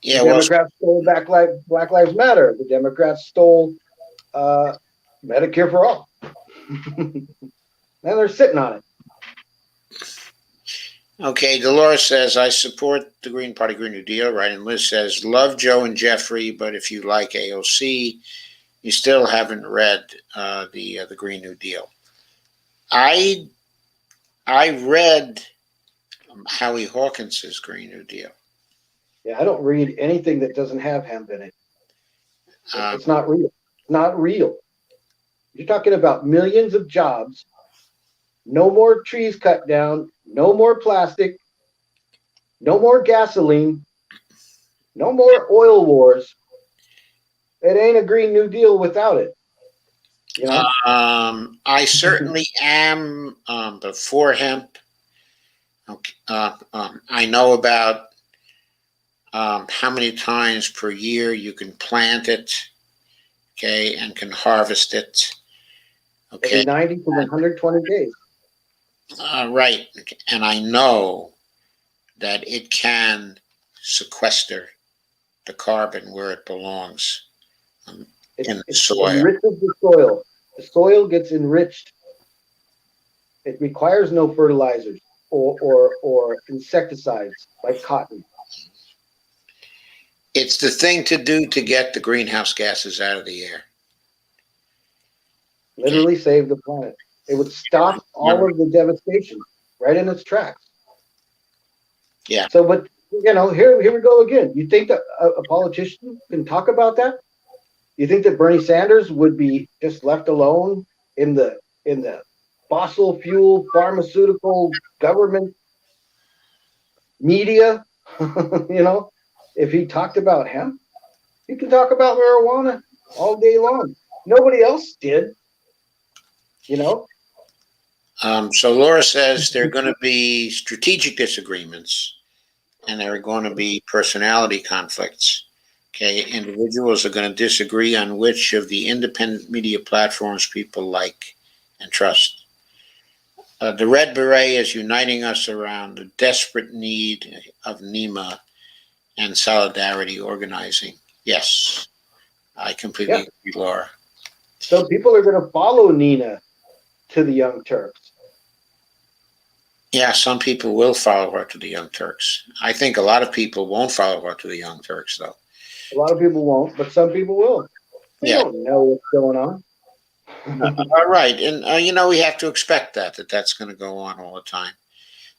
Yeah, the Democrats stole Black Lives Matter. The Democrats stole Medicare for all. Now they're sitting on it. Okay, Dolores says, I support the Green Party Green New Deal, right? And Liz says, love Joe and Jeffrey, but if you like AOC, you still haven't read the Green New Deal. I read Howie Hawkins' Green New Deal. Yeah, I don't read anything that doesn't have hemp in it. It's not real. It's not real. You're talking about millions of jobs, no more trees cut down, no more plastic, no more gasoline, no more oil wars. It ain't a Green New Deal without it. I certainly am for hemp. Okay. I know about how many times per year you can plant it, okay, and can harvest it. Okay. Every 90 to 120 days. Right. And I know that it can sequester the carbon where it belongs in the soil. It enriches the soil. The soil gets enriched. It requires no fertilizers or insecticides like cotton. It's the thing to do to get the greenhouse gases out of the air. Literally save the planet. It would stop all of the devastation right in its tracks. Yeah. So, but here we go again. You think that a politician can talk about that? You think that Bernie Sanders would be just left alone in the fossil fuel, pharmaceutical, government media? If he talked about hemp, he can talk about marijuana all day long. Nobody else did. So Laura says there are going to be strategic disagreements and there are going to be personality conflicts. Okay, individuals are going to disagree on which of the independent media platforms people like and trust. The Red Beret is uniting us around the desperate need of NEMA and solidarity organizing. Yes, I completely agree, Laura. So people are going to follow Nina to the Young Turks. Yeah, some people will follow her to the Young Turks. I think a lot of people won't follow her to the Young Turks, though. A lot of people won't, but some people will. They don't know what's going on. All right. And, we have to expect that's going to go on all the time.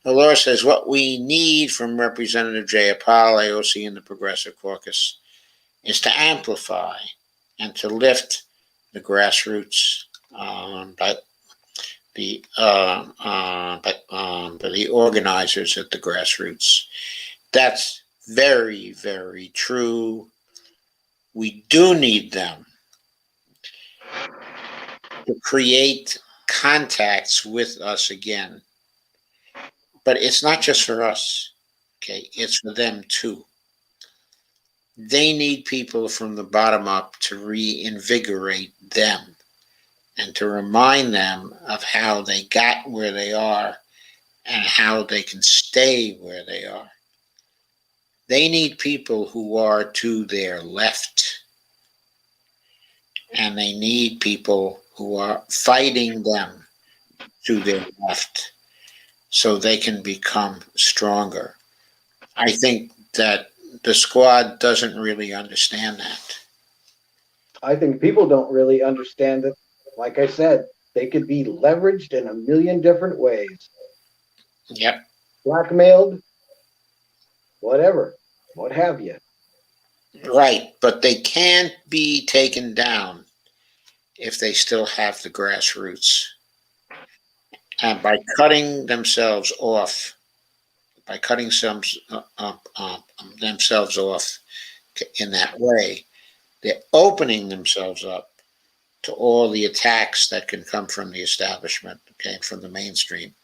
Laura says, what we need from Representative Jayapal, AOC, and the Progressive Caucus is to amplify and to lift the grassroots, but the organizers at the grassroots. That's very, very true. We do need them to create contacts with us again. But it's not just for us, okay? It's for them too. They need people from the bottom up to reinvigorate them and to remind them of how they got where they are and how they can stay where they are. They need people who are to their left and they need people who are fighting them to their left so they can become stronger. I think that the squad doesn't really understand that. I think people don't really understand that. Like I said, they could be leveraged in a million different ways, Yep. blackmailed, whatever, what have you. Right. But they can't be taken down if they still have the grassroots. And by cutting themselves off, by cutting themselves off in that way, they're opening themselves up to all the attacks that can come from the establishment, okay, from the mainstream,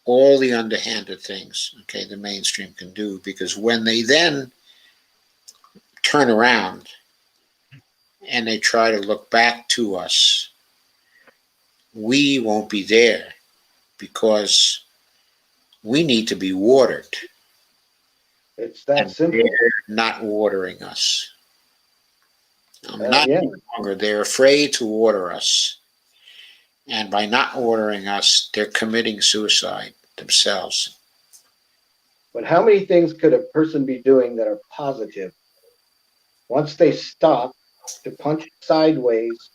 all the underhanded things, okay, the mainstream can do, because when they then turn around and they try to look back to us, we won't be there because we need to be watered, It's that and they're simple. not watering us. Not Yeah. any longer. They're afraid to water us. And by not watering us, they're committing suicide themselves. But how many things could a person be doing that are positive once they stop to punch sideways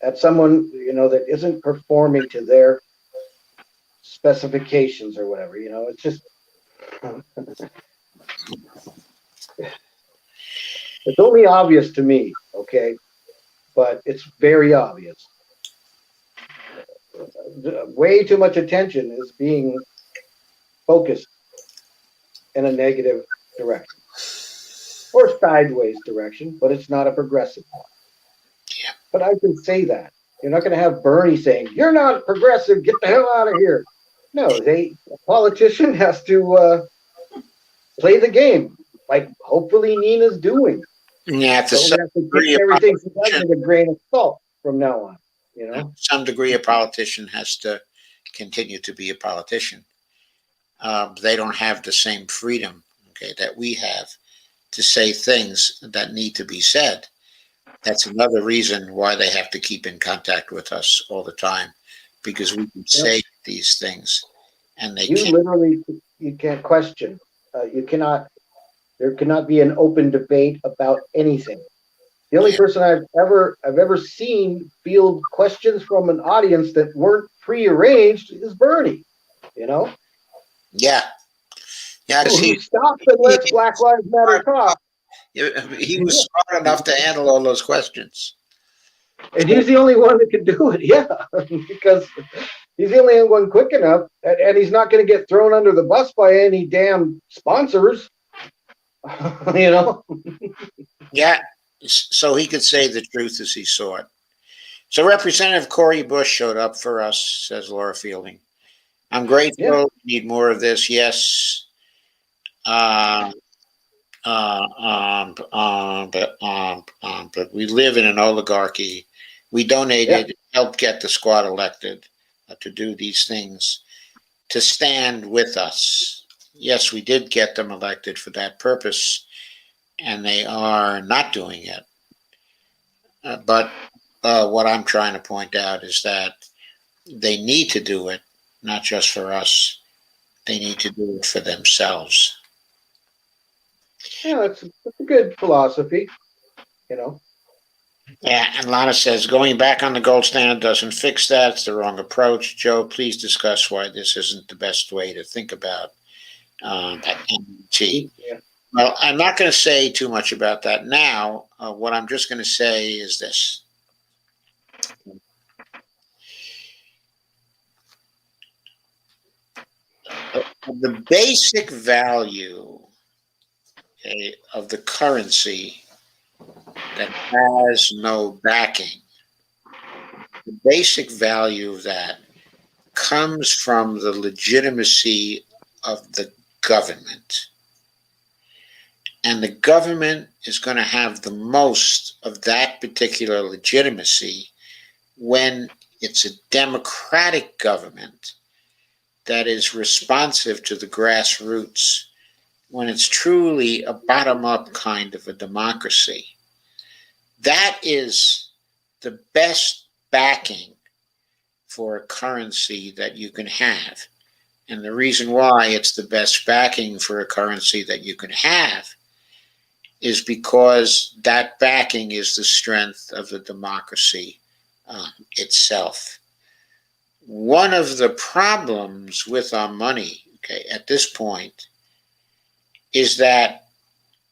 at someone, that isn't performing to their specifications or whatever? It's just, it's only obvious to me, okay? But it's very obvious. Way too much attention is being focused in a negative direction or sideways direction, but it's not a progressive one. Yeah. But I can say that. You're not going to have Bernie saying, "You're not progressive, get the hell out of here." No, a politician has to play the game, like hopefully Nina's doing. Yeah, to But we some have to take degree, a everything she does politician, with a grain of salt from now on, you know? some degree, a politician has to continue to be a politician. They don't have the same freedom, okay, that we have to say things that need to be said. That's another reason why they have to keep in contact with us all the time, because we can Yep. say these things and they You can't. literally, you can't question. You cannot, there cannot be an open debate about anything. The only Yeah. person I've ever seen field questions from an audience that weren't prearranged is Bernie. You know, Yeah. Yeah. 'Cause who stops and he, lets Black Lives Matter talk, he was smart enough to handle all those questions. and he's the only one that can do it. Yeah, because he's the only one quick enough, and he's not going to get thrown under the bus by any damn sponsors. you know. Yeah. So he could say the truth as he saw it. So Representative Cori Bush showed up for us, says Laura Fielding. I'm Yeah. grateful. Need more of this. Yes. Uh, but we live in an oligarchy. We Yeah. donated, helped get the squad elected to do these things, to stand with us. Yes, we did get them elected for that purpose, and they are not doing it. But what I'm trying to point out is that they need to do it, not just for us. They need to do it for themselves. Yeah, that's a good philosophy. You know. Yeah, and Lana says going back on the gold standard doesn't fix that. It's the wrong approach. Joe, please discuss why this isn't the best way to think about NT. Yeah. Well, I'm not going to say too much about that now. What I'm just going to say is this. The basic value, okay, of the currency that has no backing, the basic value of that comes from the legitimacy of the government. And the government is going to have the most of that particular legitimacy when it's a democratic government that is responsive to the grassroots, when it's truly a bottom up kind of a democracy. That is the best backing for a currency that you can have. And the reason why it's the best backing for a currency that you can have is because that backing is the strength of the democracy itself. One of the problems with our money, okay, at this point, is that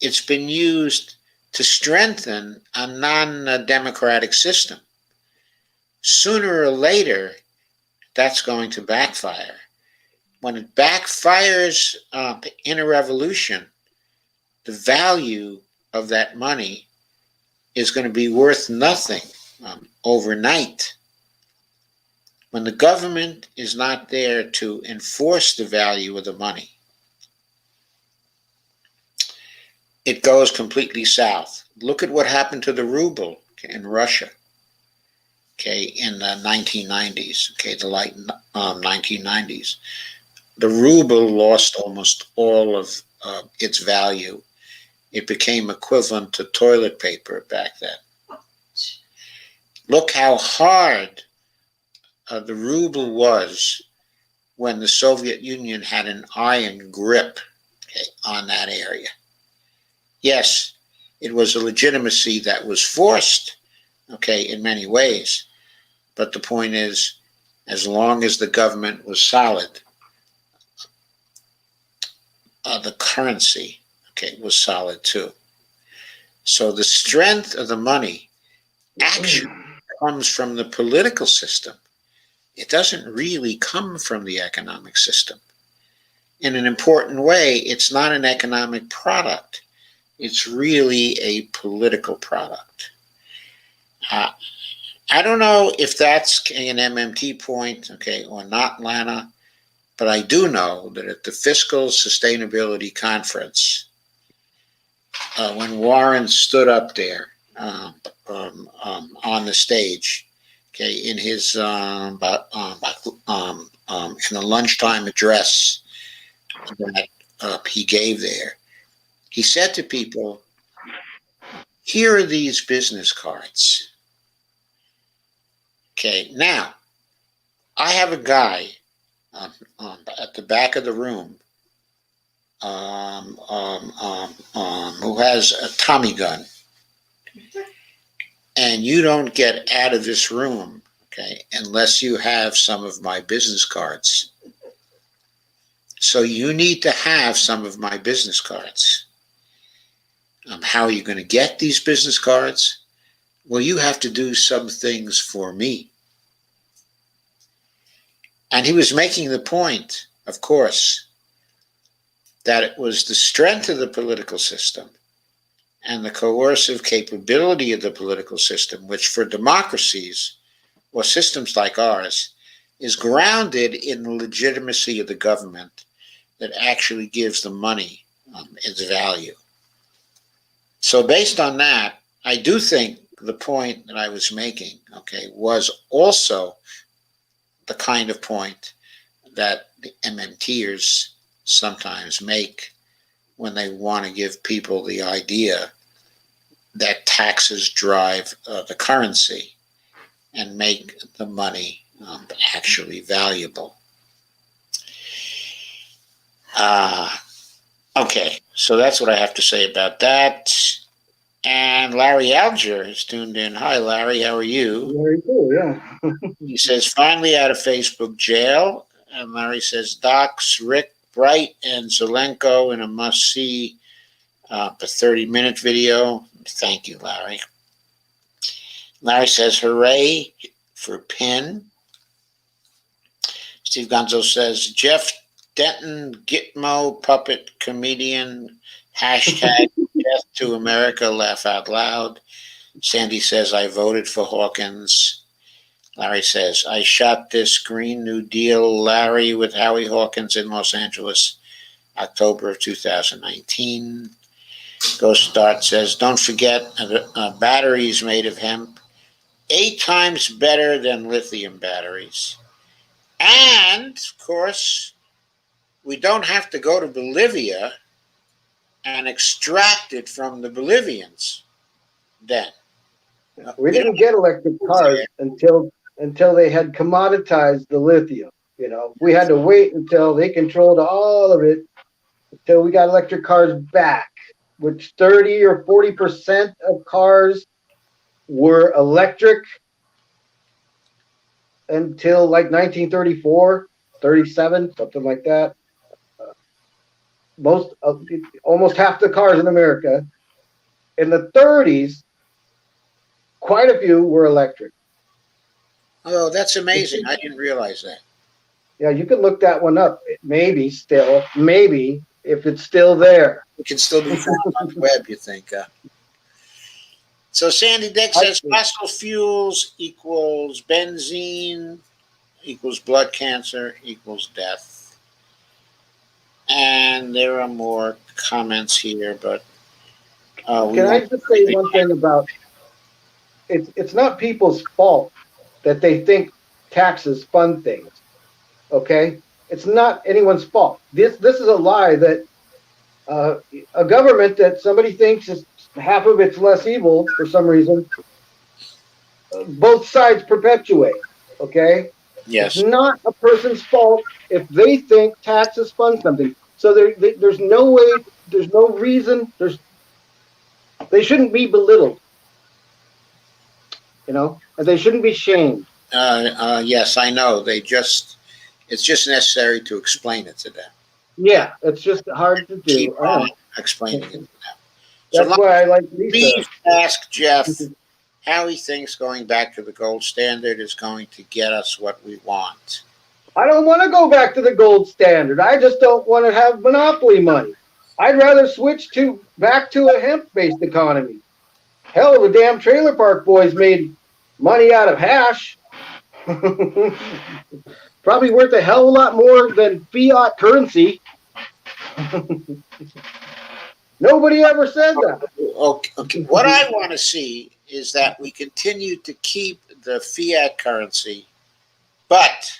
it's been used to strengthen a non-democratic system. Sooner or later, that's going to backfire. When it backfires in a revolution, the value of that money is going to be worth nothing overnight. When the government is not there to enforce the value of the money, it goes completely south. Look at what happened to the ruble in Russia, okay, in the 1990s, okay, the late 1990s. The ruble lost almost all of its value. It became equivalent to toilet paper back then. Look how hard the ruble was when the Soviet Union had an iron grip, okay, on that area. Yes, it was a legitimacy that was forced, okay, in many ways. But the point is, as long as the government was solid, the currency, okay, was solid too. So the strength of the money actually comes from the political system. It doesn't really come from the economic system. In an important way, it's not an economic product. It's really a political product. I don't know if that's an MMT point, okay, or not, Lana, but I do know that at the Fiscal Sustainability Conference, when Warren stood up there on the stage, okay, in his in the lunchtime address that he gave there, he said to people, "Here are these business cards. Okay, now I have a guy at the back of the room who has a Tommy gun, and you don't get out of this room, okay, unless you have some of my business cards. So you need to have some of my business cards. How are you going to get these business cards? Well, you have to do some things for me." And he was making the point, of course, that it was the strength of the political system and the coercive capability of the political system, which for democracies or systems like ours is grounded in the legitimacy of the government, that actually gives the money its value. So based on that, I do think the point that I was making, okay, was also the kind of point that the MMTers sometimes make when they want to give people the idea that taxes drive the currency and make the money actually valuable. Okay, so that's what I have to say about that. And Larry Alger is tuned in. Hi, Larry, how are you? Very cool, yeah. He says, finally out of Facebook jail. And Larry says, Docs, Rick, Bright, and Zelenko in a must-see a 30-minute video. Thank you, Larry. Larry says, hooray for PIN. Steve Gonzo says, Jeff Denton, Gitmo, puppet comedian, hashtag death to America, laugh out loud. Sandy says, I voted for Hawkins. Larry says, I shot this Green New Deal, Larry, with Howie Hawkins in Los Angeles, October of 2019. Ghost Dart says, don't forget batteries made of hemp, 8 times better than lithium batteries. And, of course, we don't have to go to Bolivia and extract it from the Bolivians then. We We don't didn't get electric cars until they had commoditized the lithium. We had to wait until they controlled all of it until we got electric cars back, which 30 or 40% of cars were electric until like 1934, 37, something like that. Most of, almost half the cars in America in the 30s, quite a few were electric. Oh, that's amazing. I didn't realize that. Yeah, you could look that one up. Maybe still, maybe if it's still there. It can still be found on the web, you think? So Sandy Dick I says fossil fuels equals benzene equals blood cancer equals death. And there are more comments here, but we Can I won't. just say one thing about it's not people's fault that they think taxes fund things. Okay, it's not anyone's fault. This is a lie that uh, a government that somebody thinks is half of it's less evil for some reason. Both sides perpetuate. Okay, it's Yes. not a person's fault if they think taxes fund something. So there's no way, there's no reason, they shouldn't be belittled, and they shouldn't be shamed. Yes, I know. It's just necessary to explain it to them. Yeah, it's just hard to Keep do. I on know. explaining it to them. So That's why I like Lisa. please ask Jeff how he thinks going back to the gold standard is going to get us what we want. I don't want to go back to the gold standard. I just don't want to have monopoly money. I'd rather switch back to a hemp-based economy. Hell, the damn trailer park boys made money out of hash. Probably worth a hell of a lot more than fiat currency. Nobody ever said that. Okay. What I want to see is that we continue to keep the fiat currency, but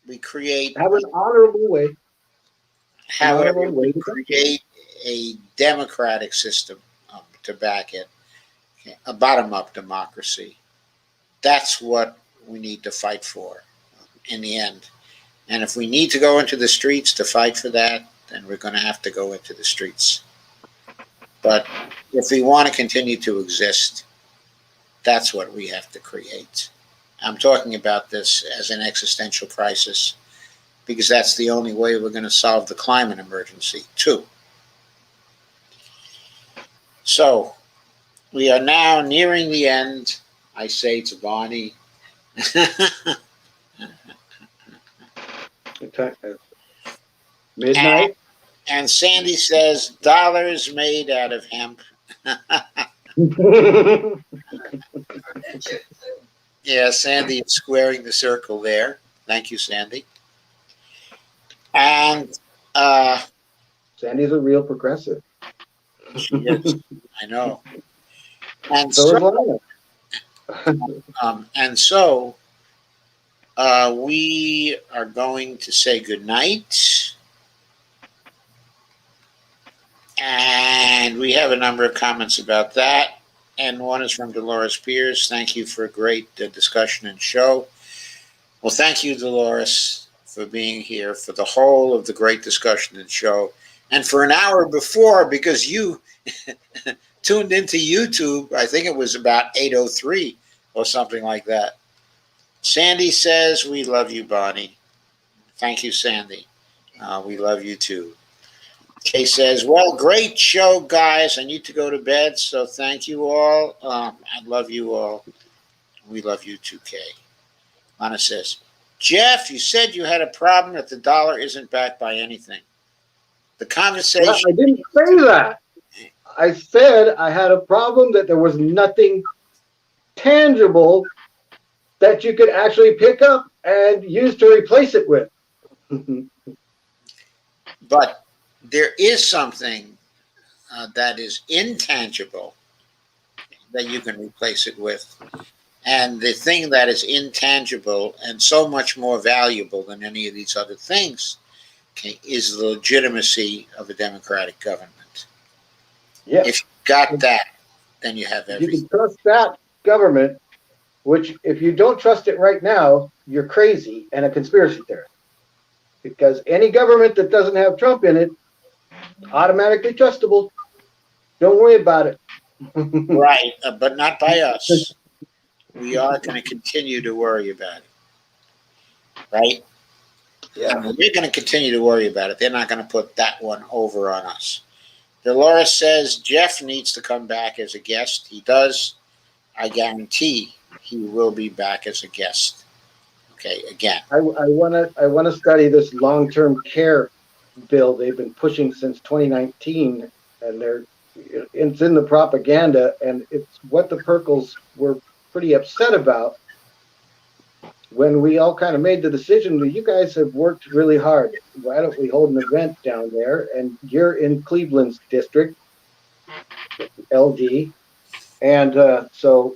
we create, Have an honorable way. however, we create a democratic system to back it, a bottom-up democracy. That's what we need to fight for in the end. And if we need to go into the streets to fight for that, then we're going to have to go into the streets. But if we want to continue to exist, that's what we have to create. I'm talking about this as an existential crisis because that's the only way we're going to solve the climate emergency, too. So we are now nearing the end. I say to Bonnie, Midnight. and Sandy says, dollars made out of hemp. Yeah, Sandy is squaring the circle there. Thank you, Sandy. And Sandy's a real progressive. she is, I know. And So is so, Lana. we are going to say goodnight. And we have a number of comments about that. And one is from Dolores Pierce. Thank you for a great discussion and show. Well, thank you, Dolores, for being here for the whole of the great discussion and show. And for an hour before, because you tuned into YouTube, I think it was about 8:03 or something like that. Sandy says, we love you, Bonnie. Thank you, Sandy. We love you, too. Kay says, well, great show, guys. I need to go to bed, so thank you all. I love you all. We love you too, Kay. Lana says, Jeff, you said you had a problem that the dollar isn't backed by anything. The conversation... I didn't say that. I said I had a problem that there was nothing tangible that you could actually pick up and use to replace it with. But there is something that is intangible that you can replace it with. And the thing that is intangible and so much more valuable than any of these other things is the legitimacy of a democratic government. Yeah. If you got that, then you have If you everything. can trust that government, which if you don't trust it right now, you're crazy and a conspiracy theorist. Because any government that doesn't have Trump in it, automatically trustable. Don't worry about it. Right, but not by us. We are going to continue to worry about it, right? I Yeah. mean, we're going to continue to worry about it. They're not going to put that one over on us. Dolores says Jeff needs to come back as a guest. He does. I guarantee he will be back as a guest. Okay, again. I wanna study this long-term care bill they've been pushing since 2019, and it's in the propaganda, and it's what the Perkles were pretty upset about when we all kind of made the decision that you guys have worked really hard. Why don't we hold an event down there? And you're in Cleveland's district, LD, and so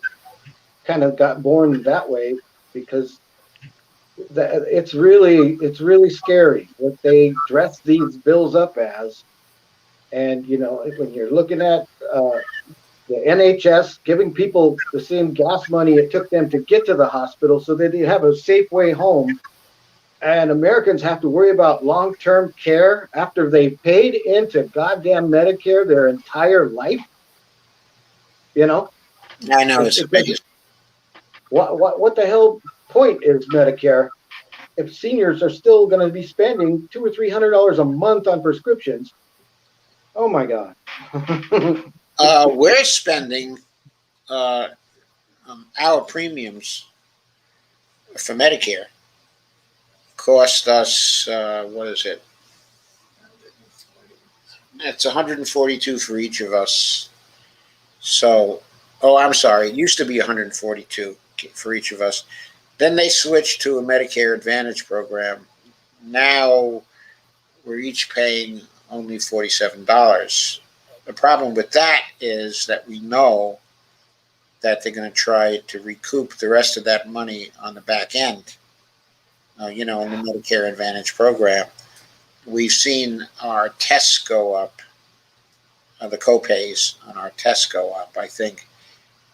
kind of got born that way because it's really scary what they dress these bills up as. And when you're looking at uh, the NHS giving people the same gas money it took them to get to the hospital so that they have a safe way home, and Americans have to worry about long-term care after they've paid into goddamn Medicare their entire life. You know, I know it's, it's it's like, amazing. what the hell point is Medicare if seniors are still going to be spending $200 or $300 a month on prescriptions? Oh my God. We're spending uh, our premiums for Medicare cost us what is it? It's 142 for each of us. So, oh, I'm sorry. It used to be 142 for each of us. Then they switched to a Medicare Advantage program. Now we're each paying only $47. The problem with that is that we know that they're going to try to recoup the rest of that money on the back end. In the Medicare Advantage program, we've seen our tests go up, the copays on our tests go up. I think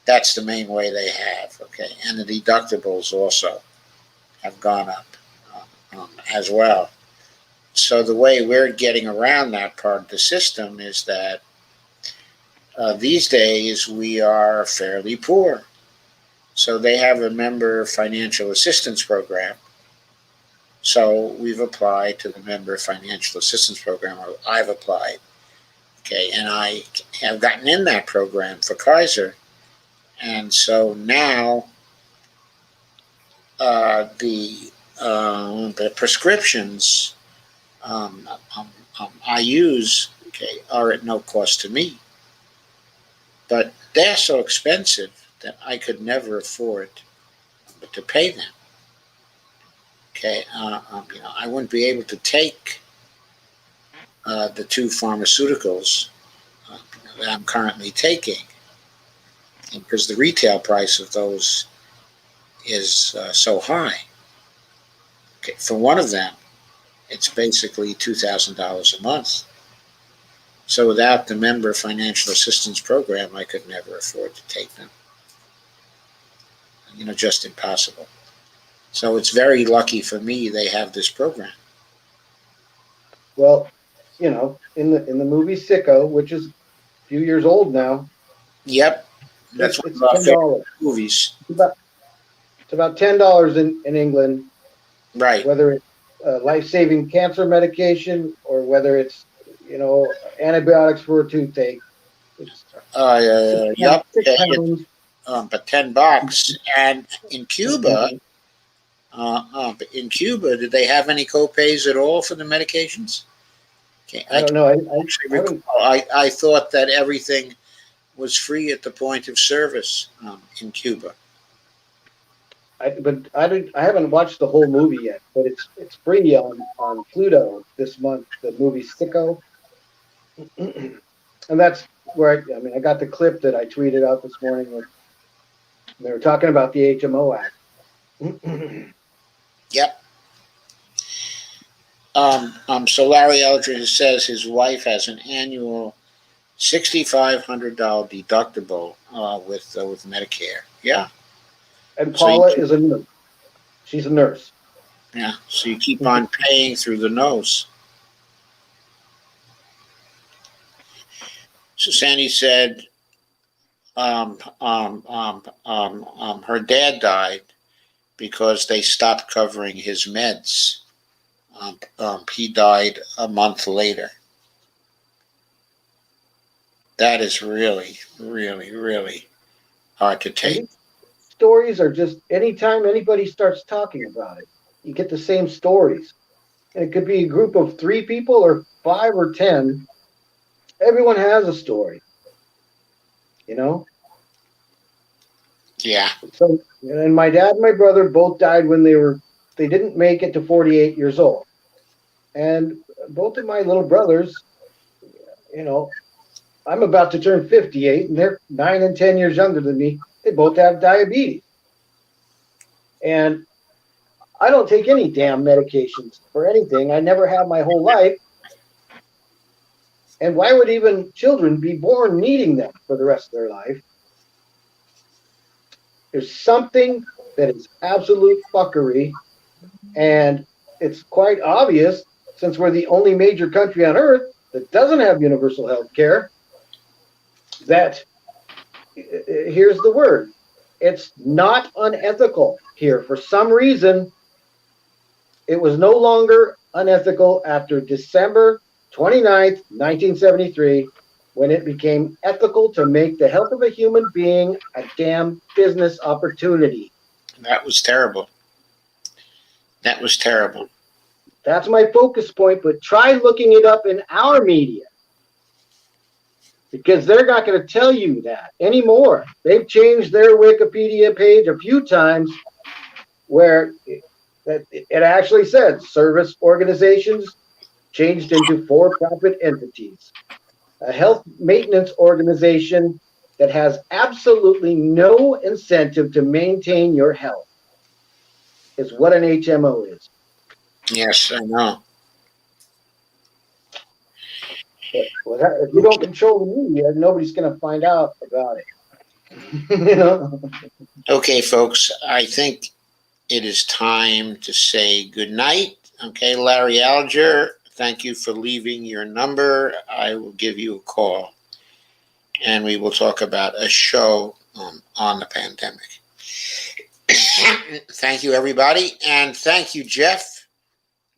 that's the main way they have. Okay, and the deductibles also have gone up as well. So the way we're getting around that part of the system is that these days we are fairly poor. So they have a member financial assistance program. So we've applied to the member financial assistance program, or I've applied. Okay, and I have gotten in that program for Kaiser. And so now the prescriptions I use, okay, are at no cost to me. But they're so expensive that I could never afford to pay them. Okay, I wouldn't be able to take the two pharmaceuticals that I'm currently taking, because the retail price of those is so high. Okay, for one of them, it's basically $2,000 a month. So without the member financial assistance program, I could never afford to take them. Just impossible. So it's very lucky for me they have this program. Well, in the movie Sicko, which is a few years old now, Yep, that's one it's of our favorite $10. movies. It's about $10 in England, Right. whether it's life-saving cancer medication or whether it's antibiotics for a toothache. It's six pounds. Yep. 6 pounds. But $10. And in Cuba, did they have any copays at all for the medications? Okay, I I don't can't know. actually I haven't. recall. I thought that everything was free at the point of service in Cuba. I haven't watched the whole movie yet, but it's free on Pluto this month. The movie Sicko, and that's where I got the clip that I tweeted out this morning when they were talking about the HMO Act. Yep. So Larry Eldridge says his wife has an annual $6,500 deductible with Medicare. Yeah. And So you Paula is a nurse. She's a nurse. yeah. So you keep on paying through the nose. So Sandy said her dad died because they stopped covering his meds. He died a month later. That is really, really, really hard to And take. these stories are just anytime anybody starts talking about it, you get the same stories. And it could be a group of 3 people or 5 or 10. Everyone has a story, you know? Yeah. So, and my dad and my brother both died when they didn't make it to 48 years old. And both of my little brothers, you know, I'm about to turn 58 and they're 9 and 10 years younger than me. They both have diabetes. And I don't take any damn medications for anything. I never have my whole life. And why would even children be born needing them for the rest of their life? There's something that is absolute fuckery. And it's quite obvious since we're the only major country on earth that doesn't have universal health care that here's the word. It's not unethical here. For some reason, it was no longer unethical after December 29th, 1973, when it became ethical to make the health of a human being a damn business opportunity. That was terrible. That was terrible. That's my focus point, but try looking it up in our media because they're not going to tell you that anymore. They've changed their Wikipedia page a few times where it actually said service organizations changed into for-profit entities. A health maintenance organization that has absolutely no incentive to maintain your health is what an HMO is. Yes, I know. If you don't control the media, nobody's going to find out about it. You know? Okay, folks, I think it is time to say good night. Okay, Larry Alger, thank you for leaving your number. I will give you a call and we will talk about a show on the pandemic. Thank you, everybody. And thank you, Jeff.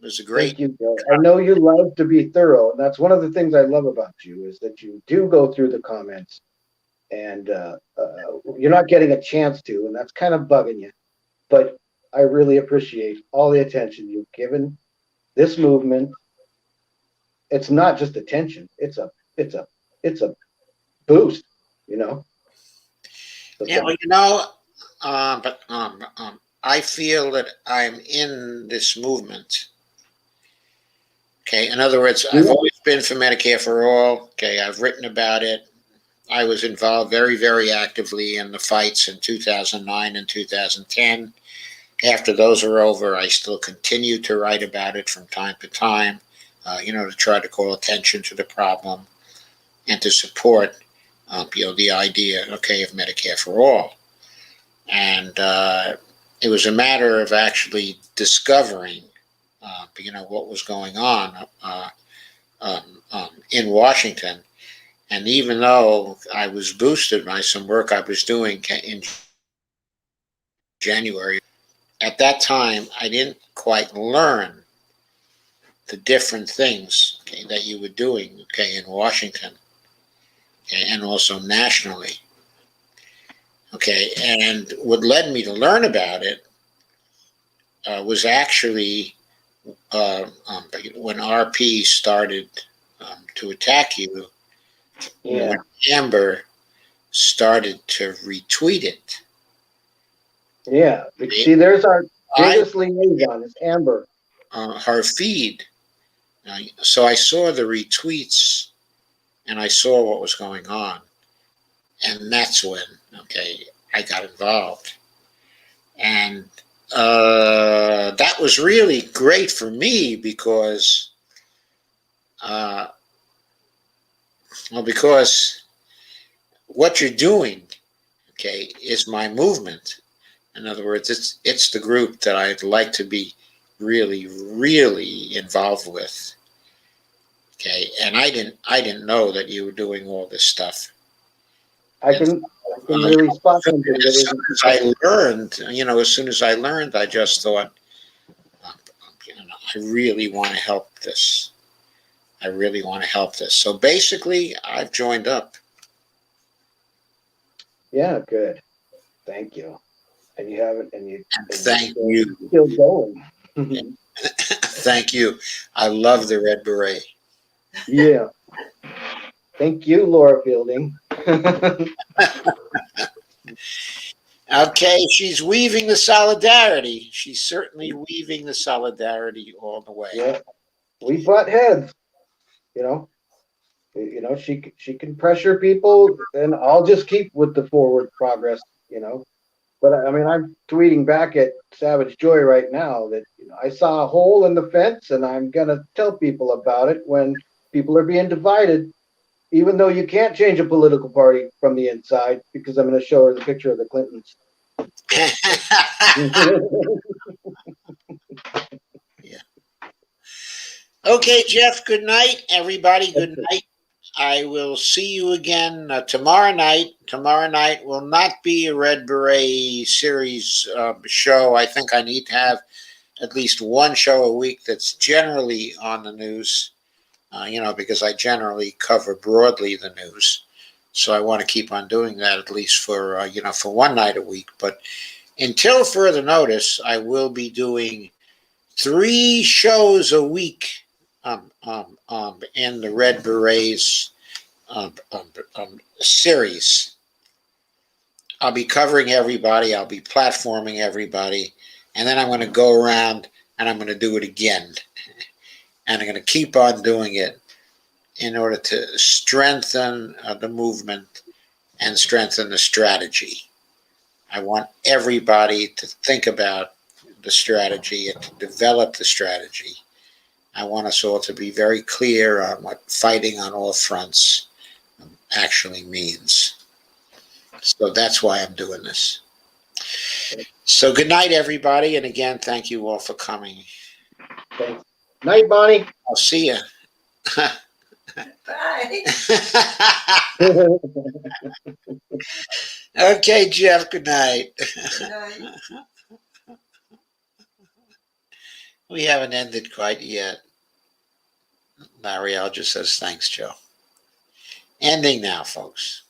It was a great. Thank you, Joe. I know you love to be thorough, and that's one of the things I love about you is that you do go through the comments, and you're not getting a chance to, and that's kind of bugging you. But I really appreciate all the attention you've given this movement. It's not just attention; it's a it's a boost. You know. So Yeah, well, but I feel that I'm in this movement. Okay, in other words, I've yeah, always been for Medicare for all. Okay, I've written about it. I was involved very, very actively in the fights in 2009 and 2010. After those are over, I still continue to write about it from time to time, to try to call attention to the problem and to support, the idea, okay, of Medicare for all. And it was a matter of actually discovering, what was going on in Washington. And even though I was boosted by some work I was doing in January, at that time I didn't quite learn the different things, okay, that you were doing, okay, in Washington, okay, and also nationally. Okay, and what led me to learn about it was actually when RP started to attack you, yeah, when Amber started to retweet it. yeah. See, there's our I biggest liaison is Amber. her feed. So I saw the retweets and I saw what was going on. And that's when, okay, I got involved. And that was really great for me because Well, because what you're doing, okay, is my movement. In other words, it's the group that I'd like to be really, really involved with. Okay, and I didn't know that you were doing all this stuff. I And can I can really spot something that as soon isn't. as I learned, as soon as I learned, I just thought, um, I really want to help this. I really want to help this. So basically, I've joined up. Yeah, good. Thank you. And you haven't, And and you're thank you. still going. Thank you. I love the red beret. Yeah. Thank you, Laura Fielding. Okay, she's weaving the solidarity. She's certainly weaving the solidarity all the way. Yeah, we butt heads. You know, she can pressure people, and I'll just keep with the forward progress. But I mean, I'm tweeting back at Savage Joy right now that I saw a hole in the fence, and I'm gonna tell people about it when people are being divided. Even though you can't change a political party from the inside, because I'm going to show her the picture of the Clintons. Yeah. Okay, Jeff, good night. Everybody, good night. I will see you again tomorrow night. Tomorrow night will not be a Red Beret series show. I think I need to have at least one show a week that's generally on the news, because I generally cover broadly the news. So I want to keep on doing that at least for one night a week. But until further notice, I will be doing 3 shows a week in the Red Berets series. I'll be covering everybody. I'll be platforming everybody. And then I'm going to go around and I'm going to do it again. And I'm going to keep on doing it in order to strengthen the movement and strengthen the strategy. I want everybody to think about the strategy and to develop the strategy. I want us all to be very clear on what fighting on all fronts actually means. So that's why I'm doing this. So good night, everybody. And again, thank you all for coming. Thanks. Night, Bonnie. I'll see you. Bye. Okay, Jeff, good night. Good night. We haven't ended quite yet. Marielle just says, thanks, Joe. Ending now, folks.